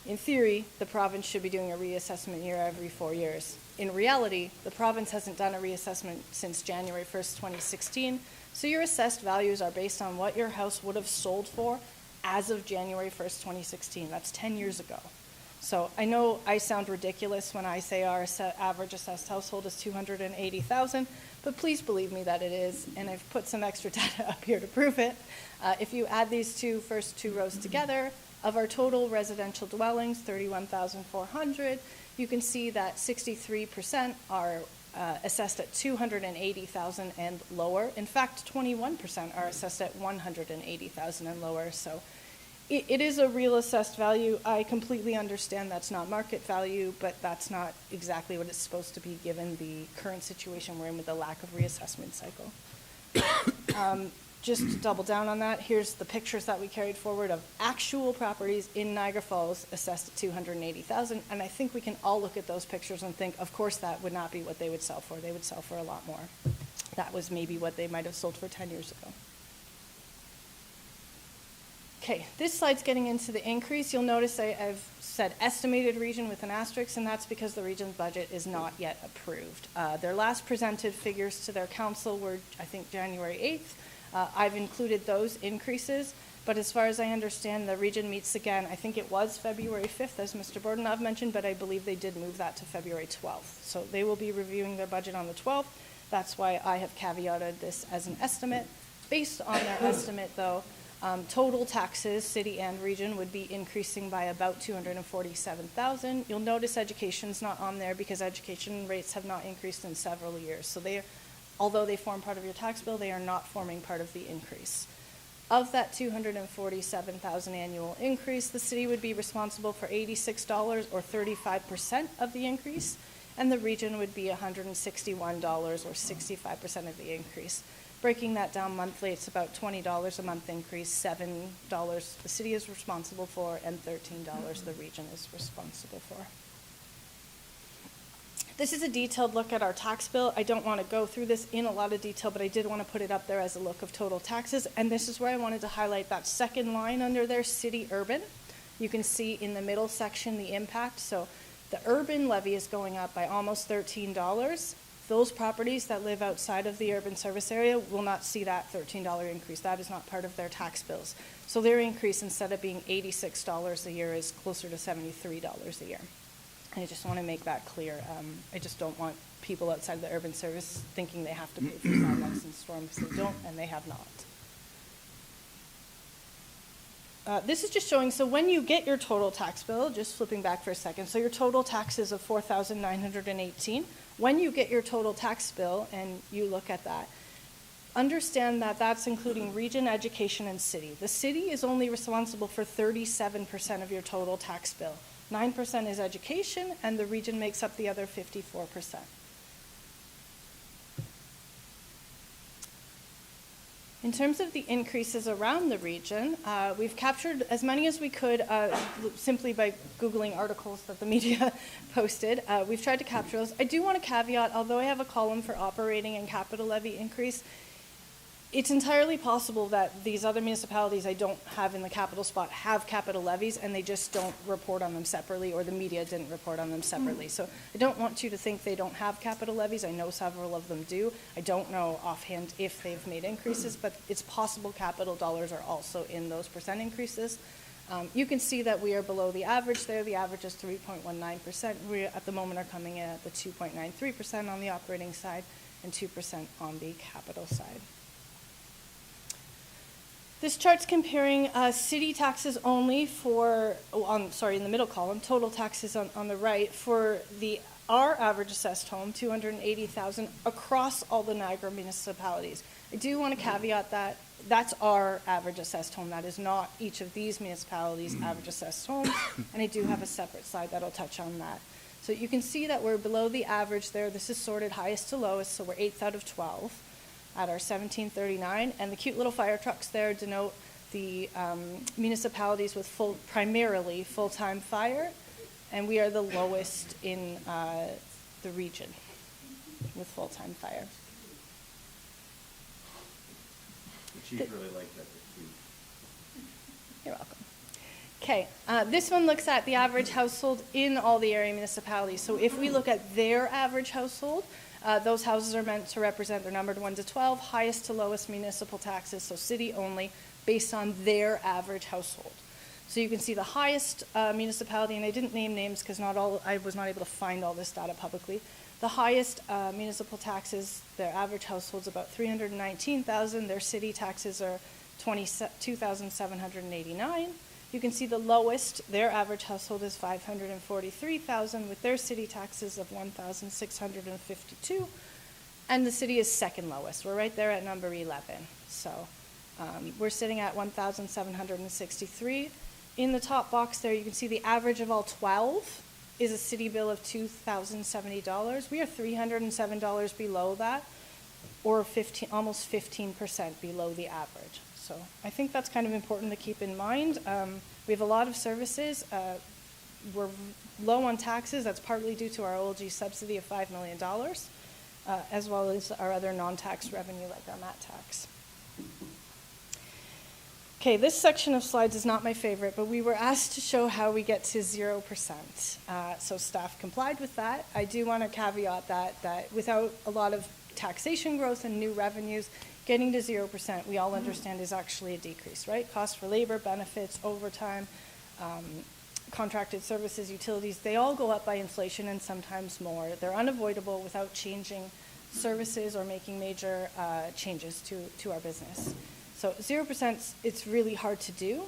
In theory, the province should be doing a reassessment year every 4 years. In reality, the province hasn't done a reassessment since January 1st, 2016, so your assessed values are based on what your house would have sold for as of January 1st, 2016. That's 10 years ago. So I know I sound ridiculous when I say our average assessed household is $280,000, but please believe me that it is, and I've put some extra data up here to prove it. If you add these first two rows together, of our total residential dwellings, 31,400, you can see that 63% are assessed at $280,000 and lower. In fact, 21% are assessed at $180,000 and lower. So it is a real assessed value. I completely understand that's not market value, but that's not exactly what it's supposed to be given the current situation we're in with the lack of reassessment cycle. Just to double down on that, here's the pictures that we carried forward of actual properties in Niagara Falls assessed at $280,000, and I think we can all look at those pictures and think, of course that would not be what they would sell for. They would sell for a lot more. That was maybe what they might have sold for 10 years ago. Okay, this slide's getting into the increase. You'll notice I've said estimated region with an asterisk, and that's because the region's budget is not yet approved. Their last presented figures to their council were, I think, January 8th. I've included those increases, but as far as I understand, the region meets again, I think it was February 5th, as Mr. Bordenov mentioned, but I believe they did move that to February 12th. So they will be reviewing their budget on the 12th. That's why I have caveated this as an estimate. Based on their estimate, though, total taxes, city and region, would be increasing by about $247,000. You'll notice education's not on there because education rates have not increased in several years. So although they form part of your tax bill, they are not forming part of the increase. Of that $247,000 annual increase, the city would be responsible for $86 or 35% of the increase, and the region would be $161 or 65% of the increase. Breaking that down monthly, it's about $20 a month increase, $7 the city is responsible for, and $13 the region is responsible for. This is a detailed look at our tax bill. I don't want to go through this in a lot of detail, but I did want to put it up there as a look of total taxes. And this is where I wanted to highlight that second line under there, city urban. You can see in the middle section the impact. So the urban levy is going up by almost $13. Those properties that live outside of the urban service area will not see that $13 increase. That is not part of their tax bills. So their increase, instead of being $86 a year, is closer to $73 a year. I just want to make that clear. I just don't want people outside the urban service thinking they have to pay for sidewalks and storms. They don't, and they have not. This is just showing, so when you get your total tax bill, just flipping back for a second, so your total taxes of $4,918, when you get your total tax bill and you look at that, understand that that's including region, education, and city. The city is only responsible for 37% of your total tax bill. 9% is education, and the region makes up the other 54%. In terms of the increases around the region, we've captured as many as we could simply by Googling articles that the media posted. We've tried to capture those. I do want to caveat, although I have a column for operating and capital levy increase, it's entirely possible that these other municipalities I don't have in the capital spot have capital levies and they just don't report on them separately, or the media didn't report on them separately. So I don't want you to think they don't have capital levies. I know several of them do. I don't know offhand if they've made increases, but it's possible capital dollars are also in those percent increases. You can see that we are below the average there. The average is 3.19%. We, at the moment, are coming in at the 2.93% on the operating side and 2% on the capital side. This chart's comparing city taxes only for, in the middle column, total taxes on the right for our average assessed home, $280,000 across all the Niagara municipalities. I do want to caveat that that's our average assessed home. That is not each of these municipalities' average assessed home, and I do have a separate slide that'll touch on that. So you can see that we're below the average there. This is sorted highest to lowest, so we're 8th out of 12 at our 1739, and the cute little fire trucks there denote the municipalities with primarily full-time fire, and we are the lowest in the region with full-time fire. The chief really liked that too. You're welcome. Okay, this one looks at the average household in all the area municipalities. So if we look at their average household, those houses are meant to represent, they're numbered 1 to 12, highest to lowest municipal taxes, so city only, based on their average household. So you can see the highest municipality, and I didn't name names because I was not able to find all this data publicly. The highest municipal taxes, their average household's about $319,000. Their city taxes are $2,789. You can see the lowest, their average household is $543,000 with their city taxes of $1,652. And the city is second lowest. We're right there at number 11. So we're sitting at $1,763. In the top box there, you can see the average of all 12 is a city bill of $2,070. We are $307 below that, or almost 15% below the average. So I think that's kind of important to keep in mind. We have a lot of services. We're low on taxes. That's partly due to our OLG subsidy of $5 million, as well as our other non-tax revenue like our MAT tax. Okay, this section of slides is not my favorite, but we were asked to show how we get to 0%. So staff complied with that. I do want to caveat that without a lot of taxation growth and new revenues, getting to 0%, we all understand, is actually a decrease, right? Cost for labor, benefits, overtime, contracted services, utilities, they all go up by inflation and sometimes more. They're unavoidable without changing services or making major changes to our business. So 0%, it's really hard to do.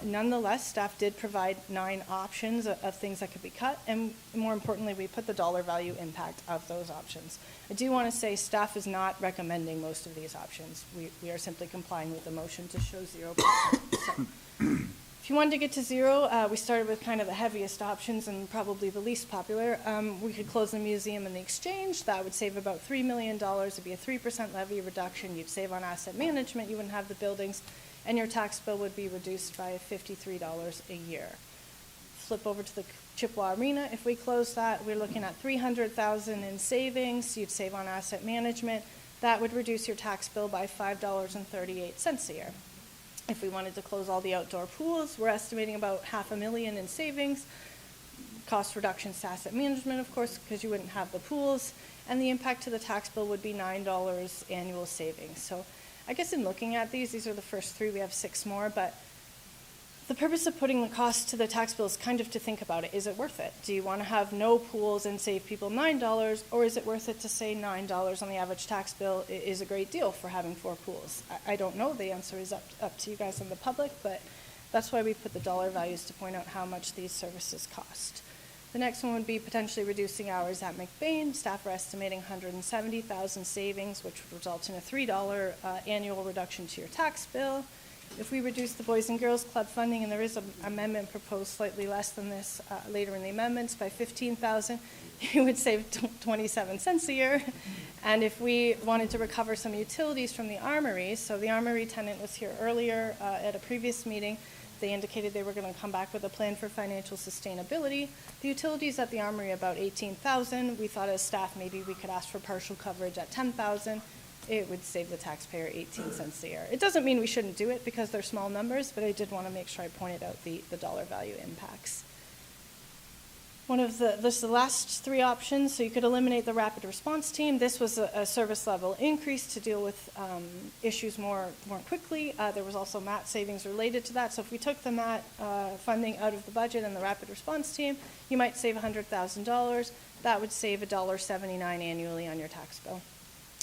Nonetheless, staff did provide 9 options of things that could be cut, and more importantly, we put the dollar value impact of those options. I do want to say staff is not recommending most of these options. We are simply complying with the motion to show 0%. So, if you wanted to get to 0, we started with kind of the heaviest options and probably the least popular. We could close the museum and the exchange. That would save about $3 million. It'd be a 3% levy reduction. You'd save on asset management. You wouldn't have the buildings. And your tax bill would be reduced by $53 a year. Flip over to the Chippewa Arena. If we close that, we're looking at $300,000 in savings. You'd save on asset management. That would reduce your tax bill by $5.38 a year. If we wanted to close all the outdoor pools, we're estimating about $500,000 in savings. Cost reductions to asset management, of course, because you wouldn't have the pools. And the impact to the tax bill would be $9 annual savings. So I guess in looking at these are the first 3. We have 6 more, but the purpose of putting the cost to the tax bill is kind of to think about it. Is it worth it? Do you want to have no pools and save people $9, or is it worth it to say $9 on the average tax bill is a great deal for having 4 pools? I don't know. The answer is up to you guys and the public, but that's why we put the dollar values to point out how much these services cost. The next one would be potentially reducing hours at McBain. Staff are estimating $170,000 savings, which would result in a $3 annual reduction to your tax bill. If we reduce the Boys and Girls Club funding, and there is an amendment proposed slightly less than this later in the amendments by $15,000, you would save 27 cents a year. And if we wanted to recover some utilities from the armories, so the armory tenant was here earlier at a previous meeting. They indicated they were going to come back with a plan for financial sustainability. The utilities at the armory about $18,000. We thought as staff maybe we could ask for partial coverage at $10,000. It would save the taxpayer 18 cents a year. It doesn't mean we shouldn't do it because they're small numbers, but I did want to make sure I pointed out the dollar value impacts. This is the last three options. So you could eliminate the rapid response team. This was a service level increase to deal with issues more quickly. There was also MAT savings related to that. So if we took the MAT funding out of the budget and the rapid response team, you might save $100,000. That would save $1.79 annually on your tax bill.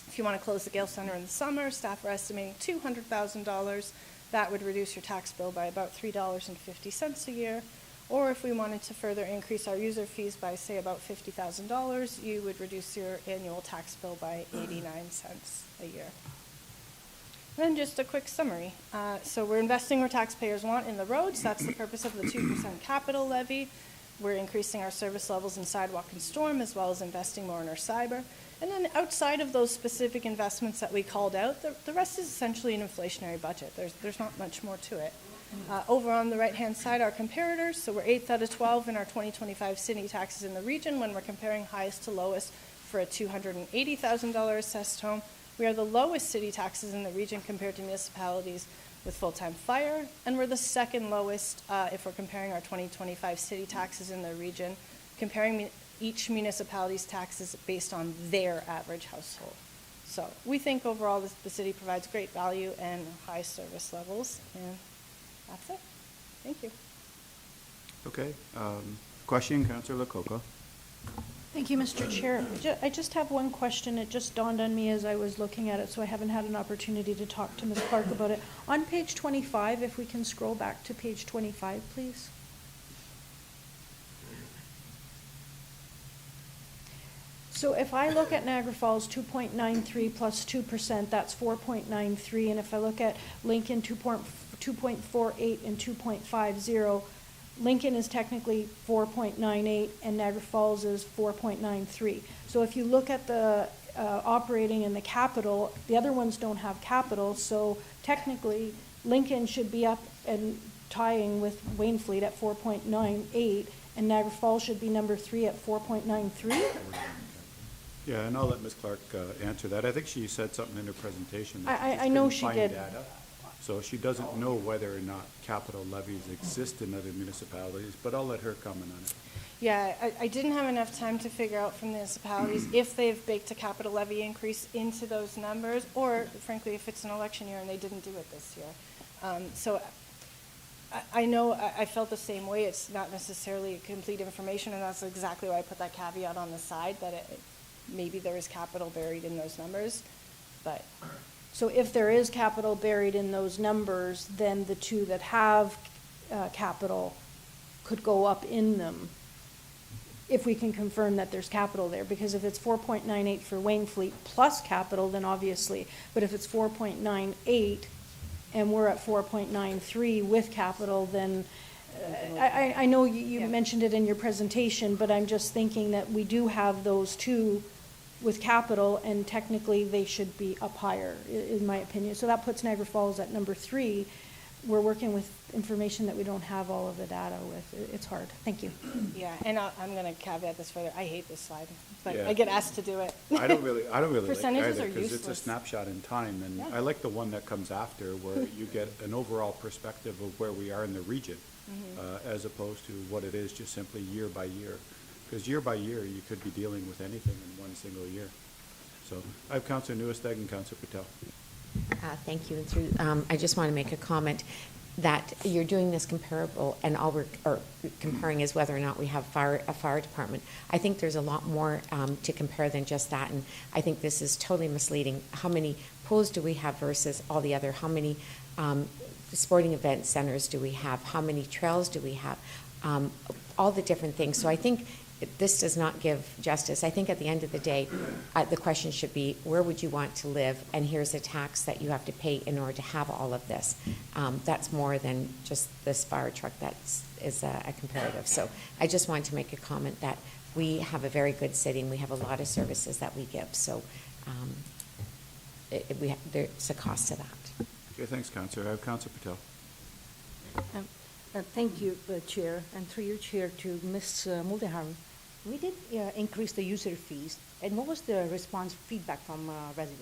If you want to close the Gale Center in the summer, staff are estimating $200,000. That would reduce your tax bill by about $3.50 a year. Or if we wanted to further increase our user fees by, say, about $50,000, you would reduce your annual tax bill by 89 cents a year. Then just a quick summary. So we're investing where taxpayers want in the roads. That's the purpose of the 2% capital levy. We're increasing our service levels in sidewalk and storm, as well as investing more in our cyber. And then outside of those specific investments that we called out, the rest is essentially an inflationary budget. There's not much more to it. Over on the right-hand side, our comparators. So we're 8th out of 12 in our 2025 city taxes in the region when we're comparing highest to lowest for a $280,000 assessed home. We are the lowest city taxes in the region compared to municipalities with full-time fire, and we're the second lowest if we're comparing our 2025 city taxes in the region, comparing each municipality's taxes based on their average household. So we think overall the city provides great value and high service levels, and that's it. Thank you. Okay. Question, Councillor Lococo. Thank you, Mr. Chair. I just have one question. It just dawned on me as I was looking at it, so I haven't had an opportunity to talk to Ms. Clark about it. On page 25, if we can scroll back to page 25, please. So if I look at Niagara Falls, 2.93 plus 2%, that's 4.93. And if I look at Lincoln, 2.48 and 2.50, Lincoln is technically 4.98 and Niagara Falls is 4.93. So if you look at the operating and the capital, the other ones don't have capital, so technically Lincoln should be up and tying with Waynfleet at 4.98, and Niagara Falls should be number 3 at 4.93. Yeah, and I'll let Ms. Clark answer that. I think she said something in her presentation. That I know couldn't she find did. data. So she doesn't know whether or not capital levies exist in other municipalities, but I'll let her comment on it. Yeah, I didn't have enough time to figure out from municipalities if they've baked a capital levy increase into those numbers, or frankly, if it's an election year and they didn't do it this year. So I know I felt the same way. It's not necessarily complete information, and that's exactly why I put that caveat on the side, that maybe there is capital buried in those numbers, but. So if there is capital buried in those numbers, then the two that have capital could go up in them if we can confirm that there's capital there. Because if it's 4.98 for Waynfleet plus capital, then obviously, but if it's 4.98 and we're at 4.93 with capital, then I know you mentioned it in your presentation, but I'm just thinking that we do have those two with capital, and technically they should be up higher, in my opinion. So that puts Niagara Falls at number 3. We're working with information that we don't have all of the data with. It's hard. Thank you. Yeah, and I'm going to caveat this further. I hate this slide, but Yeah. I get asked to do it. I don't really like it Percentages either, are because it's a useless. snapshot in time, and Yeah. I like the one that comes after, where you get an overall perspective of where we are in the region, as opposed to what it is just simply year by year. Because year by year, you could be dealing with anything in one single year. So I have Councillor Newesteg and Councillor Patel. Thank you. And I just want to make a comment that you're doing this comparable, and all we're comparing is whether or not we have a fire department. I think there's a lot more to compare than just that, and I think this is totally misleading. How many pools do we have versus all the other? How many sporting event centers do we have? How many trails do we have? All the different things. So I think this does not give justice. I think at the end of the day, the question should be, where would you want to live? And here's a tax that you have to pay in order to have all of this. That's more than just this fire truck that is a comparative. So I just wanted to make a comment that we have a very good city and we have a lot of services that we give. So there's a cost to that. Okay, thanks, Councillor. I have Councillor Patel. Thank you, Chair, and through your chair to Ms. Muldenhauer. We did increase the user fees, and what was the response feedback from residents?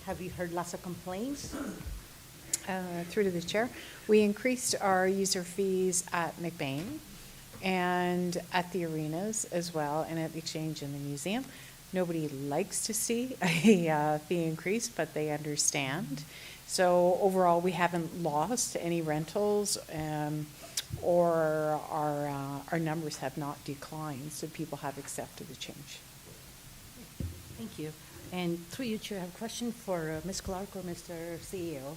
Have you heard lots of complaints? Through to the chair, we increased our user fees at McBain. and at the arenas as well, and at the Exchange and the museum. Nobody likes to see a fee increase, but they understand. So overall, we haven't lost any rentals, or our numbers have not declined, so people have accepted the change. Thank you. And through you, Chair, I have a question for Ms. Clark or Mr. CEO.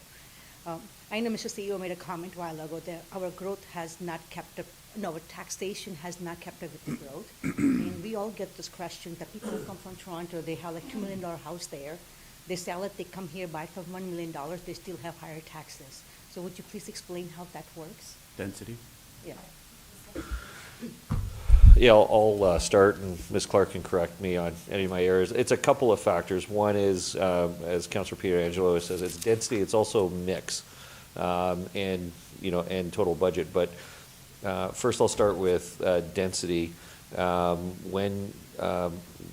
I know Mr. CEO made a comment a while ago that our growth has not kept up, no, our taxation has not kept up with the growth. And we all get this question that people who come from Toronto, they have like $2 million house there. They sell it, they come here, buy it for $1 million, they still have higher taxes. So would you please explain how that works? Density? Yeah. Yeah, I'll start, and Ms. Clark can correct me on any of my errors. It's a couple of factors. One is, as Councillor Pietrangelo says, it's density. It's also mix, and total budget. But first, I'll start with density. When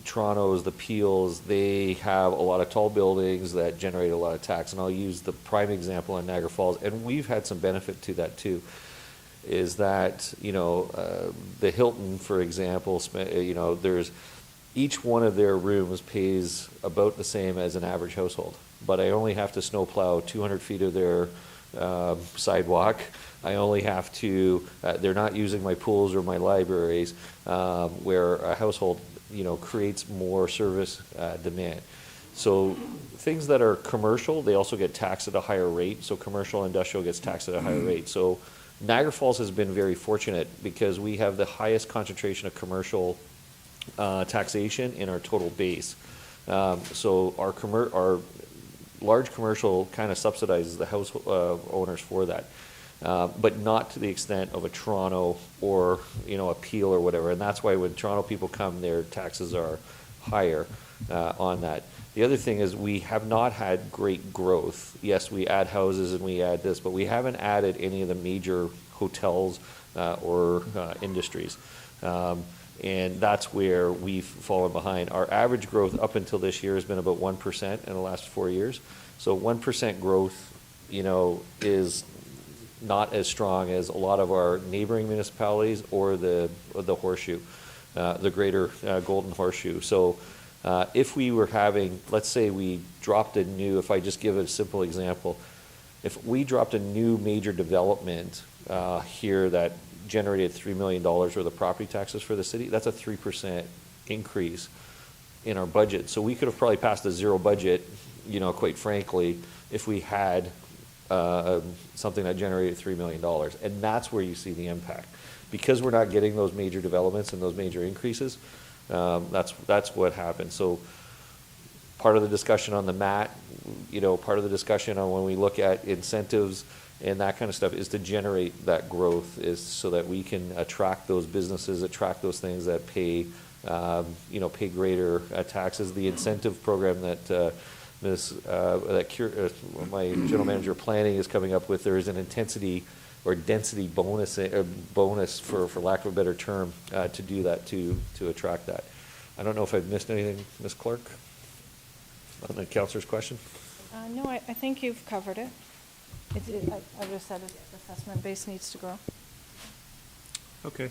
Toronto's, the Peels, they have a lot of tall buildings that generate a lot of tax, and I'll use the prime example in Niagara Falls, and we've had some benefit to that too. Is that, the Hilton, for example, there's each one of their rooms pays about the same as an average household, but I only have to snowplow 200 feet of their sidewalk. I only have to, they're not using my pools or my libraries, where a household, creates more service demand. So things that are commercial, they also get taxed at a higher rate. So commercial, industrial gets taxed at a higher rate. So Niagara Falls has been very fortunate because we have the highest concentration of commercial taxation in our total base. So our large commercial kind of subsidizes the house owners for that, but not to the extent of a Toronto or a Peel or whatever. And that's why when Toronto people come, their taxes are higher on that. The other thing is we have not had great growth. Yes, we add houses and we add this, but we haven't added any of the major hotels or industries. And that's where we've fallen behind. Our average growth up until this year has been about 1% in the last 4 years. So 1% growth, is not as strong as a lot of our neighboring municipalities or the horseshoe, the greater Golden Horseshoe. So if we were having, let's say we dropped a new, if I just give a simple example, if we dropped a new major development here that generated $3 million worth of property taxes for the city, that's a 3% increase in our budget. So we could have probably passed a zero budget, quite frankly, if we had something that generated $3 million. And that's where you see the impact. Because we're not getting those major developments and those major increases, that's what happened. So part of the discussion on the MAT, part of the discussion on when we look at incentives and that kind of stuff is to generate that growth, is so that we can attract those businesses, attract those things that pay, pay greater taxes. The incentive program that my general manager of planning is coming up with, there is an intensity or density bonus, for lack of a better term, to do that, to attract that. I don't know if I've missed anything, Ms. Clark, on the councillor's question? No, I think you've covered it. I just said assessment base needs to grow. Okay,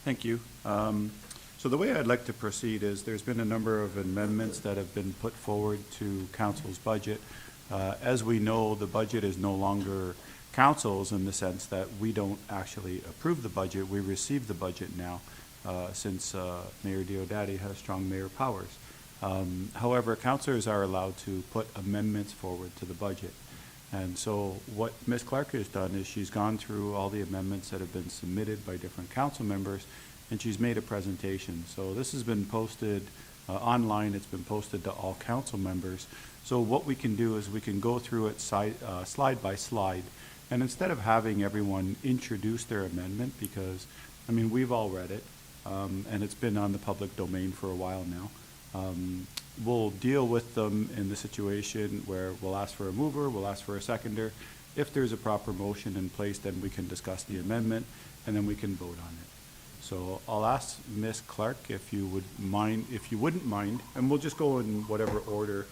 thank you. So the way I'd like to proceed is there's been a number of amendments that have been put forward to council's budget. As we know, the budget is no longer council's in the sense that we don't actually approve the budget. We receive the budget now since Mayor Diodati has strong mayor powers. However, councillors are allowed to put amendments forward to the budget. And so what Ms. Clark has done is she's gone through all the amendments that have been submitted by different council members, and she's made a presentation. So this has been posted online. It's been posted to all council members. So what we can do is we can go through it slide by slide, and instead of having everyone introduce their amendment, because, we've all read it, and it's been on the public domain for a while now, we'll deal with them in the situation where we'll ask for a mover, we'll ask for a seconder. If there's a proper motion in place, then we can discuss the amendment, and then we can vote on it. So I'll ask Ms. Clark if you wouldn't mind, and we'll just go in whatever order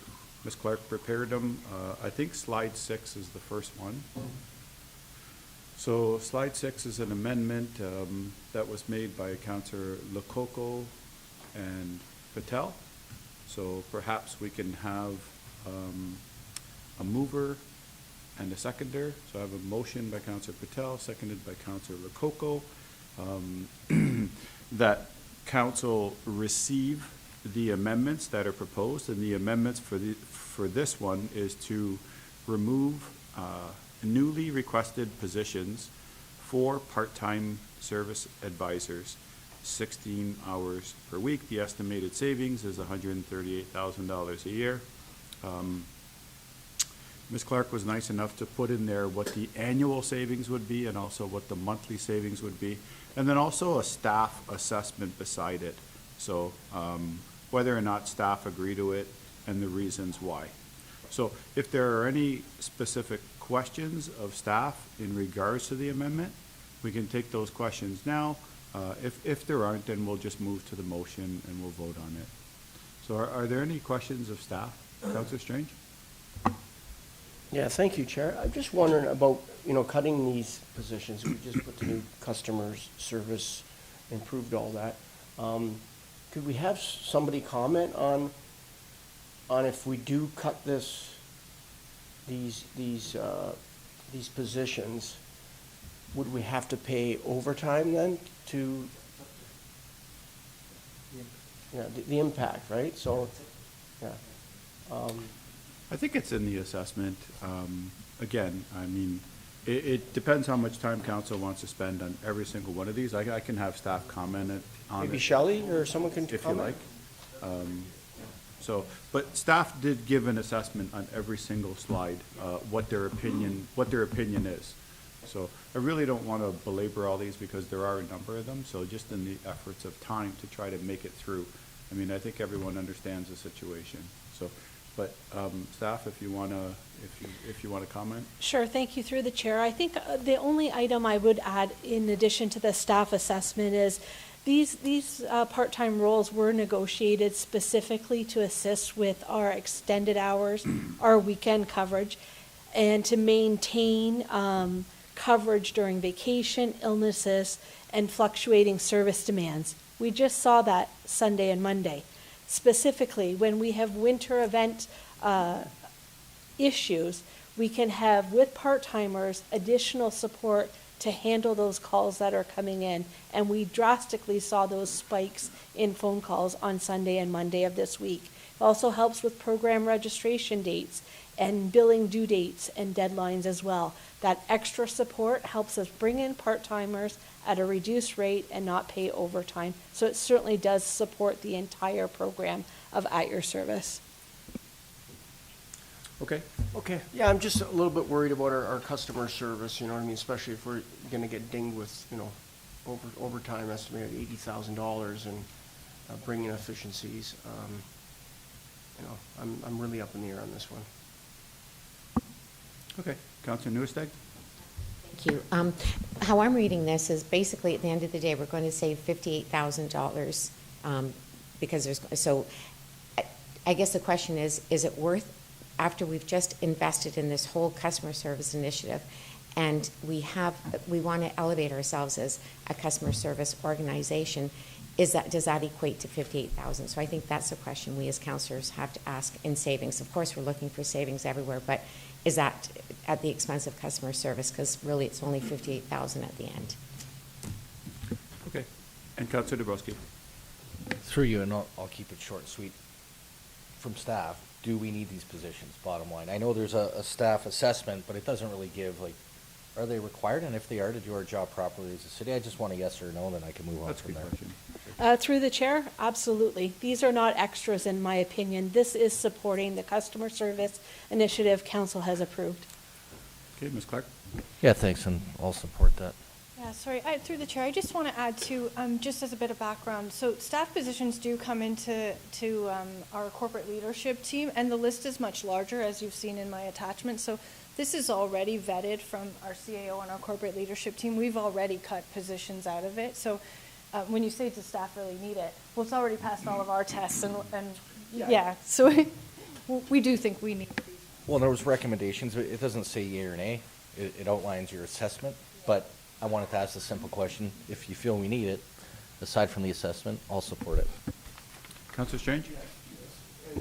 Ms. Clark prepared them. I think slide 6 is the first one. So slide 6 is an amendment that was made by Councillor Lococo and Patel. So perhaps we can have a mover and a seconder. So I have a motion by Councillor Patel, seconded by Councillor Lococo, that council receive the amendments that are proposed, and the amendments for this one is to remove newly requested positions for part-time service advisors, 16 hours per week. The estimated savings is $138,000 a year. Ms. Clark was nice enough to put in there what the annual savings would be and also what the monthly savings would be, and then also a staff assessment beside it. So whether or not staff agree to it and the reasons why. So if there are any specific questions of staff in regards to the amendment, we can take those questions now. If there aren't, then we'll just move to the motion and we'll vote on it. So are there any questions of staff? Councillor Strange? Yeah, thank you, Chair. I'm just wondering about, cutting these positions. We just put the new customers service, improved all that. Could we have somebody comment on if we do cut these positions, would we have to pay overtime then to, the impact, right? So, yeah. I think it's in the assessment. Again, I mean, it depends how much time council wants to spend on every single one of these. I can have staff comment on it. Maybe Shelley or someone can if comment? you like. But staff did give an assessment on every single slide, what their opinion is. So I really don't want to belabor all these because there are a number of them. So just in the efforts of time to try to make it through. I mean, I think everyone understands the situation. So, but staff, if you want to comment. Sure, thank you through the chair. I think the only item I would add in addition to the staff assessment is these part-time roles were negotiated specifically to assist with our extended hours, our weekend coverage, and to maintain coverage during vacation, illnesses, and fluctuating service demands. We just saw that Sunday and Monday. Specifically, when we have winter event issues, we can have, with part-timers, additional support to handle those calls that are coming in. And we drastically saw those spikes in phone calls on Sunday and Monday of this week. It also helps with program registration dates and billing due dates and deadlines as well. That extra support helps us bring in part-timers at a reduced rate and not pay overtime. So it certainly does support the entire program of At Your Service. Okay. Yeah, I'm just a little bit worried about our customer service, you know what I mean? Especially if we're gonna get dinged with, overtime estimated $80,000 and bringing efficiencies. I'm really up in the air on this one. Okay, Councillor Newesteg? Thank you. How I'm reading this is basically at the end of the day, we're going to save $58,000 because I guess the question is it worth, after we've just invested in this whole customer service initiative and we want to elevate ourselves as a customer service organization, does that equate to $58,000? So I think that's a question we as councillors have to ask in savings. Of course, we're looking for savings everywhere, but is that at the expense of customer service? Because really it's only $58,000 at the end. Okay. And Councillor Dabrowski? Through you, and I'll keep it short and sweet. From staff, do we need these positions, bottom line? I know there's a staff assessment, but it doesn't really give, are they required? And if they are, to do our job properly as a city? I just want a yes or no, then I can move on That's a from good there. question. Through the chair, absolutely. These are not extras in my opinion. This is supporting the customer service initiative council has approved. Okay, Ms. Clark? Yeah, thanks, and I'll support that. Yeah, sorry, through the chair, I just want to add to, just as a bit of background, so staff positions do come into our corporate leadership team, and the list is much larger, as you've seen in my attachment. So this is already vetted from our CAO and our corporate leadership team. We've already cut positions out of it. So when you say, does staff really need it? Well, it's already passed all of our tests, and yeah, so we do think we need it. Well, there was recommendations, but it doesn't say yea or nay. It outlines your assessment. But I wanted to ask a simple question. If you feel we need it, aside from the assessment, I'll support it. Councillor Strange?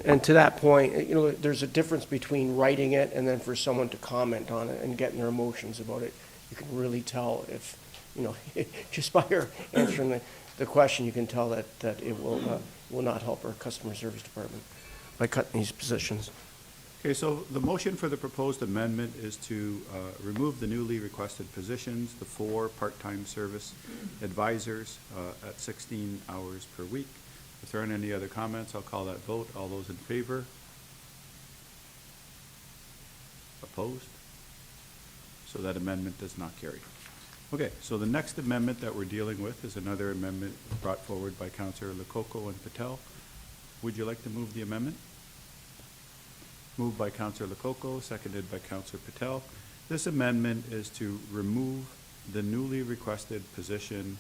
And to that point, you know, there's a difference between writing it and then for someone to comment on it and getting their emotions about it. You can really tell if, you know, just by her answering the question, you can tell that it will not help our customer service department by cutting these positions. Okay, so the motion for the proposed amendment is to remove the newly requested positions, the 4 part-time service advisors at 16 hours per week. If there aren't any other comments, I'll call that vote. All those in favor? Opposed? So that amendment does not carry. Okay, so the next amendment that we're dealing with is another amendment brought forward by Councillor Lococo and Patel. Would you like to move the amendment? Moved by Councillor Lococo, seconded by Councillor Patel. This amendment is to remove the newly requested position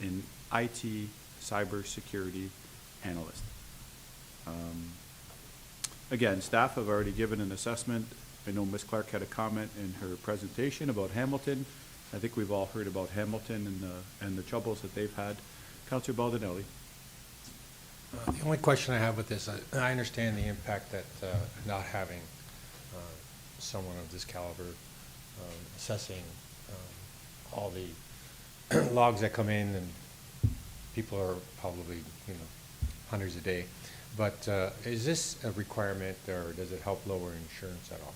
in IT cybersecurity analyst. Again, staff have already given an assessment. I know Ms. Clark had a comment in her presentation about Hamilton. I think we've all heard about Hamilton and the troubles that they've had. Councillor Baldinelli. The only question I have with this, I understand the impact that not having someone of this caliber assessing all the logs that come in, and people are probably, you know, hundreds a day. But is this a requirement, or does it help lower insurance at all?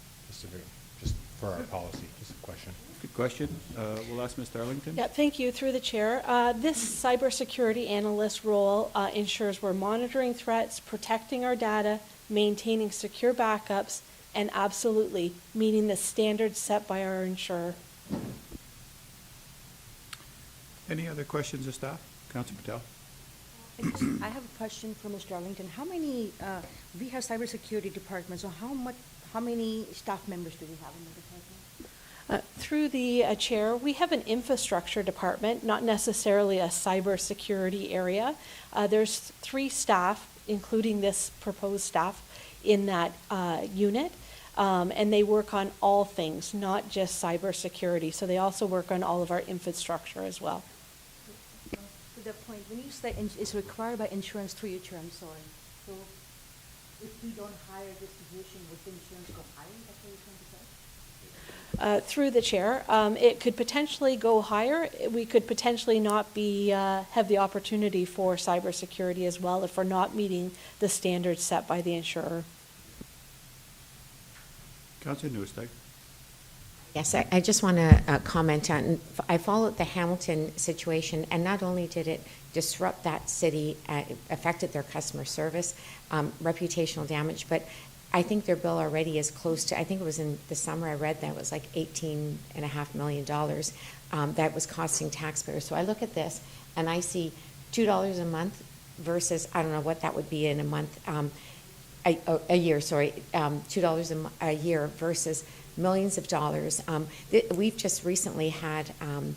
Just for our policy, just a question. Good question. We'll ask Ms. Darlington. Yeah, thank you, through the chair. This cybersecurity analyst role ensures we're monitoring threats, protecting our data, maintaining secure backups, and absolutely meeting the standards set by our insurer. Any other questions of staff? Councillor Patel. I have a question for Mr. Arlington. How many, we have cybersecurity departments, so how many staff members do we have in the department? Through the chair, we have an infrastructure department, not necessarily a cybersecurity area. There's 3 staff, including this proposed staff, in that unit, and they work on all things, not just cybersecurity. So they also work on all of our infrastructure as well. To the point, when you say it's required by insurance through your chair, I'm sorry. So if we don't hire this position, would the insurance go higher? That's what you're trying to say? Through the chair, it could potentially go higher. We could potentially not be have the opportunity for cybersecurity as well if we're not meeting the standards set by the insurer. Councillor Newsteig. Yes, I just want to comment on, I followed the Hamilton situation, and not only did it disrupt that city, affected their customer service, reputational damage, but I think their bill already is close to, I think it was in the summer I read that it was like $18.5 million that was costing taxpayers. So I look at this and I see $2 a month versus, I don't know what that would be in a month, a year, sorry, $2 a year versus millions of dollars. We've just recently had an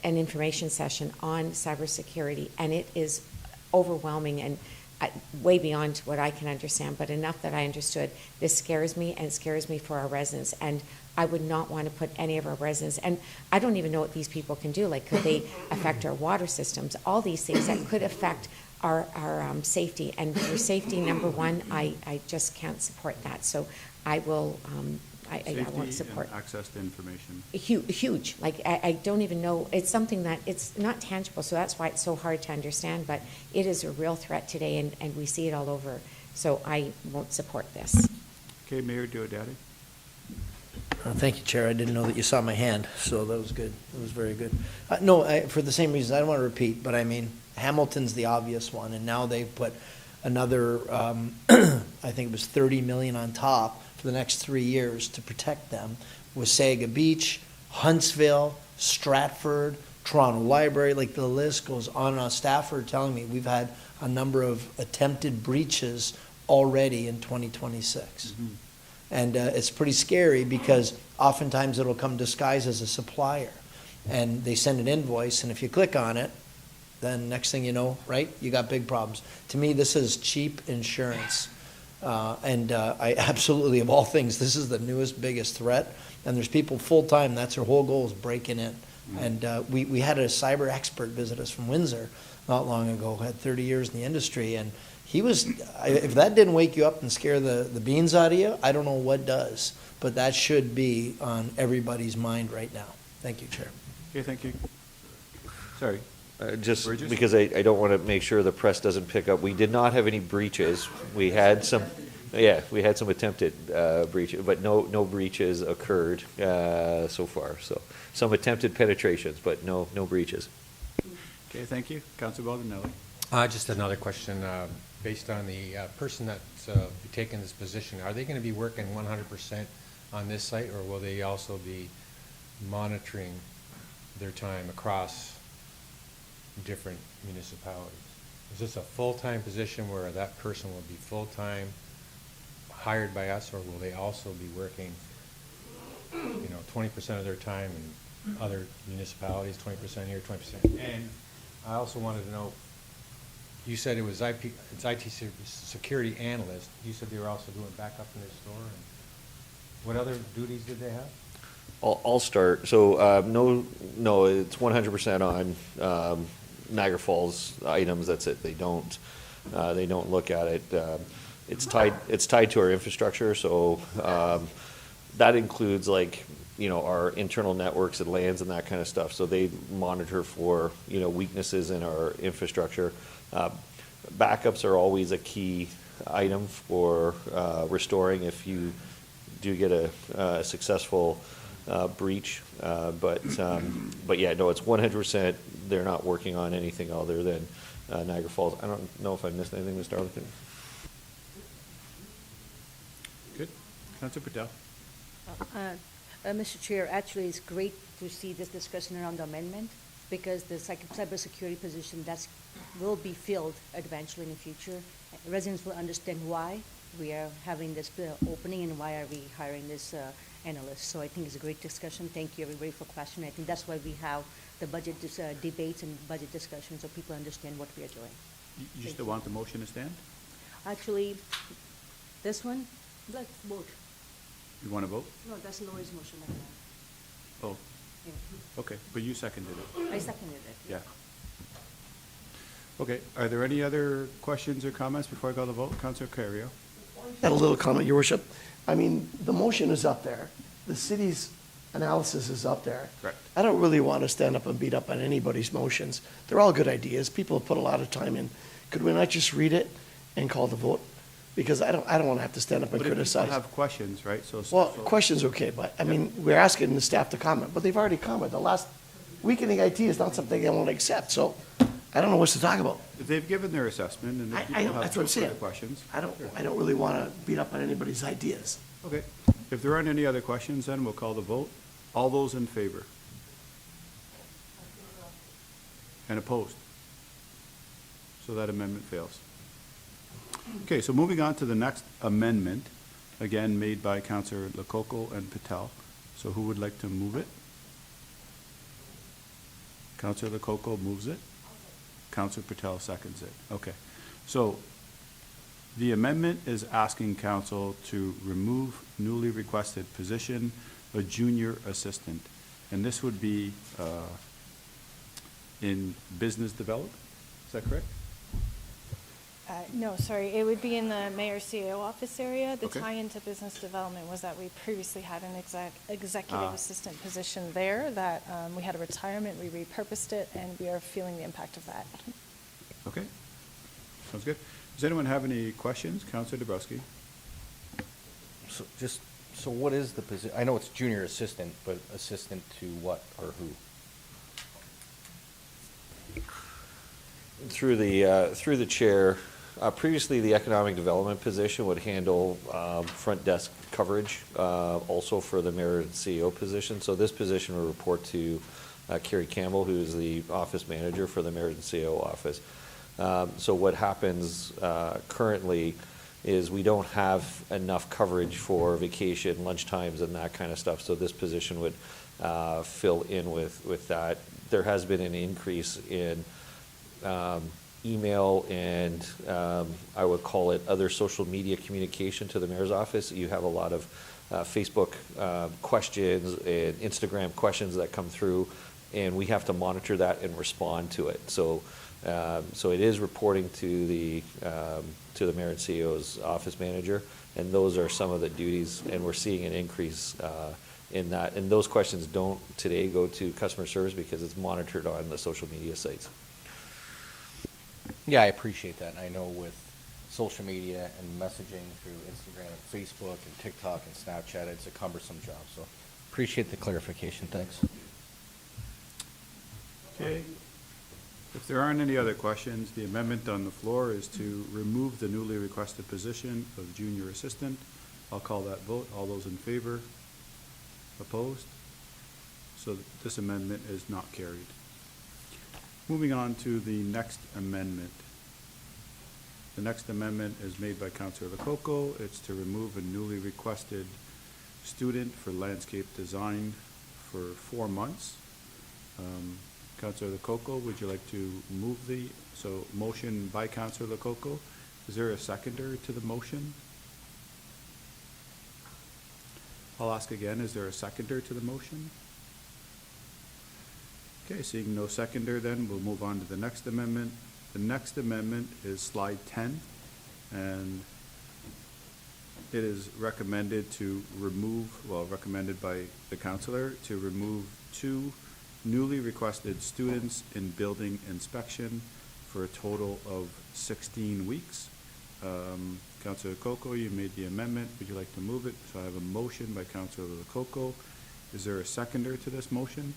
information session on cybersecurity, and it is overwhelming and way beyond what I can understand, but enough that I understood. This scares me, and it scares me for our residents, and I would not want to put any of our residents, and I don't even know what these people can do. Like, could they affect our water systems? All these things that could affect our safety, and for safety, number one, I just can't support that. So I will, I won't support. And access to information. Huge. Like, I don't even know. It's something that it's not tangible, so that's why it's so hard to understand. But it is a real threat today, and we see it all over. So I won't support this. Okay, Mayor Diodati. Thank you, Chair. I didn't know that you saw my hand, so that was good. It was very good. For the same reason, I don't want to repeat, but I mean, Hamilton's the obvious one, and now they've put another, I think it was 30 million on top for the next 3 years to protect them, with Wasaga Beach, Huntsville, Stratford, Toronto Library, like the list goes on and on. Staff are telling me we've had a number of attempted breaches already in 2026. Mm-hmm. And it's pretty scary because oftentimes it'll come disguised as a supplier, and they send an invoice, and if you click on it, then next thing you know, right, you got big problems. To me, this is cheap insurance. I absolutely, of all things, this is the newest, biggest threat. And there's people full-time, that's their whole goal, is breaking in. And we had a cyber expert visit us from Windsor not long ago, had 30 years in the industry, and he was, if that didn't wake you up and scare the beans out of you, I don't know what does. But that should be on everybody's mind right now. Thank you, Chair. Okay, thank you. Sorry. Just Burgess? because I don't want to make sure the press doesn't pick up, we did not have any breaches. We had some, we had some attempted breaches, but no breaches occurred so far. So some attempted penetrations, but no breaches. Okay, thank you. Councilor Baldinelli. Just another question. Based on the person that's be taking this position, are they going to be working 100% on this site, or will they also be monitoring their time across different municipalities? Is this a full-time position where that person will be full-time hired by us, or will they also be working, 20% of their time in other municipalities, 20% here, 20%? And I also wanted to know, you said it was it's IT security analyst. You said they were also doing backup in their store. And what other duties did they have? I'll start. So no, it's 100% on Niagara Falls items. That's it. They don't look at it. It's tied to our infrastructure. So that includes our internal networks and LANs and that kind of stuff. So they monitor for weaknesses in our infrastructure. Backups are always a key item for restoring if you do get a successful breach. But yeah, no, it's 100%. They're not working on anything other than Niagara Falls. I don't know if I missed anything, Mr. Arlington. Good. Councilor Patel. Mr. Chair, actually, it's great to see this discussion around the amendment, because the cybersecurity position will be filled eventually in the future. Residents will understand why we are having this opening and why are we hiring this analyst. So I think it's a great discussion. Thank you, everybody, for questioning. I think that's why we have the budget debates and budget discussions, so people understand what we are doing. You still want the motion to stand? Actually, this one, let's vote. You want to vote? No, that's Lori's motion. Oh, Yeah. okay. But you seconded it. I seconded it. Yeah. Okay. Are there any other questions or comments before I go to the vote? Councilor Carrio. Got a little comment, Your Worship. I mean, the motion is up there. The city's analysis is up there. Correct. I don't really want to stand up and beat up on anybody's motions. They're all good ideas. People have put a lot of time in. Could we not just read it and call the vote? Because I don't want to have to stand up and But if criticize. people have questions, right? Well, questions, okay, but, I mean, we're asking the staff to comment, but they've already commented. The last weakening IT is not something I want to accept, so I don't know what to talk about. They've given their assessment, and if I people know, have that's what I'm further saying. questions. I don't really want to beat up on anybody's ideas. Okay. If there aren't any other questions, then we'll call the vote. All those in favor? And opposed? So that amendment fails. Okay, so moving on to the next amendment, again made by Councilor Lococo and Patel. So who would like to move it? Councilor Lococo moves it. Councilor Patel seconds it. Okay. So the amendment is asking council to remove newly requested position, a junior assistant. And this would be in business development. Is that correct? No, sorry, it would be in the mayor's CEO office area. The Okay. tie into business development was that we previously had an executive assistant position there that we had a retirement, we repurposed it, and we are feeling the impact of that. Okay. Sounds good. Does anyone have any questions? Councilor Dabrowski. So what is the position? I know it's junior assistant, but assistant to what or who? Through the chair, previously the economic development position would handle front desk coverage, also for the mayor and CEO position. So this position will report to Carrie Campbell, who is the office manager for the mayor and CEO office. So what happens currently is we don't have enough coverage for vacation, lunchtimes, and that kind of stuff. So this position would fill in with that. There has been an increase in email and I would call it other social media communication to the mayor's office. You have a lot of Facebook questions and Instagram questions that come through, and we have to monitor that and respond to it. So it is reporting to the mayor and CEO's office manager, and those are some of the duties, and we're seeing an increase in that. And those questions don't today go to customer service because it's monitored on the social media sites. Yeah, I appreciate that. I know with social media and messaging through Instagram and Facebook and TikTok and Snapchat, it's a cumbersome job. So appreciate the clarification. Thanks. Okay. If there aren't any other questions, the amendment on the floor is to remove the newly requested position of junior assistant. I'll call that vote. All those in favor? Opposed? So this amendment is not carried. Moving on to the next amendment. The next amendment is made by Councillor Lococo. It's to remove a newly requested student for landscape design for 4 months. Councillor Lococo, would you like to move so motion by Councillor Lococo. Is there a seconder to the motion? I'll ask again, is there a seconder to the motion? Okay, seeing no seconder, then we'll move on to the next amendment. The next amendment is slide 10, and it is recommended to remove, recommended by the councillor, to remove 2 newly requested students in building inspection for a total of 16 weeks. Councillor Lococo, you made the amendment. Would you like to move it? So I have a motion by Councillor Lococo. Is there a seconder to this motion?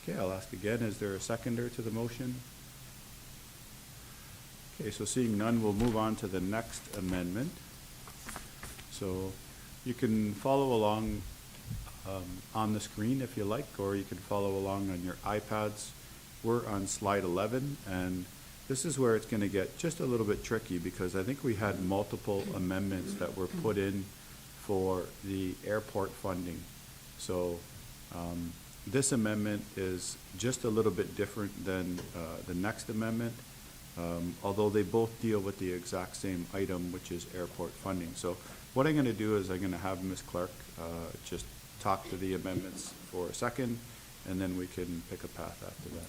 Okay, I'll ask again, is there a seconder to the motion? Okay, so seeing none, we'll move on to the next amendment. So you can follow along on the screen if you like, or you can follow along on your iPads. We're on slide 11, and this is where it's going to get just a little bit tricky because I think we had multiple amendments that were put in for the airport funding. So this amendment is just a little bit different than the next amendment, although they both deal with the exact same item, which is airport funding. So what I'm going to do is I'm going to have Ms. Clark just talk to the amendments for a second, and then we can pick a path after that.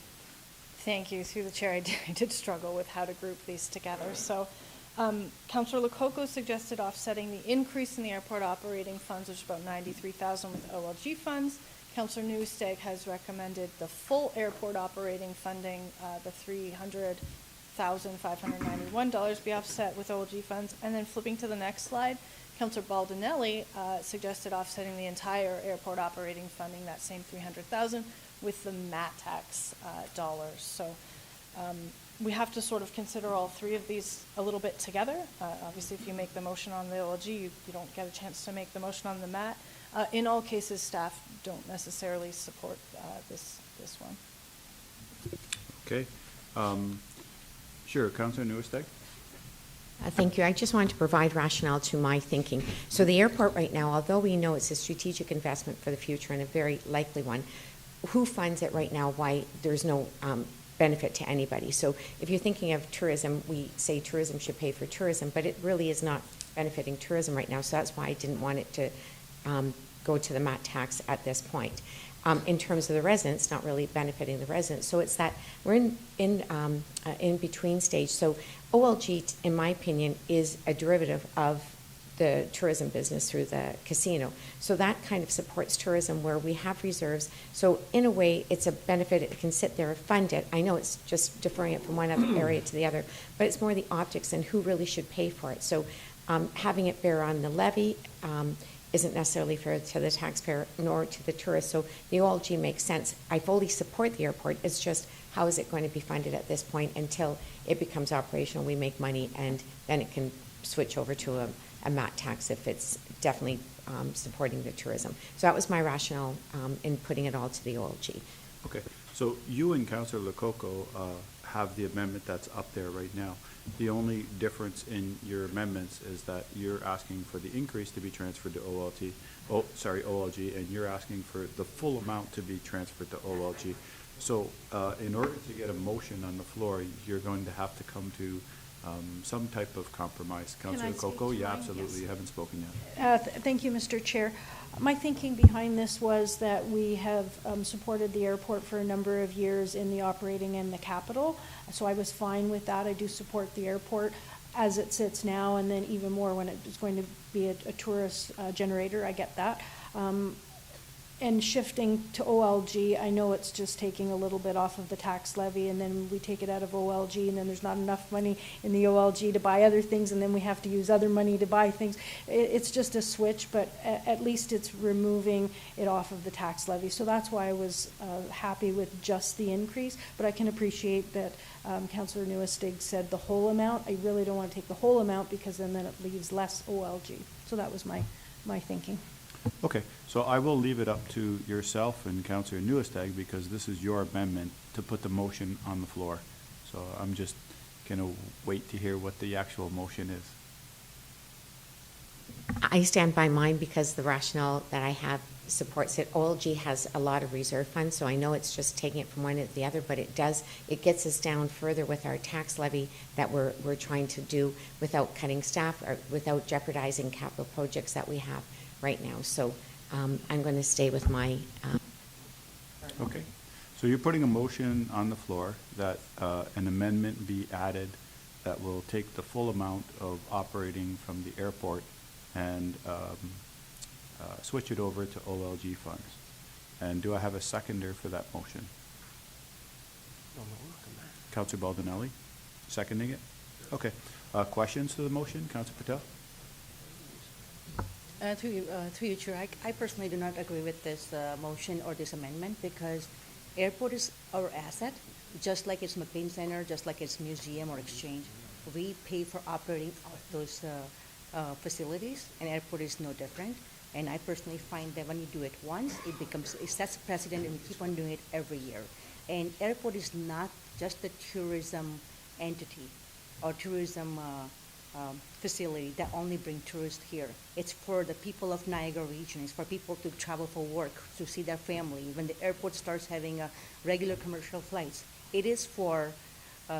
Thank you. Through the chair, I did struggle with how to group these together. So Councillor Lococo suggested offsetting the increase in the airport operating funds, which is about $93,000 with OLG funds. Councillor Newstag has recommended the full airport operating funding, the $300,591 be offset with OLG funds. And then flipping to the next slide, Councillor Baldinelli suggested offsetting the entire airport operating funding, that same $300,000, with the MAT tax dollars. So we have to sort of consider all 3 of these a little bit together. Obviously, if you make the motion on the OLG, you don't get a chance to make the motion on the MAT. In all cases, staff don't necessarily support this one. Okay. Sure, Councillor Newstag. Thank you. I just wanted to provide rationale to my thinking. So the airport right now, although we know it's a strategic investment for the future and a very likely one, who funds it right now? Why there's no benefit to anybody. So if you're thinking of tourism, we say tourism should pay for tourism, but it really is not benefiting tourism right now. So that's why I didn't want it to go to the MAT tax at this point. In terms of the residents, not really benefiting the residents. So it's that we're in between stage. So OLG, in my opinion, is a derivative of the tourism business through the casino. So that kind of supports tourism where we have reserves. So in a way, it's a benefit. It can sit there and fund it. I know it's just deferring it from one other area to the other, but it's more the optics and who really should pay for it. So having it bear on the levy isn't necessarily fair to the taxpayer nor to the tourist. So the OLG makes sense. I fully support the airport. It's just how is it going to be funded at this point until it becomes operational, we make money, and then it can switch over to a MAT tax if it's definitely supporting the tourism. So that was my rationale in putting it all to the OLG. Okay, so you and Councillor Lococo have the amendment that's up there right now. The only difference in your amendments is that you're asking for the increase to be transferred to OLG, and you're asking for the full amount to be transferred to OLG. So in order to get a motion on the floor, you're going to have to come to some type of compromise. Can I Councillor speak Coco? to Yeah, mine? absolutely. Yes. You haven't spoken yet. Thank you, Mr. Chair. My thinking behind this was that we have supported the airport for a number of years in the operating and the capital, so I was fine with that. I do support the airport as it sits now, and then even more when it is going to be a tourist generator. I get that. And shifting to OLG, I know it's just taking a little bit off of the tax levy, and then we take it out of OLG, and then there's not enough money in the OLG to buy other things, and then we have to use other money to buy things. It's just a switch, but at least it's removing it off of the tax levy. So that's why I was happy with just the increase, but I can appreciate that Councillor Newestig said the whole amount. I really don't want to take the whole amount, because then it leaves less OLG. So that was my thinking. Okay, so I will leave it up to yourself and Councillor Newestag, because this is your amendment to put the motion on the floor. So I'm just gonna wait to hear what the actual motion is. I stand by mine because the rationale that I have supports it. OLG has a lot of reserve funds, so I know it's just taking it from one to the other, but it gets us down further with our tax levy that we're trying to do without cutting staff or without jeopardizing capital projects that we have right now. So I'm going to stay with my... Okay, so you're putting a motion on the floor that an amendment be added that will take the full amount of operating from the airport and switch it over to OLG funds. And do I have a seconder for that motion? Councillor Baldinelli, seconding it? Okay. Questions to the motion? Councillor Patel? Through you, Chair, I personally do not agree with this motion or this amendment, because airport is our asset, just like it's McLean Center, just like it's museum or exchange. We pay for operating those facilities, and airport is no different. And I personally find that when you do it once, it sets precedent, and we keep on doing it every year. And airport is not just a tourism entity or tourism facility that only bring tourists here. It's for the people of Niagara region. It's for people to travel for work, to see their family. When the airport starts having regular commercial flights, it is for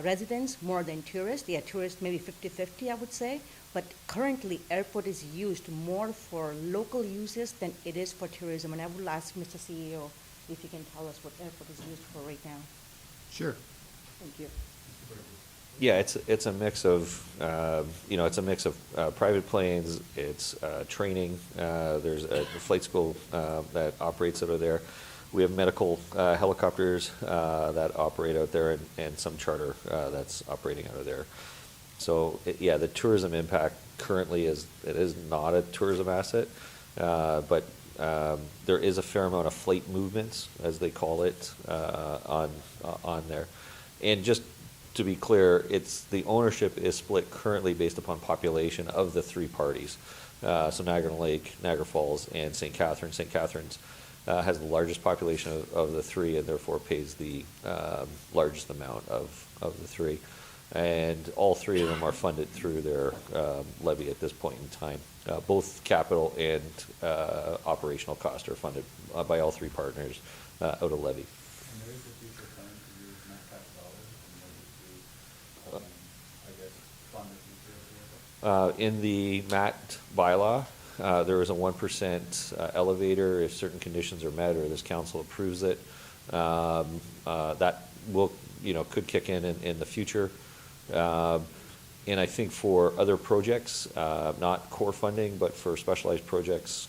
residents more than tourists. Yeah, tourists maybe 50-50, I would say. But currently, airport is used more for local uses than it is for tourism. And I will ask Mr. CEO if he can tell us what airport is used for right now. Sure. Thank you. Yeah, it's a mix of, it's a mix of private planes, it's training, there's a flight school that operates out of there. We have medical helicopters that operate out there, and some charter that's operating out of there. So, the tourism impact currently it is not a tourism asset, but there is a fair amount of flight movements, as they call it, on there. And just to be clear, the ownership is split currently based upon population of the three parties. So Niagara Lake, Niagara Falls, and St. Catharines. St. Catharines has the largest population of the three, and therefore pays the largest amount of the three. And all three of them are funded through their levy at this point in time. Both capital and operational costs are funded by all three partners out of levy. In the MAT bylaw, there is a 1% elevator if certain conditions are met or this council approves it. That will, could kick in the future. And I think for other projects, not core funding, but for specialized projects,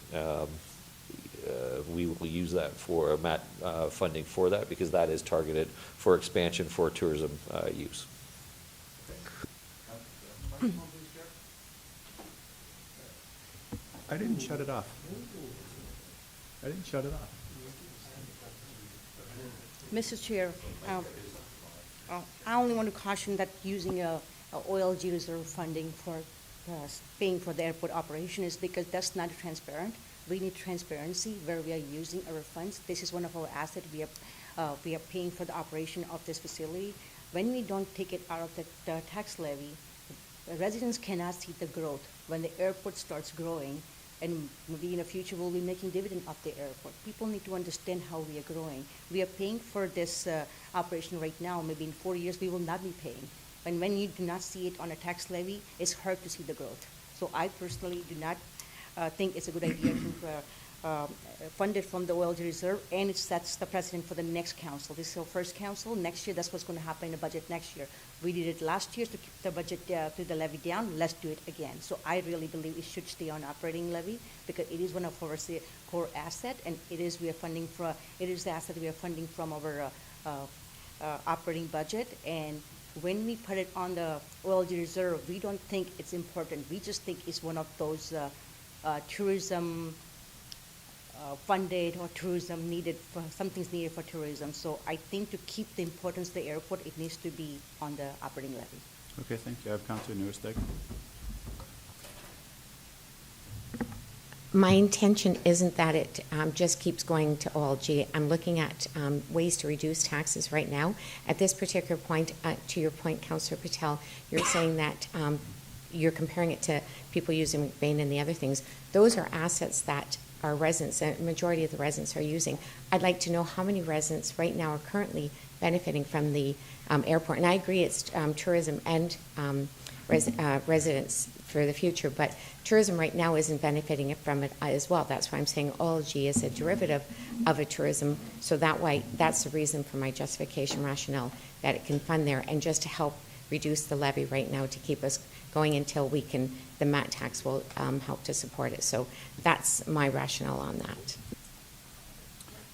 we will use that for MAT funding for that, because that is targeted for expansion for tourism use. I didn't shut it off. Mr. Chair, I only want to caution that using a OLG reserve funding for paying for the airport operation is because that's not transparent. We need transparency where we are using our funds. This is one of our assets. We are paying for the operation of this facility. When we don't take it out of the tax levy, residents cannot see the growth. When the airport starts growing, and maybe in the future we'll be making dividend of the airport. People need to understand how we are growing. We are paying for this operation right now. Maybe in 4 years we will not be paying. And when you do not see it on a tax levy, it's hard to see the growth. So I personally do not think it's a good idea to fund it from the OLG reserve, and it sets the precedent for the next council. This is our first council. Next year, that's what's going to happen in the budget next year. We did it last year to keep the budget, to the levy down. Let's do it again. So I really believe it should stay on operating levy because it is one of our core asset, and it is the asset we are funding from our operating budget. And when we put it on the OLG reserve, we don't think it's important. We just think it's one of those tourism funded or tourism needed, something's needed for tourism. So I think to keep the importance of the airport, it needs to be on the operating levy. Okay, thank you. I have Councilor Newestick. My intention isn't that it just keeps going to OLG. I'm looking at ways to reduce taxes right now. At this particular point, to your point, Councillor Patel, you're saying that you're comparing it to people using McBain and the other things. Those are assets that our residents, a majority of the residents are using. I'd like to know how many residents right now are currently benefiting from the airport. And I agree it's tourism and residents for the future, but tourism right now isn't benefiting from it as well. That's why I'm saying OLG is a derivative of a tourism. So that's the reason for my justification rationale, that it can fund there and just to help reduce the levy right now to keep us going until we can, the MAT tax will help to support it. So that's my rationale on that.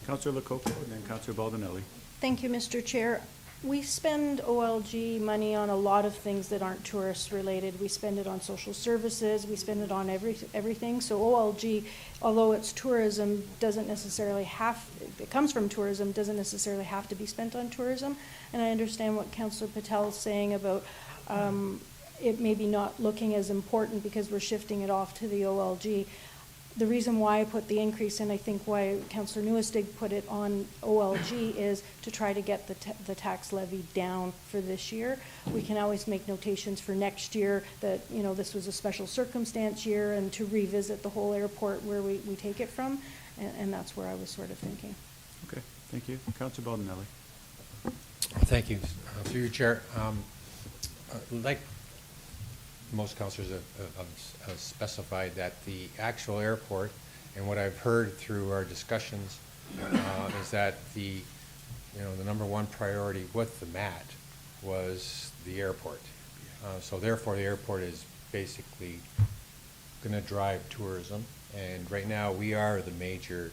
Councilor Lococo and then Councilor Baldinelli. Thank you, Mr. Chair. We spend OLG money on a lot of things that aren't tourist related. We spend it on social services, we spend it on everything. So OLG, although it's tourism, doesn't necessarily have, it comes from tourism, doesn't necessarily have to be spent on tourism. And I understand what Councillor Patel is saying about it maybe not looking as important because we're shifting it off to the OLG. The reason why I put the increase in, I think why Councillor Newestig put it on OLG is to try to get the tax levy down for this year. We can always make notations for next year that, you know, this was a special circumstance year and to revisit the whole airport where we take it from. And that's where I was sort of thinking. Okay, thank you. Councilor Baldinelli. Thank you. Through your chair, like most councillors have specified that the actual airport, and what I've heard through our discussions, is that the number one priority with the MAT was the airport. So therefore, the airport is basically going to drive tourism, and right now we are the major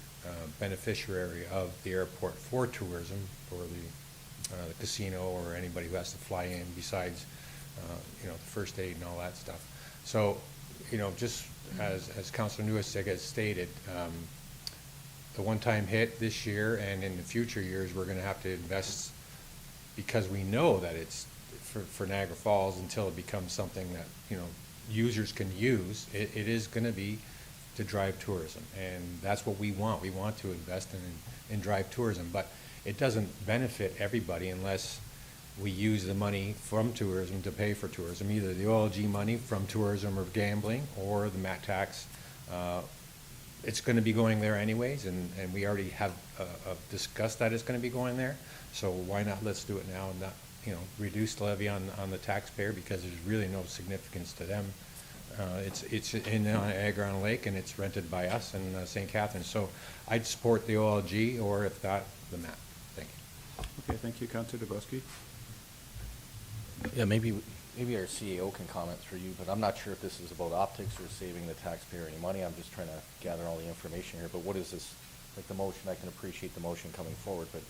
beneficiary of the airport for tourism, for the casino or anybody who has to fly in besides the first aid and all that stuff. So, just as Councilor Newestig has stated, the one-time hit this year and in the future years, we're going to have to invest because we know that it's for Niagara Falls until it becomes something that, users can use. It is going to be to drive tourism, and that's what we want. We want to invest in drive tourism, but it doesn't benefit everybody unless we use the money from tourism to pay for tourism, either the OLG money from tourism or gambling or the MAT tax. It's going to be going there anyways, and we already have discussed that it's going to be going there. So why not let's do it now and not, reduce the levy on the taxpayer because there's really no significance to them. It's in Niagara on Lake and it's rented by us in St. Catharines. So I'd support the OLG or if not, the MAT. Thank you. Okay, thank you. Councilor Dabrowski. Yeah, maybe our CEO can comment through you, but I'm not sure if this is about optics or saving the taxpayer any money. I'm just trying to gather all the information here. But what is this, like the motion, I can appreciate the motion coming forward, but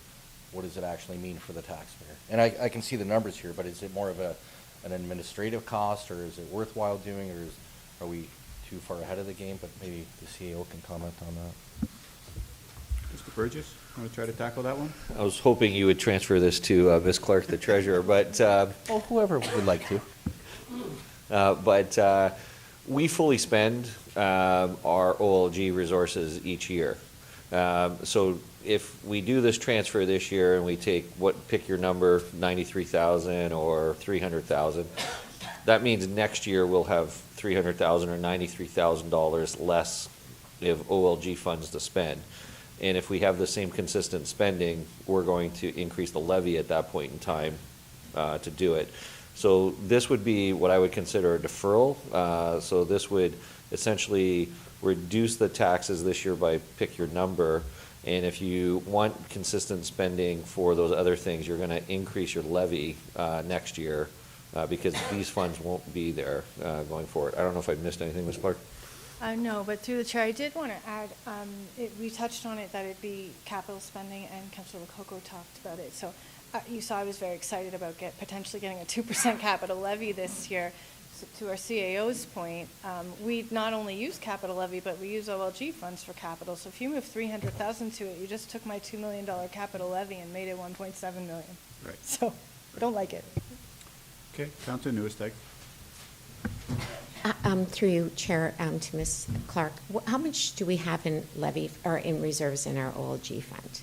what does it actually mean for the taxpayer? And I can see the numbers here, but is it more of an administrative cost, or is it worthwhile doing, or are we too far ahead of the game? But maybe the CEO can comment on that. Mr. Burgess, want to try to tackle that one? I was hoping you would transfer this to Ms. Clark, the treasurer, but well, whoever would like to. But we fully spend our OLG resources each year. So if we do this transfer this year and we take pick your number, 93,000 or 300,000, that means next year we'll have 300,000 or $93,000 less of OLG funds to spend. And if we have the same consistent spending, we're going to increase the levy at that point in time to do it. So this would be what I would consider a deferral. So this would essentially reduce the taxes this year by pick your number. And if you want consistent spending for those other things, you're gonna increase your levy next year because these funds won't be there going forward. I don't know if I missed anything, Ms. Clark? No, but through the chair, I did want to add, we touched on it, that it'd be capital spending, and Councilor Lococo talked about it. So you saw I was very excited about potentially getting a 2% capital levy this year. So to our CAO's point, we not only use capital levy, but we use OLG funds for capital. So if you move 300,000 to it, you just took my $2 million capital levy and made it 1.7 million. Right. So don't like it. Okay, Councilor Newesteg. Through you, Chair, to Ms. Clark, how much do we have in levy or in reserves in our OLG fund?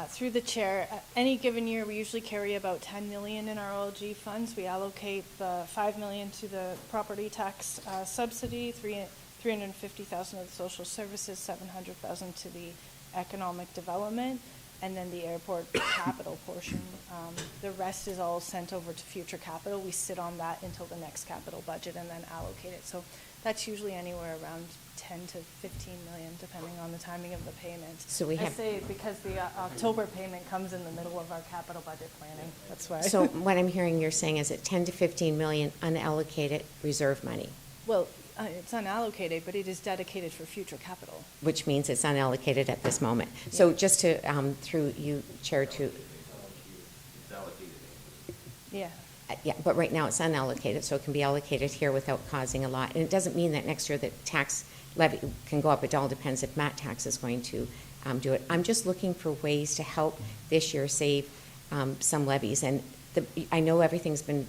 Through the chair, any given year, we usually carry about 10 million in our OLG funds. We allocate the 5 million to the property tax subsidy, 350,000 of the social services, 700,000 to the economic development, and then the airport capital portion. The rest is all sent over to future capital. We sit on that until the next capital budget and then allocate it. So that's usually anywhere around 10 to 15 million, depending on the timing of the payment. So we have. I say because the October payment comes in the middle of our capital budget planning. That's why. So what I'm hearing you're saying is that 10 to 15 million unallocated reserve money. Well, it's unallocated, but it is dedicated for future capital. Which means it's unallocated at this moment. So just to, through you, Chair, to. Yeah. Yeah, but right now it's unallocated, so it can be allocated here without causing a lot. And it doesn't mean that next year the tax levy can go up. It all depends if Matt Tax is going to do it. I'm just looking for ways to help this year save some levies. And I know everything's been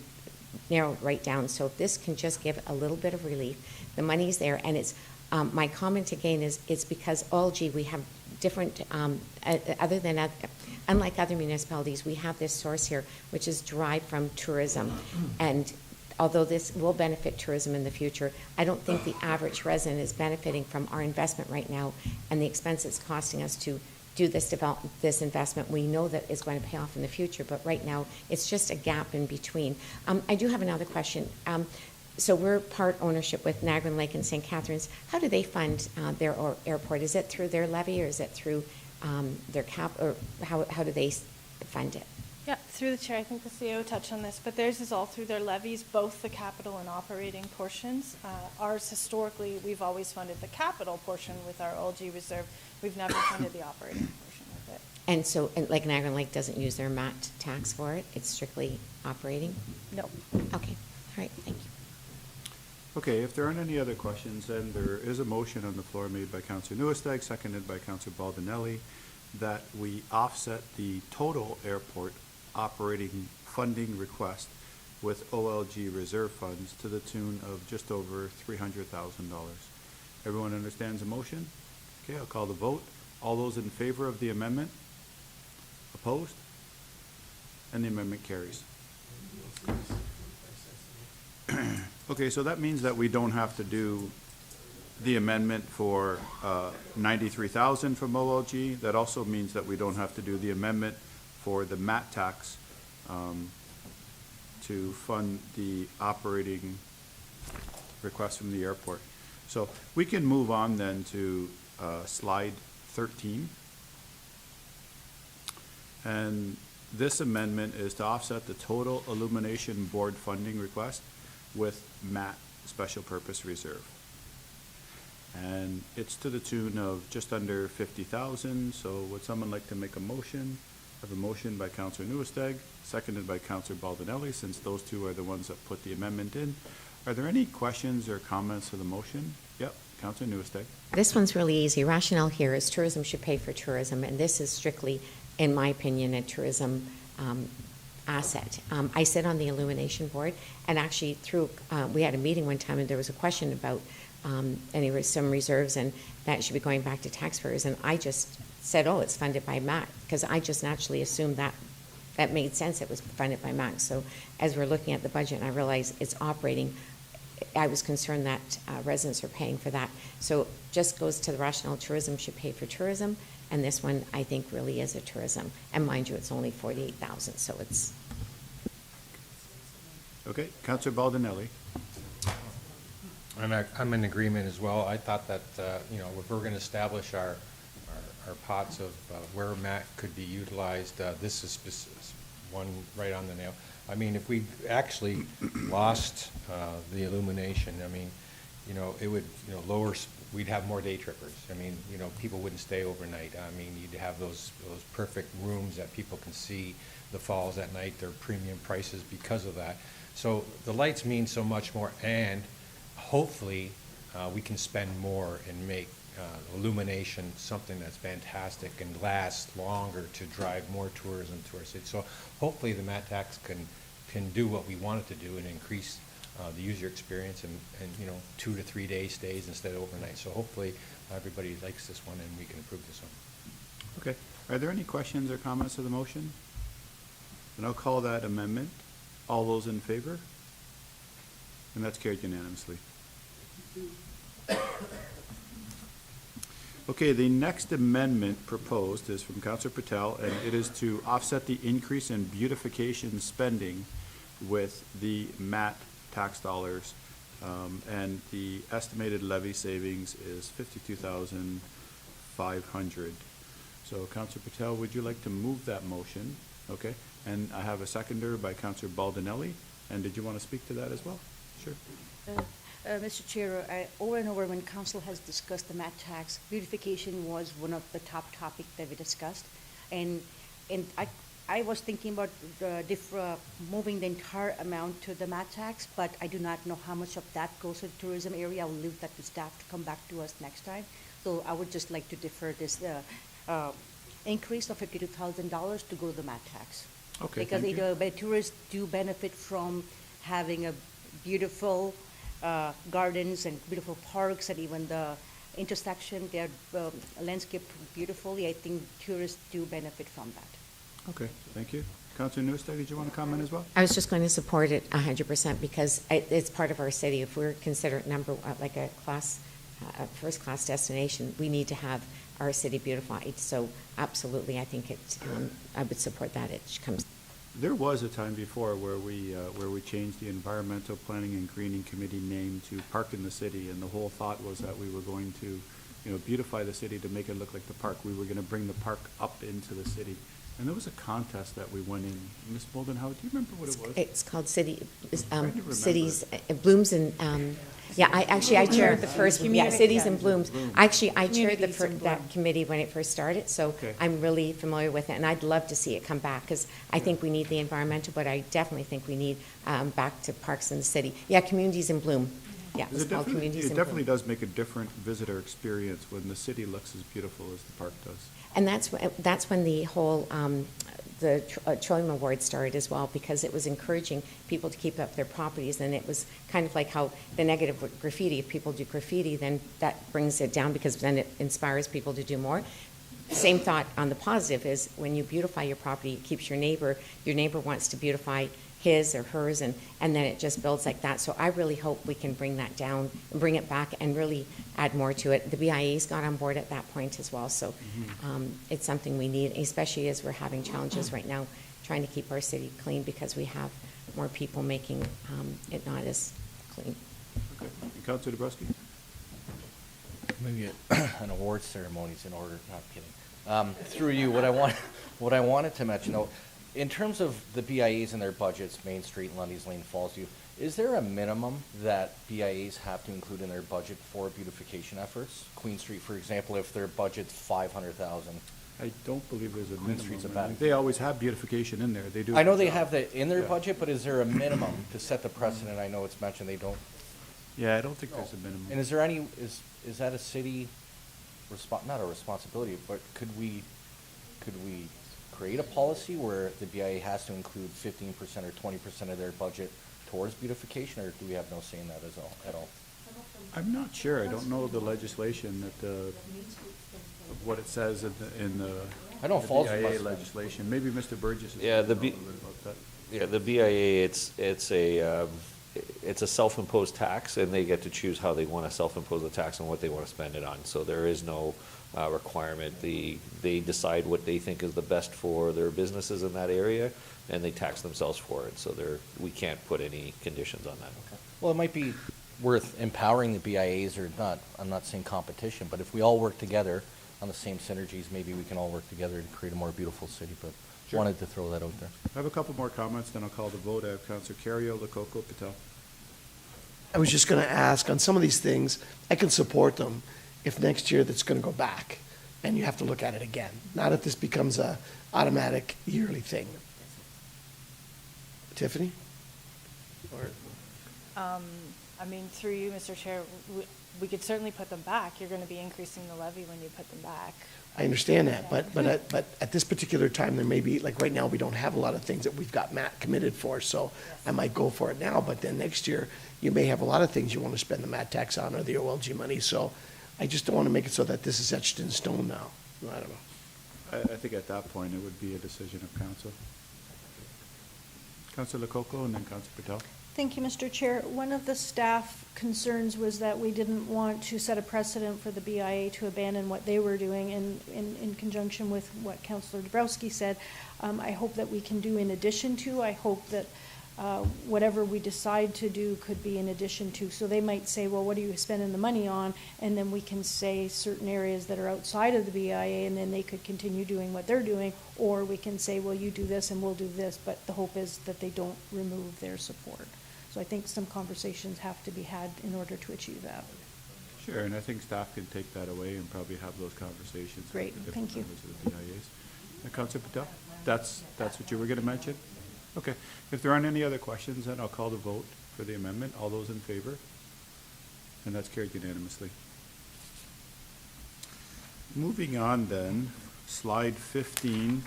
narrowed right down, so if this can just give a little bit of relief, the money's there. And it's, my comment again is, it's because OLG, we have different, other than, unlike other municipalities, we have this source here, which is derived from tourism. And although this will benefit tourism in the future, I don't think the average resident is benefiting from our investment right now and the expense it's costing us to do this investment. We know that it's going to pay off in the future, but right now it's just a gap in between. I do have another question. So we're part ownership with Niagara Lake and St. Catharines. How do they fund their airport? Is it through their levy or is it through their cap, or how do they fund it? Yeah, through the chair, I think the CEO touched on this, but theirs is all through their levies, both the capital and operating portions. Ours, historically, we've always funded the capital portion with our OLG reserve. We've never funded the operating portion with it. And so, like Niagara Lake doesn't use their MAT tax for it? It's strictly operating? No. Okay, all right, thank you. Okay, if there aren't any other questions, then there is a motion on the floor made by Councilor Newesteg, seconded by Councilor Baldinelli, that we offset the total airport operating funding request with OLG reserve funds to the tune of just over $300,000. Everyone understands the motion? Okay, I'll call the vote. All those in favor of the amendment? Opposed? And the amendment carries. Okay, so that means that we don't have to do the amendment for 93,000 from OLG. That also means that we don't have to do the amendment for the MAT tax to fund the operating request from the airport. So we can move on then to slide 13. And this amendment is to offset the total illumination board funding request with MAT special purpose reserve. And it's to the tune of just under 50,000. So would someone like to make a motion? I have a motion by Councilor Newesteg, seconded by Councilor Baldinelli, since those two are the ones that put the amendment in. Are there any questions or comments to the motion? Yep, Councilor Newesteg. This one's really easy. Rationale here is tourism should pay for tourism, and this is strictly, in my opinion, a tourism asset. I sit on the illumination board, and actually we had a meeting one time and there was a question about and there was some reserves and that should be going back to taxpayers, and I just said, oh, it's funded by MAC, because I just naturally assumed that made sense, it was funded by MAC. So as we're looking at the budget and I realized it's operating, I was concerned that residents are paying for that. So just goes to the rationale, tourism should pay for tourism, And this one, I think, really is a tourism. And mind you, it's only 48,000, so it's. Okay, Councillor Baldinelli. And I'm in agreement as well. I thought that, you know, if we're going to establish our pots of where MAT could be utilized, this is one right on the nail. I mean, if we actually lost the illumination, I mean, you know, it would, you know, lower, we'd have more day trippers. I mean, you know, people wouldn't stay overnight. I mean, you'd have those perfect rooms that people can see the falls at night. They're premium prices because of that. So the lights mean so much more, and hopefully we can spend more and make illumination something that's fantastic and lasts longer to drive more tourism to our city. So hopefully the MAT tax can do what we want it to do and increase the user experience and you know, 2 to 3 day stays instead of overnight. So hopefully everybody likes this one and we can approve this one. Okay. Are there any questions or comments to the motion? Then I'll call that amendment. All those in favor? And that's carried unanimously. Okay, the next amendment proposed is from Councillor Patel, and it is to offset the increase in beautification spending with the MAT tax dollars. And the estimated levy savings is $52,500. So Councillor Patel, would you like to move that motion? Okay, and I have a seconder by Councillor Baldinelli. And did you want to speak to that as well? Sure. Mr. Chair, over and over when council has discussed the MAT tax, beautification was one of the top topics that we discussed. And I was thinking about moving the entire amount to the MAT tax, but I do not know how much of that goes to the tourism area. I will leave that to staff to come back to us next time. So I would just like to defer this increase of $52,000 to go to the MAT tax. Okay, because thank you. tourists do benefit from having a beautiful gardens and beautiful parks, and even the intersection, they're landscaped beautifully. I think tourists do benefit from that. Okay, thank you. Councillor Newstead, did you want to comment as well? I was just going to support it 100% because it's part of our city. If we're considered like a first-class destination, we need to have our city beautified. So absolutely, I think I would support that. It comes. There was a time before where we changed the Environmental Planning and Greening Committee name to Park in the City, and the whole thought was that we were going to, you know, beautify the city to make it look like the park. We were going to bring the park up into the city. And there was a contest that we went in. Ms. Boldenhow, do you remember what it was? It's called Cities, it. Blooms and, yeah, I chaired the first, Cities and Blooms. Actually, I chaired that committee when it first started, so Okay. I'm really familiar with it, and I'd love to see it come back, because I think we need the environmental, but I definitely think we need back to parks in the city. Yeah, Communities in Bloom. Yeah, it's called Communities in It Bloom. definitely does make a different visitor experience when the city looks as beautiful as the park does. And that's when the whole Trillium Award started as well, because it was encouraging people to keep up their properties, and it was kind of like how the negative with graffiti, if people do graffiti, then that brings it down because then it inspires people to do more. Same thought on the positive is when you beautify your property, it keeps your neighbor wants to beautify his or hers, and then it just builds like that. So I really hope we can bring that down and bring it back and really add more to it. The BIA's got on board at that point as well, so it's something we need, especially as we're having challenges right now trying to keep our city clean because we have more people making it not as clean. Okay. And Councilor Dabrowski? Maybe an award ceremony's in order. Not kidding. Through you, what I wanted to mention, though, in terms of the BIAs and their budgets, Main Street, Lundy's Lane, Fallsview, is there a minimum that BIAs have to include in their budget for beautification efforts? Queen Street, for example, if their budget's $500,000. I don't believe there's a Queen Street's a minimum. bad. They always have beautification in there. They do. I know they have that in their Yeah. budget, but is there a minimum to set the precedent? I know it's mentioned they don't. Yeah, I don't think there's a minimum. And is there any, is that a city not a responsibility, but could we create a policy where the BIA has to include 15% or 20% of their budget towards beautification, or do we have no say in that at all? I'm not sure. I don't know the legislation of what it says in the I know the Falls BIA must- legislation. Maybe Mr. Burgess is. Yeah, a little bit about that. Yeah, the BIA, it's a self-imposed tax, and they get to choose how they want to self-impose the tax and what they want to spend it on. So there is no requirement. They decide what they think is the best for their businesses in that area, and they tax themselves for it. So we can't put any conditions on that. Well, it might be worth empowering the BIAs or not. I'm not saying competition, but if we all work together on the same synergies, maybe we can all work together to create a more beautiful city. But Sure. wanted to throw that out there. I have a couple more comments, then I'll call the vote. I have Councillor Carrier, Lococo, Patel. I was just going to ask, on some of these things, I can support them if next year that's going to go back, and you have to look at it again. Not if this becomes a automatic yearly thing. Tiffany? Or I mean, through you, Mr. Chair, we could certainly put them back. You're going to be increasing the levy when you put them back. I understand that, but at this particular time, there may be, like right now, we don't have a lot of things that we've got Matt committed for, so I might go for it now, but then next year, you may have a lot of things you want to spend the Matt tax on or the OLG money, so I just don't want to make it so that this is etched in stone now. I don't know. I think at that point, it would be a decision of council. Councillor Lococo and then Councillor Patel. Thank you, Mr. Chair. One of the staff concerns was that we didn't want to set a precedent for the BIA to abandon what they were doing, and in conjunction with what Councillor Dabrowski said, I hope that we can do in addition to. I hope that whatever we decide to do could be in addition to. So they might say, well, what are you spending the money on? And then we can say certain areas that are outside of the BIA, and then they could continue doing what they're doing. Or we can say, well, you do this and we'll do this. But the hope is that they don't remove their support. So I think some conversations have to be had in order to achieve that. Sure, and I think staff can take that away and probably have those conversations. Great, with the different thank you. members of the BIAs. Councillor Patel, that's what you were going to mention? Okay. If there aren't any other questions, then I'll call the vote for the amendment. All those in favor? And that's carried unanimously. Moving on then, slide 15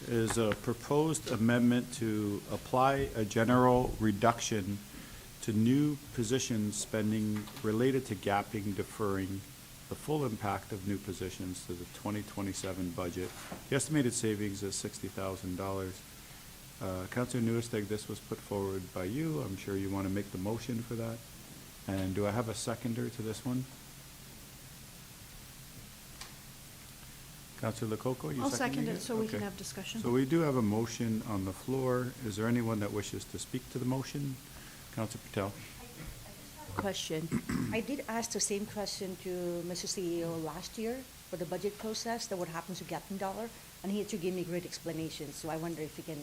is a proposed amendment to apply a general reduction to new position spending related to gapping, deferring the full impact of new positions to the 2027 budget. The estimated savings is $60,000. Councillor Newesteg, this was put forward by you. I'm sure you want to make the motion for that. And do I have a seconder to this one? Councillor Lococo, you I'll seconding second it so we can Okay. have discussion. So we do have a motion on the floor. Is there anyone that wishes to speak to the motion? Councillor Patel. Question. I did ask the same question to Mr. CEO last year for the budget process, that what happens to gapping dollar, and he had to give me great explanations, so I wonder if he can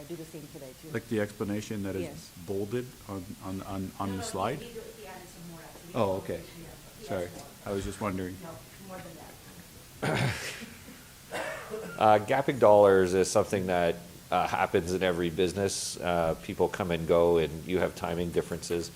do the same today too. Like the explanation that is Yes. bolded on the slide? Oh, okay. Sorry, I was just wondering. Gapping dollars is something that happens in every business. People come and go, and you have timing differences.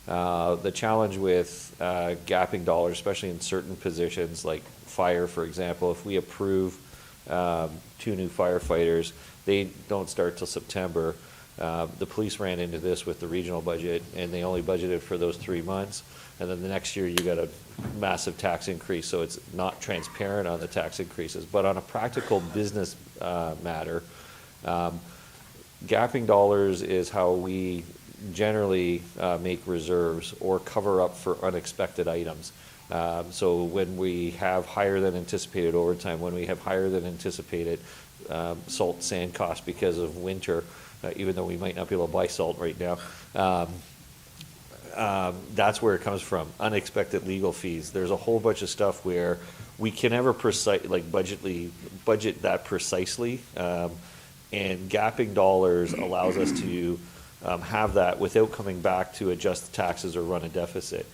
The challenge with gapping dollars, especially in certain positions like fire, for example, if we approve 2 new firefighters, they don't start till September. The police ran into this with the regional budget, and they only budgeted for those 3 months. And then the next year, you got a massive tax increase, so it's not transparent on the tax increases. But on a practical business matter, gapping dollars is how we generally make reserves or cover up for unexpected items. So when we have higher than anticipated overtime, when we have higher than anticipated salt sand costs because of winter, even though we might not be able to buy salt right now, that's where it comes from. Unexpected legal fees. There's a whole bunch of stuff where we can never budget that precisely, and gapping dollars allows us to have that without coming back to adjust the taxes or run a deficit.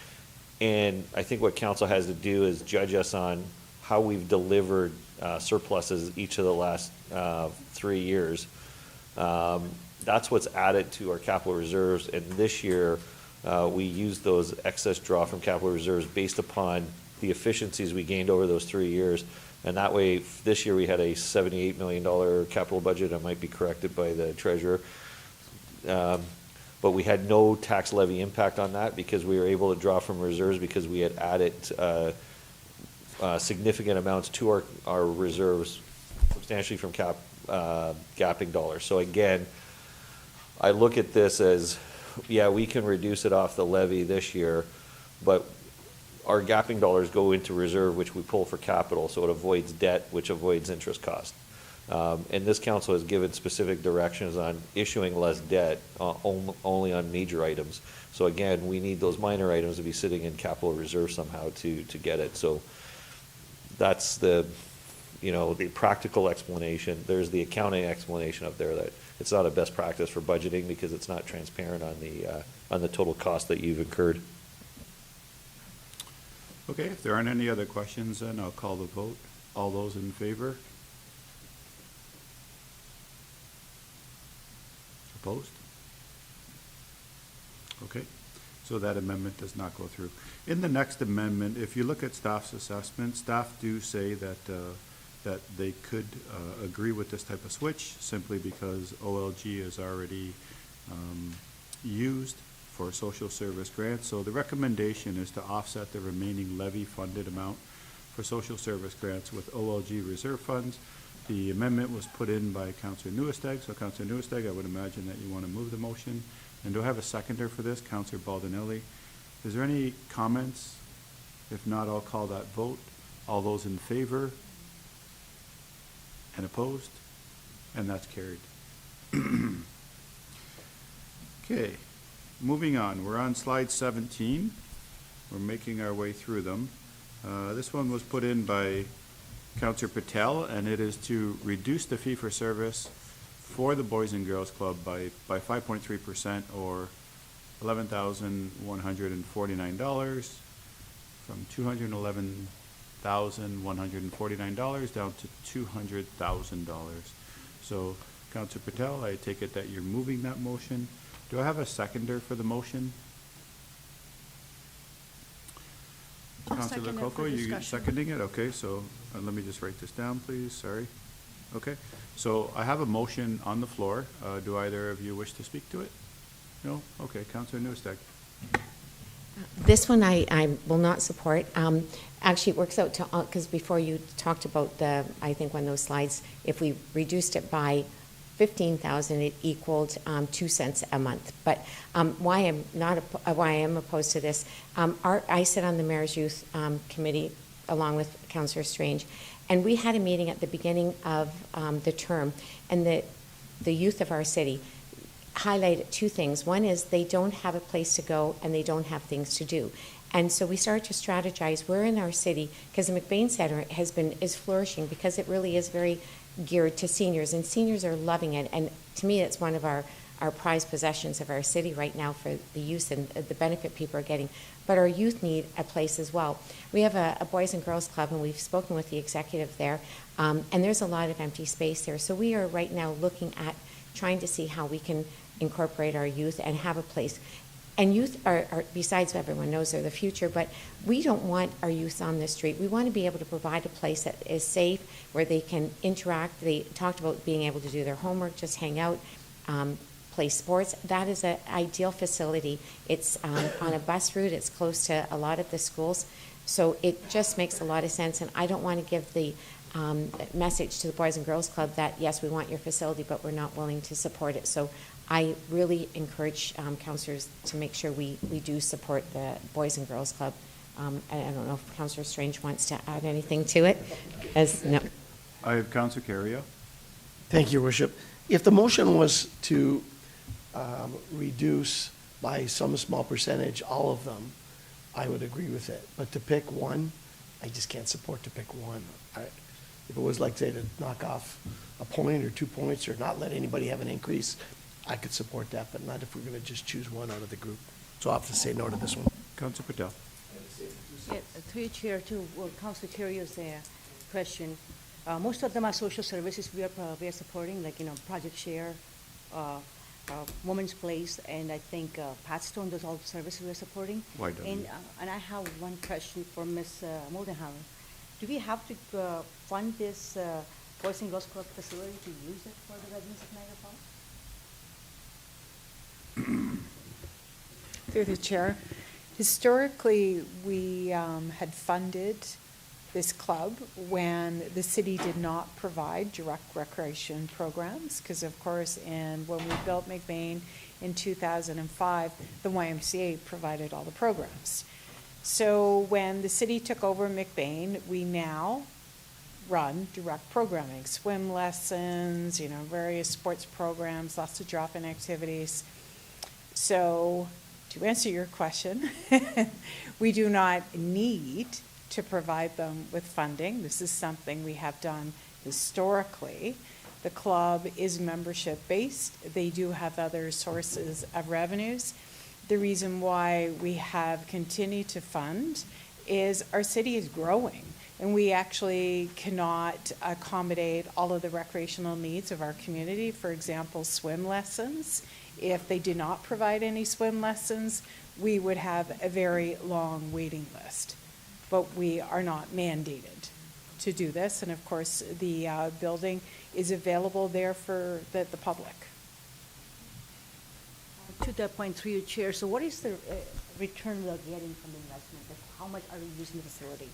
And I think what council has to do is judge us on how we've delivered surpluses each of the last 3 years. That's what's added to our capital reserves, and this year we used those excess draw from capital reserves based upon the efficiencies we gained over those 3 years. And that way, this year we had a $78 million capital budget. I might be corrected by the treasurer. But we had no tax levy impact on that because we were able to draw from reserves because we had added significant amounts to our reserves substantially from gapping dollars. So again, I look at this as, yeah, we can reduce it off the levy this year, but our gapping dollars go into reserve, which we pull for capital, so it avoids debt, which avoids interest cost. And this council has given specific directions on issuing less debt, only on major items. So again, we need those minor items to be sitting in capital reserve somehow to get it. So that's the, the practical explanation. There's the accounting explanation up there that it's not a best practice for budgeting because it's not transparent on the total cost that you've incurred. Okay, if there aren't any other questions, then I'll call the vote. All those in favor? Opposed? Okay, so that amendment does not go through. In the next amendment, if you look at staff's assessment, staff do say that that they could agree with this type of switch simply because OLG is already used for social service grants. So the recommendation is to offset the remaining levy-funded amount for social service grants with OLG reserve funds. The amendment was put in by Councillor Newesteg. So Councillor Newesteg, I would imagine that you want to move the motion. And do I have a seconder for this? Councillor Baldinelli. Is there any comments? If not, I'll call that vote. All those in favor? And opposed? And that's carried. Okay, moving on. We're on slide 17. We're making our way through them. This one was put in by Councillor Patel, and it is to reduce the fee for service for the Boys and Girls Club by 5.3% or $11,149 from $211,149 down to $200,000. So, Councillor Patel, I take it that you're moving that motion. Do I have a seconder for the motion? I'll Councillor second it Lococo, for you discussion. seconding it? Okay, so let me just write this down, please. Sorry. Okay, so I have a motion on the floor. Do either of you wish to speak to it? No? Okay, Councillor Newesteg. This one I will not support. Actually, it works out to, because before you talked about I think one of those slides, if we reduced it by 15,000, it equaled 2 cents a month. But why I am opposed to this, I sit on the Mayor's Youth Committee along with Councillor Strange, and we had a meeting at the beginning of the term, and the youth of our city highlighted two things. One is they don't have a place to go and they don't have things to do. And so we started to strategize where in our city, because the McBain Center is flourishing because it really is very geared to seniors, and seniors are loving it. And to me, it's one of our prized possessions of our city right now for the use and the benefit people are getting. But our youth need a place as well. We have a Boys and Girls Club, and we've spoken with the executive there, and there's a lot of empty space there. So we are right now looking at trying to see how we can incorporate our youth and have a place. And youth are, besides everyone knows they're the future, but we don't want our youth on the street. We want to be able to provide a place that is safe, where they can interact. They talked about being able to do their homework, just hang out, play sports. That is an ideal facility. It's on a bus route. It's close to a lot of the schools. So it just makes a lot of sense. And I don't want to give the message to the Boys and Girls Club that, yes, we want your facility, but we're not willing to support it. So I really encourage councillors to make sure we do support the Boys and Girls Club. I don't know if Councillor Strange wants to add anything to it. No. I have Councillor Carrier. Thank you, Your Worship. If the motion was to reduce by some small percentage all of them, I would agree with it. But to pick one, I just can't support to pick one. If it was like, say, to knock off a point or 2 points or not let anybody have an increase, I could support that, but not if we're going to just choose one out of the group. So I'll have to say no to this one. Councillor Patel. Yeah, through your chair to Councillor Carrio's question. Most of them are social services we are supporting, like Project Share, Women's Place, and I think Patstone does all the services we're supporting. And I have one question for Ms. Moldenhauer. Do we have to fund this Boys and Girls Club facility to use it for the residents of Niagara Falls? Through the chair, historically, we had funded this club when the city did not provide direct recreation programs, because of course, when we built McBain in 2005, the YMCA provided all the programs. So when the city took over McBain, we now run direct programming, swim lessons, various sports programs, lots of drop-in activities. So to answer your question, we do not need to provide them with funding. This is something we have done historically. The club is membership-based. They do have other sources of revenues. The reason why we have continued to fund is our city is growing, and we actually cannot accommodate all of the recreational needs of our community. For example, swim lessons. If they did not provide any swim lessons, we would have a very long waiting list. But we are not mandated to do this, and of course, the building is available there for the public. To that point, through your chair, so what is the return we're getting from the investment? Like, how much are we using the facility?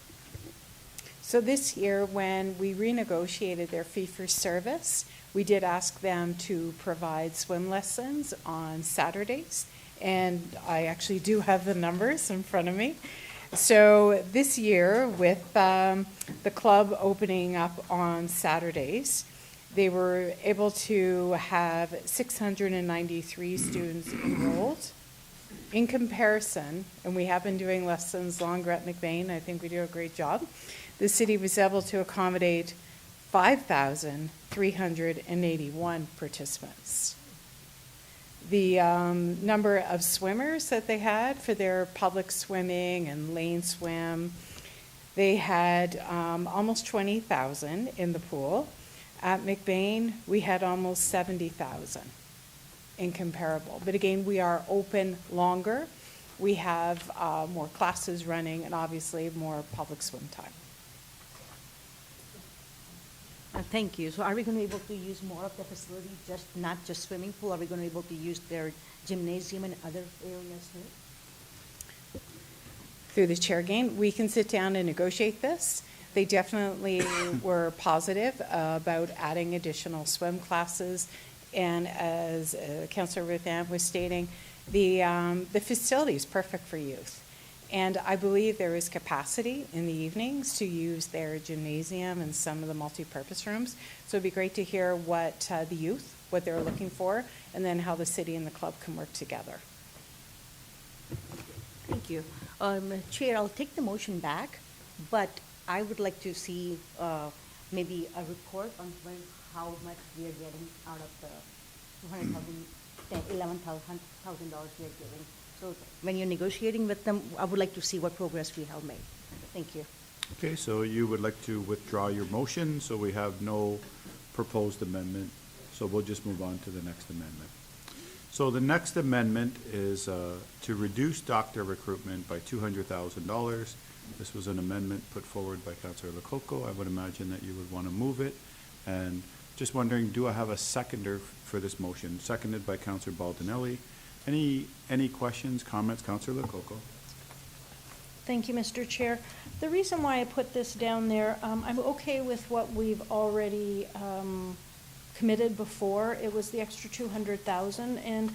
So this year, when we renegotiated their fee for service, we did ask them to provide swim lessons on Saturdays, and I actually do have the numbers in front of me. So this year, with the club opening up on Saturdays, they were able to have 693 students enrolled. In comparison, and we have been doing lessons longer at McBain, I think we do a great job, the city was able to accommodate 5,381 participants. The number of swimmers that they had for their public swimming and lane swim, they had almost 20,000 in the pool. At McBain, we had almost 70,000 in comparable. But again, we are open longer. We have more classes running and obviously more public swim time. Thank you. So are we going to be able to use more of the facility, not just swimming pool? Are we going to be able to use their gymnasium and other areas too? Through the chair again, we can sit down and negotiate this. They definitely were positive about adding additional swim classes. And as Councillor Ruth Ann was stating, the facility is perfect for youth. And I believe there is capacity in the evenings to use their gymnasium and some of the multi-purpose rooms. So it'd be great to hear what the youth, what they're looking for, and then how the city and the club can work together. Thank you. Chair, I'll take the motion back, but I would like to see maybe a report on how much we are getting out of the $11,000 we are getting. So when you're negotiating with them, I would like to see what progress we have made. Thank you. Okay, so you would like to withdraw your motion, so we have no proposed amendment. So we'll just move on to the next amendment. So the next amendment is to reduce doctor recruitment by $200,000. This was an amendment put forward by Councillor Lococo. I would imagine that you would want to move it. And just wondering, do I have a seconder for this motion? Seconded by Councillor Baldinelli. Any questions, comments? Councillor Lococo. Thank you, Mr. Chair. The reason why I put this down there, I'm okay with what we've already committed before. It was the extra $200,000, and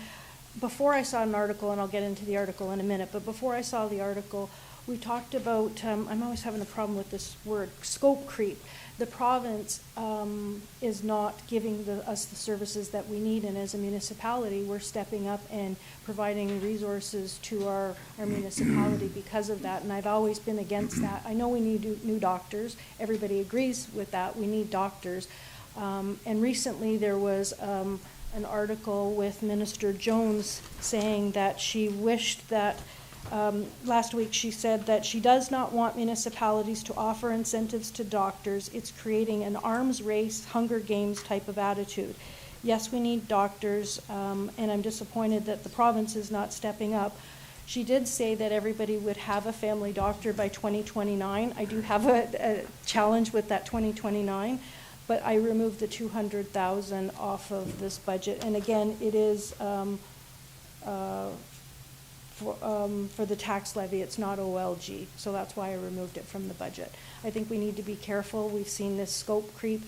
before I saw an article, and I'll get into the article in a minute, but before I saw the article, we talked about, I'm always having a problem with this word, scope creep. The province is not giving us the services that we need, and as a municipality, we're stepping up and providing resources to our municipality because of that, and I've always been against that. I know we need new doctors. Everybody agrees with that. We need doctors. And recently there was an article with Minister Jones saying that she wished that last week she said that she does not want municipalities to offer incentives to doctors. It's creating an arms race, Hunger Games type of attitude. Yes, we need doctors, and I'm disappointed that the province is not stepping up. She did say that everybody would have a family doctor by 2029. I do have a challenge with that 2029, but I removed the $200,000 off of this budget. And again, it is for the tax levy, it's not OLG, so that's why I removed it from the budget. I think we need to be careful. We've seen this scope creep.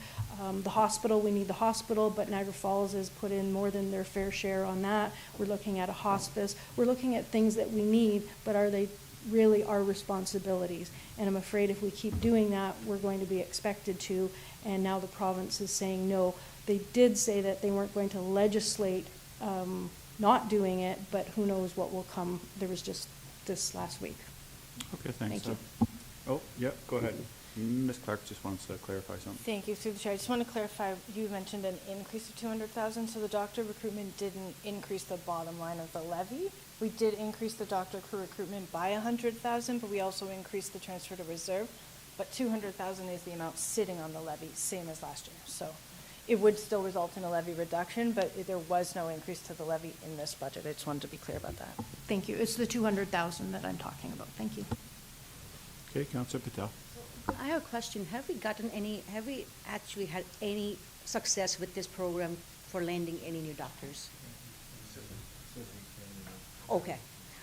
The hospital, we need the hospital, but Niagara Falls has put in more than their fair share on that. We're looking at a hospice. We're looking at things that we need, but are they really our responsibilities. And I'm afraid if we keep doing that, we're going to be expected to, and now the province is saying no. They did say that they weren't going to legislate not doing it, but who knows what will come. There was just this last week. Okay, thanks. Thank you. Oh, yeah, go ahead. Ms. Clark just wants to clarify something. Thank you, through the chair. I just want to clarify, you mentioned an increase of 200,000, so the doctor recruitment didn't increase the bottom line of the levy. We did increase the doctor recruitment by 100,000, but we also increased the transfer to reserve. But 200,000 is the amount sitting on the levy, same as last year. So it would still result in a levy reduction, but there was no increase to the levy in this budget. I just wanted to be clear about that. Thank you. It's the 200,000 that I'm talking about. Thank you. Okay, Councillor Patel. I have a question. Have we actually had any success with this program for landing any new doctors? Okay.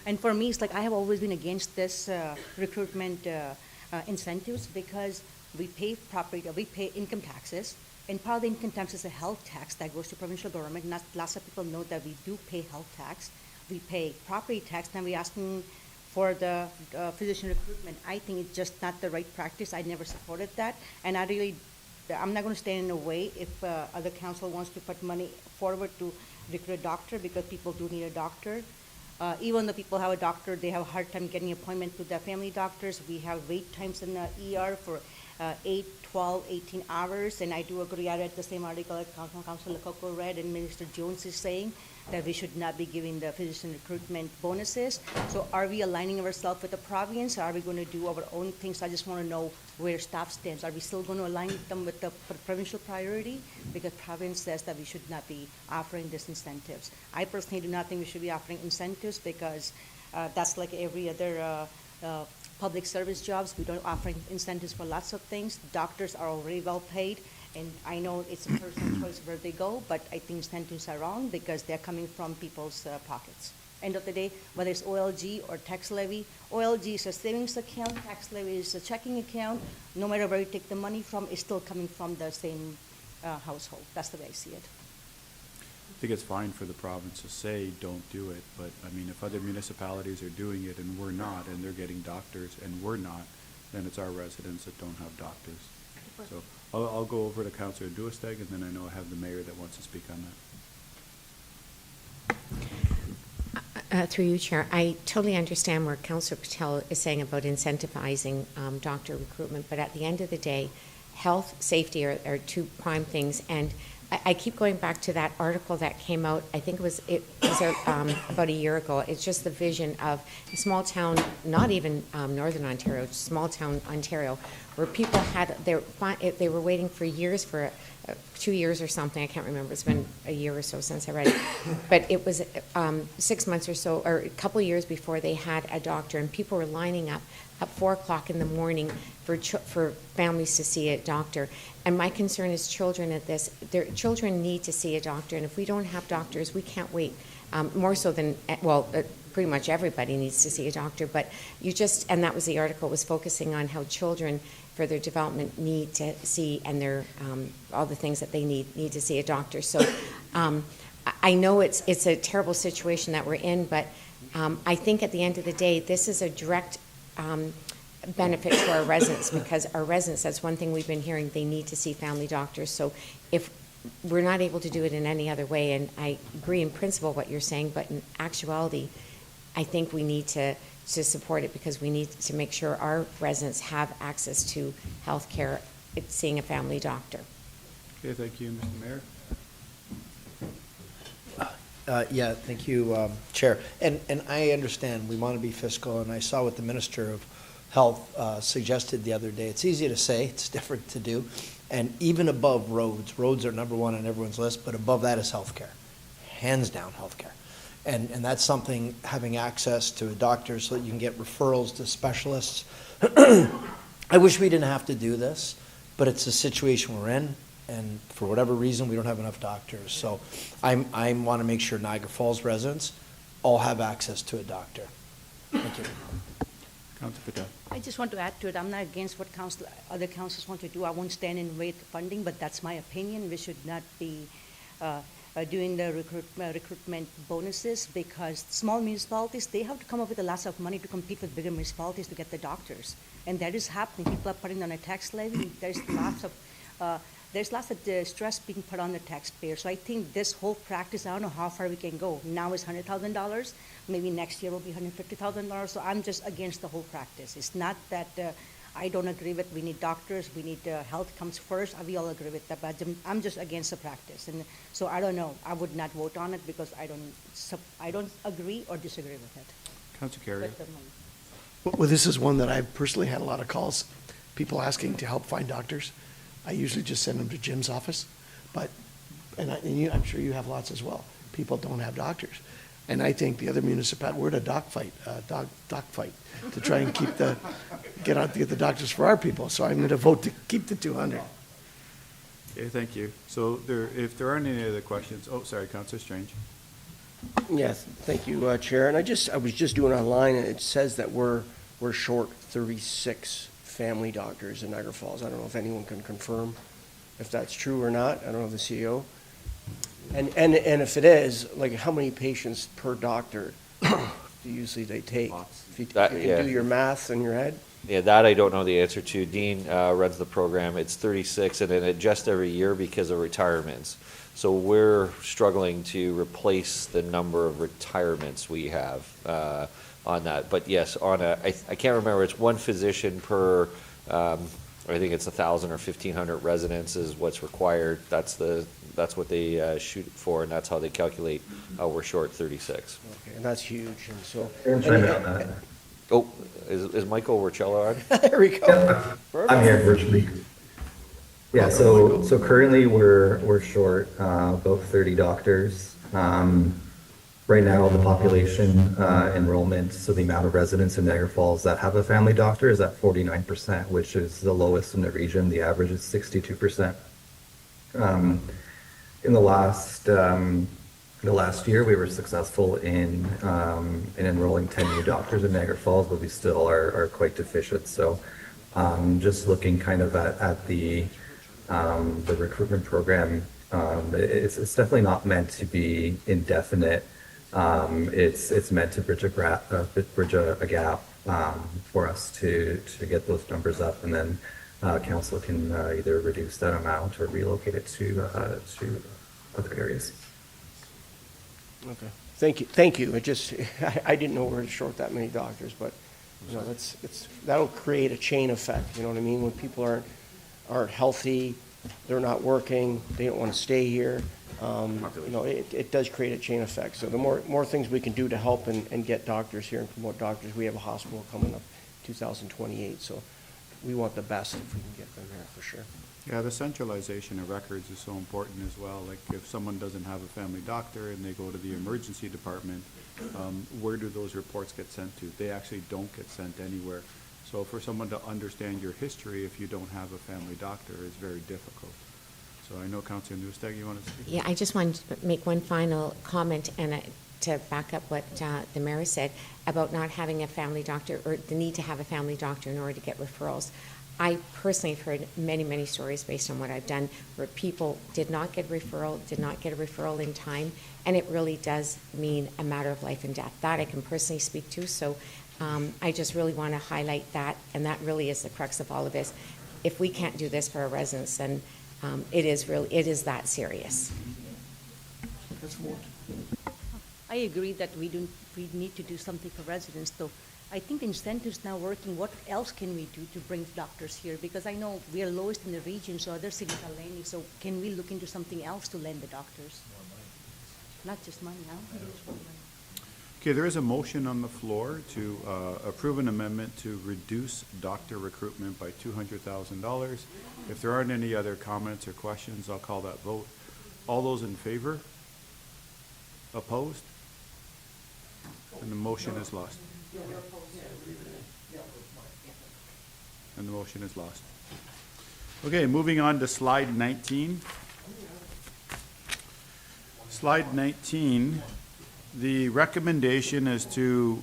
And for me, it's like I have always been against this recruitment incentives because we pay income taxes, and part of the income tax is a health tax that goes to provincial government. Not lots of people know that we do pay health tax. We pay property tax, and we're asking for the physician recruitment. I think it's just not the right practice. I never supported that, and I'm not going to stand in the way if other council wants to put money forward to recruit a doctor, because people do need a doctor. Even though people have a doctor, they have a hard time getting an appointment with their family doctors. We have wait times in the ER for 8, 12, 18 hours, and I do agree. I read the same article that Councilor Lococo read, and Minister Jones is saying that we should not be giving the physician recruitment bonuses. So are we aligning ourselves with the province? Are we going to do our own things? I just want to know where staff stands. Are we still going to align them with the provincial priority? Because province says that we should not be offering these incentives. I personally do not think we should be offering incentives, because that's like every other public service jobs. We don't offer incentives for lots of things. Doctors are already well paid. And I know it's a personal choice where they go, but I think incentives are wrong because they're coming from people's pockets. End of the day, whether it's OLG or tax levy, OLG is a savings account, tax levy is a checking account. No matter where you take the money from, it's still coming from the same household. That's the way I see it. I think it's fine for the province to say, don't do it, but I mean, if other municipalities are doing it and we're not, and they're getting doctors and we're not, then it's our residents that don't have doctors. So I'll go over to Councillor Duesteg, and then I know I have the mayor that wants to speak on that. Through you, Chair, I totally understand where Councillor Patel is saying about incentivizing doctor recruitment, but at the end of the day, health, safety are two prime things, and I keep going back to that article that came out, I think it was about a year ago. It's just the vision of a small town, not even Northern Ontario, small town Ontario, where people they were waiting for years, for 2 years or something, I can't remember, it's been a year or so since I read it, but it was 6 months or so, or a couple of years before they had a doctor, and people were lining up at 4 o'clock in the morning for families to see a doctor. And my concern is children at this. Their children need to see a doctor, and if we don't have doctors, we can't wait. More so than, pretty much everybody needs to see a doctor, but and that was the article, was focusing on how children, for their development, need to see, and their all the things that they need to see a doctor. So I know it's a terrible situation that we're in, but I think at the end of the day, this is a direct benefit to our residents, because our residents, that's one thing we've been hearing, they need to see family doctors. So if we're not able to do it in any other way, and I agree in principle what you're saying, but in actuality, I think we need to support it, because we need to make sure our residents have access to health care, seeing a family doctor. Okay, thank you, Mr. Mayor. Yeah, thank you, Chair. And I understand we want to be fiscal, and I saw what the Minister of Health suggested the other day. It's easy to say, it's different to do. And even above roads are number one on everyone's list, but above that is healthcare, hands down healthcare. And that's something, having access to a doctor so that you can get referrals to specialists. I wish we didn't have to do this, but it's a situation we're in, and for whatever reason, we don't have enough doctors. So I want to make sure Niagara Falls residents all have access to a doctor. Thank you. Councillor Patel. I just want to add to it. I'm not against what other councils want to do. I won't stand in the way of funding, but that's my opinion. We should not be doing the recruitment bonuses, because small municipalities, they have to come up with a lot of money to compete with bigger municipalities to get the doctors. And that is happening. People are putting on a tax levy. There's lots of stress being put on the taxpayer. So I think this whole practice, I don't know how far we can go. Now it's $100,000. Maybe next year will be $150,000. So I'm just against the whole practice. It's not that I don't agree with we need doctors, we need health comes first. We all agree with that, but I'm just against the practice. And so I don't know. I would not vote on it because I don't agree or disagree with it. Councilor Carrier. Well, this is one that I've personally had a lot of calls, people asking to help find doctors. I usually just send them to Jim's office, but, I'm sure you have lots as well. People don't have doctors. And I think the other municipality, we're at a doc fight to try and get the doctors for our people. So I'm going to vote to keep the 200. Okay, thank you. So if there aren't any other questions, sorry, Councilor Strange. Yes, thank you, Chair. And I was just doing online, and it says that we're short 36 family doctors in Niagara Falls. I don't know if anyone can confirm if that's true or not. I don't know the CEO. And if it is, like, how many patients per doctor do usually they take? If you do your math in your head? Yeah, that I don't know the answer to. Dean runs the program. It's 36, and it adjusts every year because of retirements. So we're struggling to replace the number of retirements we have on that. But yes, I can't remember, it's one physician per, I think it's 1,000 or 1,500 residents is what's required. That's what they shoot for, and that's how they calculate we're short 36. Okay, and that's huge. And so. Oh, is Michael Urcello on? There we go. I'm here virtually. Yeah, so currently we're short about 30 doctors. Right now, the population enrollment, so the amount of residents in Niagara Falls that have a family doctor is at 49%, which is the lowest in the region. The average is 62%. In the last year, we were successful in enrolling 10 new doctors in Niagara Falls, but we still are quite deficient. So just looking kind of at the recruitment program, it's definitely not meant to be indefinite. It's meant to bridge a gap for us to get those numbers up, and then council can either reduce that amount or relocate it to other areas. Okay, thank you. It just I didn't know we were short that many doctors, but you know that'll create a chain effect. You know what I mean? When people aren't healthy, they're not working, they don't want to stay here. It does create a chain effect. So the more things we can do to help and get doctors here and promote doctors, we have a hospital coming up 2028. So we want the best if we can get them here for sure. Yeah, the centralization of records is so important as well. Like if someone doesn't have a family doctor and they go to the emergency department, where do those reports get sent to? They actually don't get sent anywhere. So for someone to understand your history if you don't have a family doctor is very difficult. So I know Councilor Newstag, you want to speak? Yeah, I just wanted to make one final comment and to back up what the mayor said about not having a family doctor or the need to have a family doctor in order to get referrals. I personally have heard many, many stories based on what I've done where people did not get a referral in time, and it really does mean a matter of life and death. That I can personally speak to, so I just really want to highlight that, and that really is the crux of all of this. If we can't do this for our residents, then it is that serious. I agree that we need to do something for residents, though. I think incentives now working. What else can we do to bring doctors here? Because I know we are lowest in the region, so other cities are lending. So can we look into something else to lend the doctors? Not just money. I don't think it's money. Okay, there is a motion on the floor to approve an amendment to reduce doctor recruitment by $200,000. If there aren't any other comments or questions, I'll call that vote. All those in favor? Opposed? And the motion is lost. And the motion is lost. Okay, moving on to slide 19. Slide 19, the recommendation is to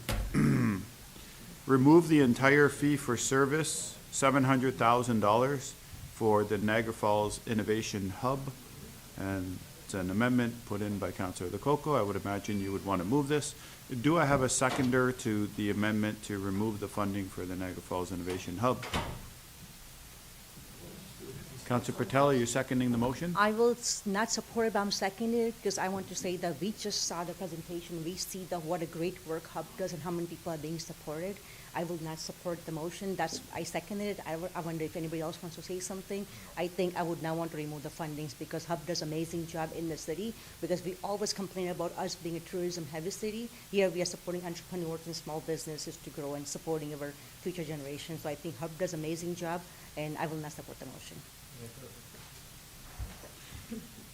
remove the entire fee for service, $700,000 for the Niagara Falls Innovation Hub. And It's an amendment put in by Councillor Lococo. I would imagine you would want to move this. Do I have a seconder to the amendment to remove the funding for the Niagara Falls Innovation Hub? Councillor Patel, are you seconding the motion? I will not support it, but I'm seconding it because I want to say that we just saw the presentation. We see what a great work Hub does and how many people are being supported. I will not support the motion. I seconded it. I wonder if anybody else wants to say something. I think I would not want to remove the fundings because Hub does an amazing job in the city, because we always complain about us being a tourism-heavy city. Here we are supporting entrepreneurs and small businesses to grow and supporting our future generations. So I think Hub does an amazing job, and I will not support the motion.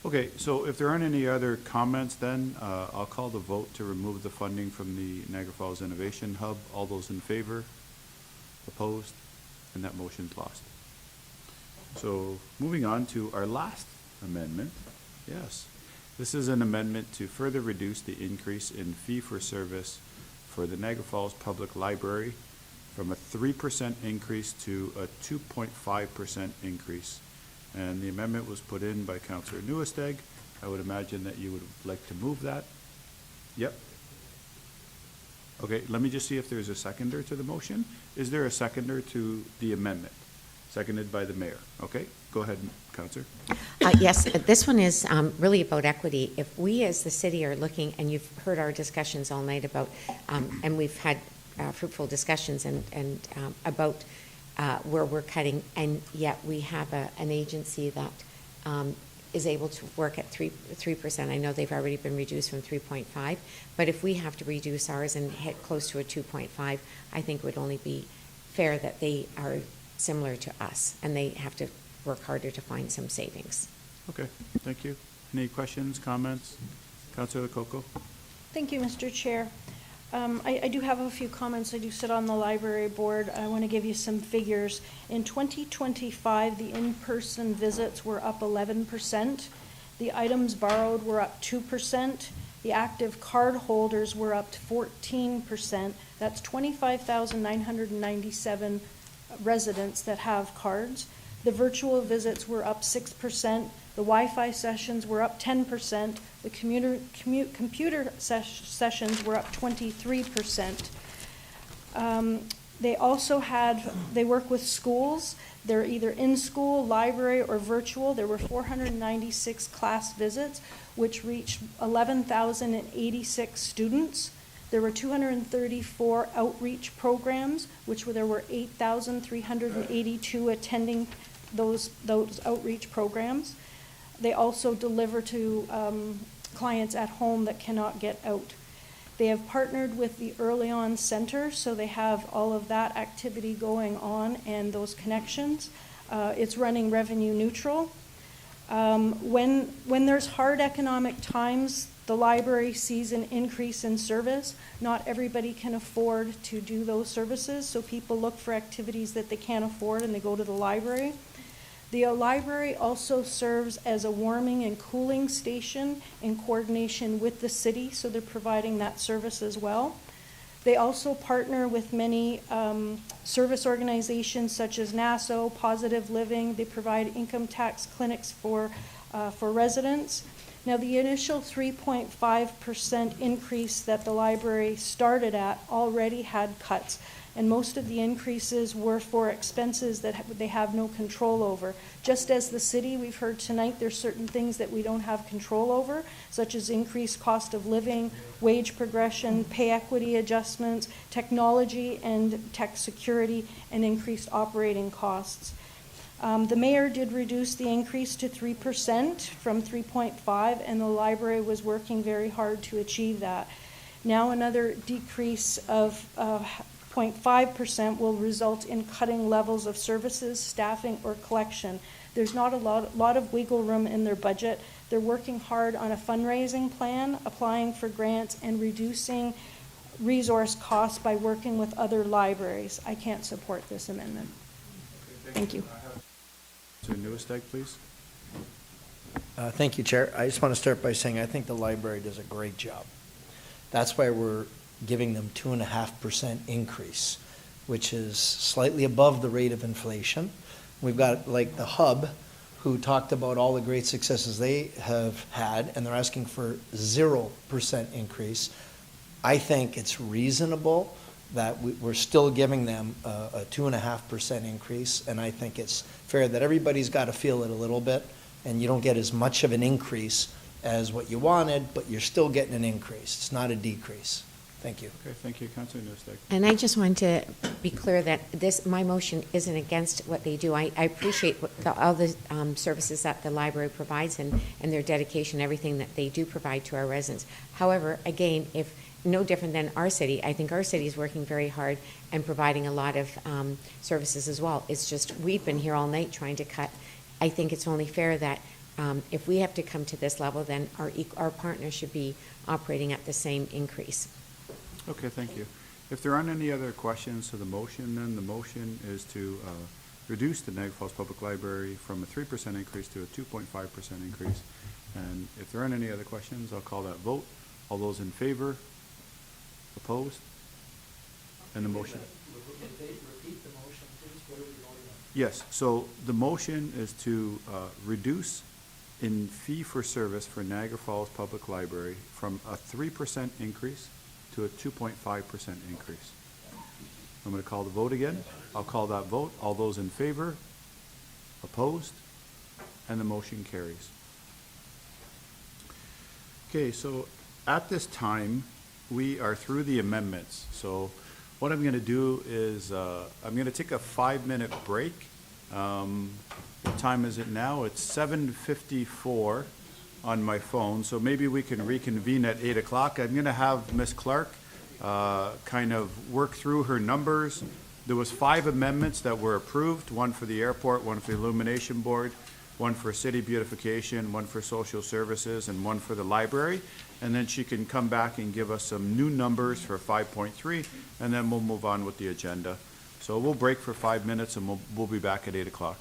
Okay, so if there aren't any other comments, then I'll call the vote to remove the funding from the Niagara Falls Innovation Hub. All those in favor? Opposed? And that motion's lost. So moving on to our last amendment. Yes, this is an amendment to further reduce the increase in fee-for-service for the Niagara Falls Public Library from a 3% increase to a 2.5% increase. And the amendment was put in by Councillor Newesteg. I would imagine that you would like to move that. Yep. Okay, let me just see if there's a seconder to the motion. Is there a seconder to the amendment? Seconded by the mayor. Okay, go ahead, Councillor. Yes, this one is really about equity. If we as the city are looking, and you've heard our discussions all night about, and we've had fruitful discussions and about where we're cutting, and yet we have an agency that is able to work at 3%. I know they've already been reduced from 3.5, but if we have to reduce ours and hit close to a 2.5, I think it would only be fair that they are similar to us, and they have to work harder to find some savings. Okay, thank you. Any questions, comments? Councillor Lococo? Thank you, Mr. Chair. I do have a few comments. I do sit on the library board. I want to give you some figures. In 2025, the in-person visits were up 11%. The items borrowed were up 2%. The active card holders were up to 14%. That's 25,997 residents that have cards. The virtual visits were up 6%. The Wi-Fi sessions were up 10%. The computer sessions were up 23%. They work with schools. They're either in-school, library, or virtual. There were 496 class visits, which reached 11,086 students. There were 234 outreach programs, there were 8,382 attending those outreach programs. They also deliver to clients at home that cannot get out. They have partnered with the Early On Center, so they have all of that activity going on and those connections. It's running revenue neutral. When there's hard economic times, the library sees an increase in service. Not everybody can afford to do those services, so people look for activities that they can't afford and they go to the library. The library also serves as a warming and cooling station in coordination with the city, so they're providing that service as well. They also partner with many service organizations such as NASO, Positive Living. They provide income tax clinics for residents. Now, the initial 3.5% increase that the library started at already had cuts, and most of the increases were for expenses that they have no control over. Just as the city, we've heard tonight, there's certain things that we don't have control over, such as increased cost of living, wage progression, pay equity adjustments, technology and tech security, and increased operating costs. The mayor did reduce the increase to 3% from 3.5%, and the library was working very hard to achieve that. Now another decrease of 0.5% will result in cutting levels of services, staffing, or collection. There's not a lot of wiggle room in their budget. They're working hard on a fundraising plan, applying for grants, and reducing resource costs by working with other libraries. I can't support this amendment. Thank you. Mr. Newesteg, please. Thank you, Chair. I just want to start by saying I think the library does a great job. That's why we're giving them 2.5% increase, which is slightly above the rate of inflation. We've got like the hub, who talked about all the great successes they have had, and they're asking for 0% increase. I think it's reasonable that we're still giving them a 2.5% increase, and I think it's fair that everybody's got to feel it a little bit, and you don't get as much of an increase as what you wanted, but you're still getting an increase. It's not a decrease. Thank you. Okay, thank you, Councilor Newstead. And I just want to be clear that my motion isn't against what they do. I appreciate all the services that the library provides and their dedication, everything that they do provide to our residents. However, again, if no different than our city, I think our city is working very hard and providing a lot of services as well. It's just, we've been here all night trying to cut. I think it's only fair that if we have to come to this level, then our partners should be operating at the same increase. Okay, thank you. If there aren't any other questions to the motion, then the motion is to reduce the Niagara Falls Public Library from a 3% increase to a 2.5% increase. And if there aren't any other questions, I'll call that vote. All those in favor? Opposed? And the motion? Repeat the motion, please. What are we voting on? Yes, so the motion is to reduce in fee for service for Niagara Falls Public Library from a 3% increase to a 2.5% increase. I'm going to call the vote again. I'll call that vote. All those in favor? Opposed? And the motion carries. Okay, so at this time, we are through the amendments. So what I'm going to do is I'm going to take a 5-minute break. What time is it now? It's 7:54 on my phone, so maybe we can reconvene at 8 o'clock. I'm going to have Ms. Clark kind of work through her numbers. There was 5 amendments that were approved, one for the airport, one for the illumination board, one for city beautification, one for social services, and one for the library. And then she can come back and give us some new numbers for 5.3, and then we'll move on with the agenda. So we'll break for 5 minutes, and we'll be back at 8 o'clock.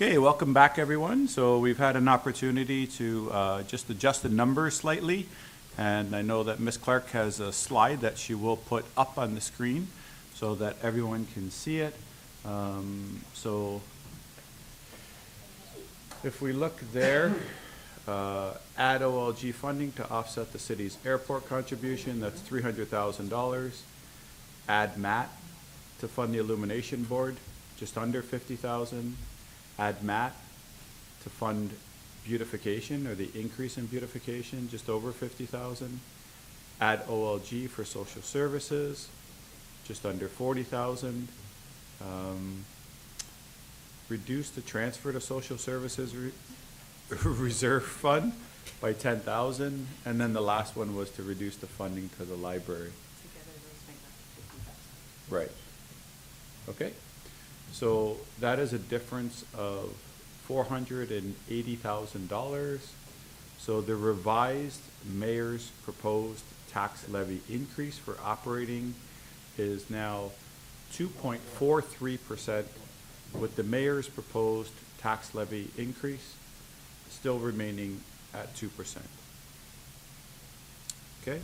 Okay, welcome back, everyone. So we've had an opportunity to just adjust the numbers slightly, and I know that Ms. Clark has a slide that she will put up on the screen so that everyone can see it. So if we look there, add OLG funding to offset the city's airport contribution, that's $300,000. Add MAT to fund the illumination board, just under $50,000. Add MAT to fund beautification, or the increase in beautification, just over $50,000. Add OLG for social services, just under $40,000. Reduce the transfer to social services reserve fund by $10,000, and then the last one was to reduce the funding to the library. Right. Okay. So that is a difference of $480,000. So the revised mayor's proposed tax levy increase for operating is now 2.43%, with the mayor's proposed tax levy increase still remaining at 2%. Okay?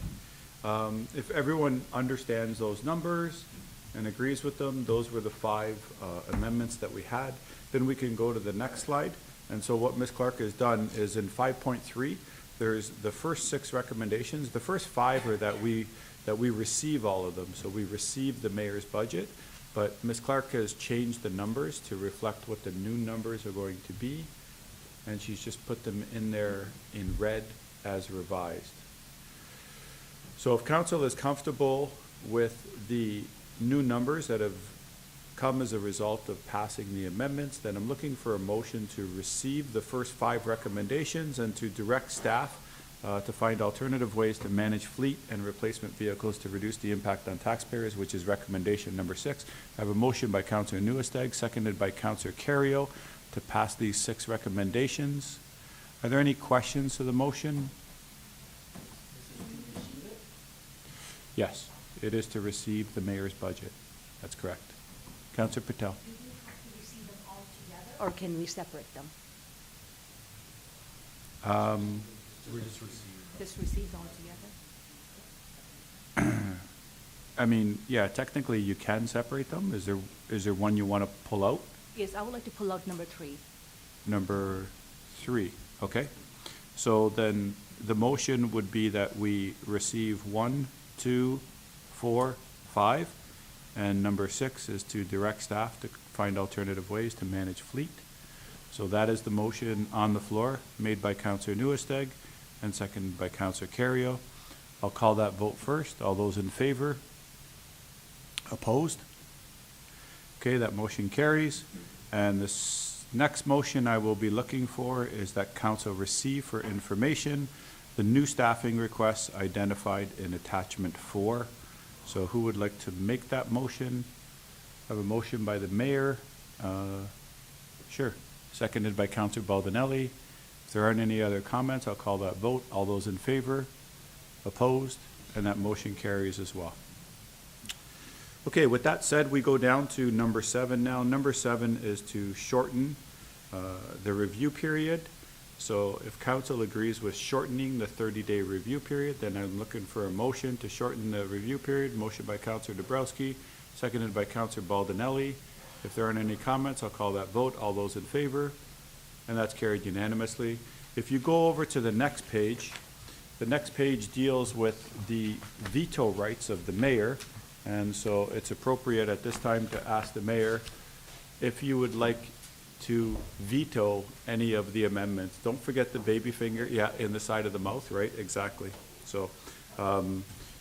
If everyone understands those numbers and agrees with them, those were the 5 amendments that we had. Then we can go to the next slide. And so what Ms. Clark has done is in 5.3, there's the first 6 recommendations. The first 5 are that we receive all of them. So we receive the mayor's budget, but Ms. Clark has changed the numbers to reflect what the new numbers are going to be, and she's just put them in there in red as revised. So if council is comfortable with the new numbers that have come as a result of passing the amendments, then I'm looking for a motion to receive the first 5 recommendations and to direct staff to find alternative ways to manage fleet and replacement vehicles to reduce the impact on taxpayers, which is recommendation number 6. I have a motion by Councillor Newesteg, seconded by Councillor Carrio, to pass these 6 recommendations. Are there any questions to the motion? Yes, it is to receive the mayor's budget. That's correct. Councillor Patel. Do we have to receive them all together, or can we separate them? We're just receiving. Just receive all together? I mean, yeah, technically you can separate them. Is there one you want to pull out? Yes, I would like to pull out number 3. Number 3, okay. So then the motion would be that we receive 1, 2, 4, 5, and number 6 is to direct staff to find alternative ways to manage fleet. So that is the motion on the floor, made by Councillor Newesteg and seconded by Councillor Carrio. I'll call that vote first. All those in favor? Opposed? Okay, that motion carries. And this next motion I will be looking for is that council receive for information the new staffing requests identified in attachment 4. So who would like to make that motion? I have a motion by the mayor. Sure. Seconded by Councillor Baldinelli. If there aren't any other comments, I'll call that vote. All those in favor? Opposed? And that motion carries as well. Okay, with that said, we go down to number 7 now. Number 7 is to shorten the review period. So if council agrees with shortening the 30-day review period, then I'm looking for a motion to shorten the review period. Motion by Councillor Dabrowski, seconded by Councillor Baldinelli. If there aren't any comments, I'll call that vote. All those in favor? And that's carried unanimously. If you go over to the next page, the next page deals with the veto rights of the mayor. And so it's appropriate at this time to ask the mayor if you would like to veto any of the amendments. Don't forget the baby finger, yeah, in the side of the mouth, right? Exactly. So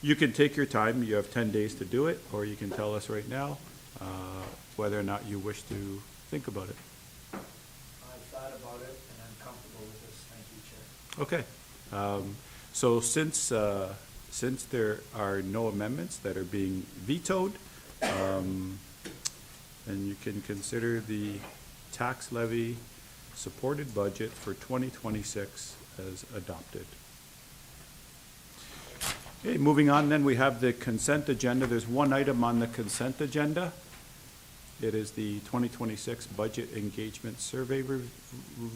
you can take your time. You have 10 days to do it, or you can tell us right now whether or not you wish to think about it. I've thought about it, and I'm comfortable with this. Thank you, Chair. Okay. So since there are no amendments that are being vetoed, then you can consider the tax levy supported budget for 2026 as adopted. Okay, moving on then, we have the consent agenda. There's one item on the consent agenda. It is the 2026 Budget Engagement Survey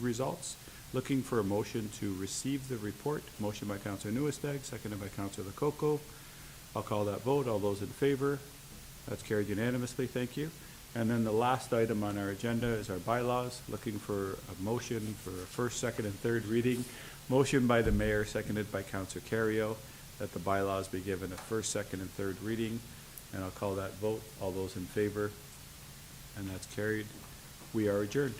results. Looking for a motion to receive the report. Motion by Councilor Newestag, seconded by Councilor Lococo. I'll call that vote. All those in favor? That's carried unanimously. Thank you. And then the last item on our agenda is our bylaws. Looking for a motion for a first, second, and third reading. Motion by the mayor, seconded by Councilor Carrio, that the bylaws be given a first, second, and third reading. And I'll call that vote. All those in favor? And that's carried. We are adjourned.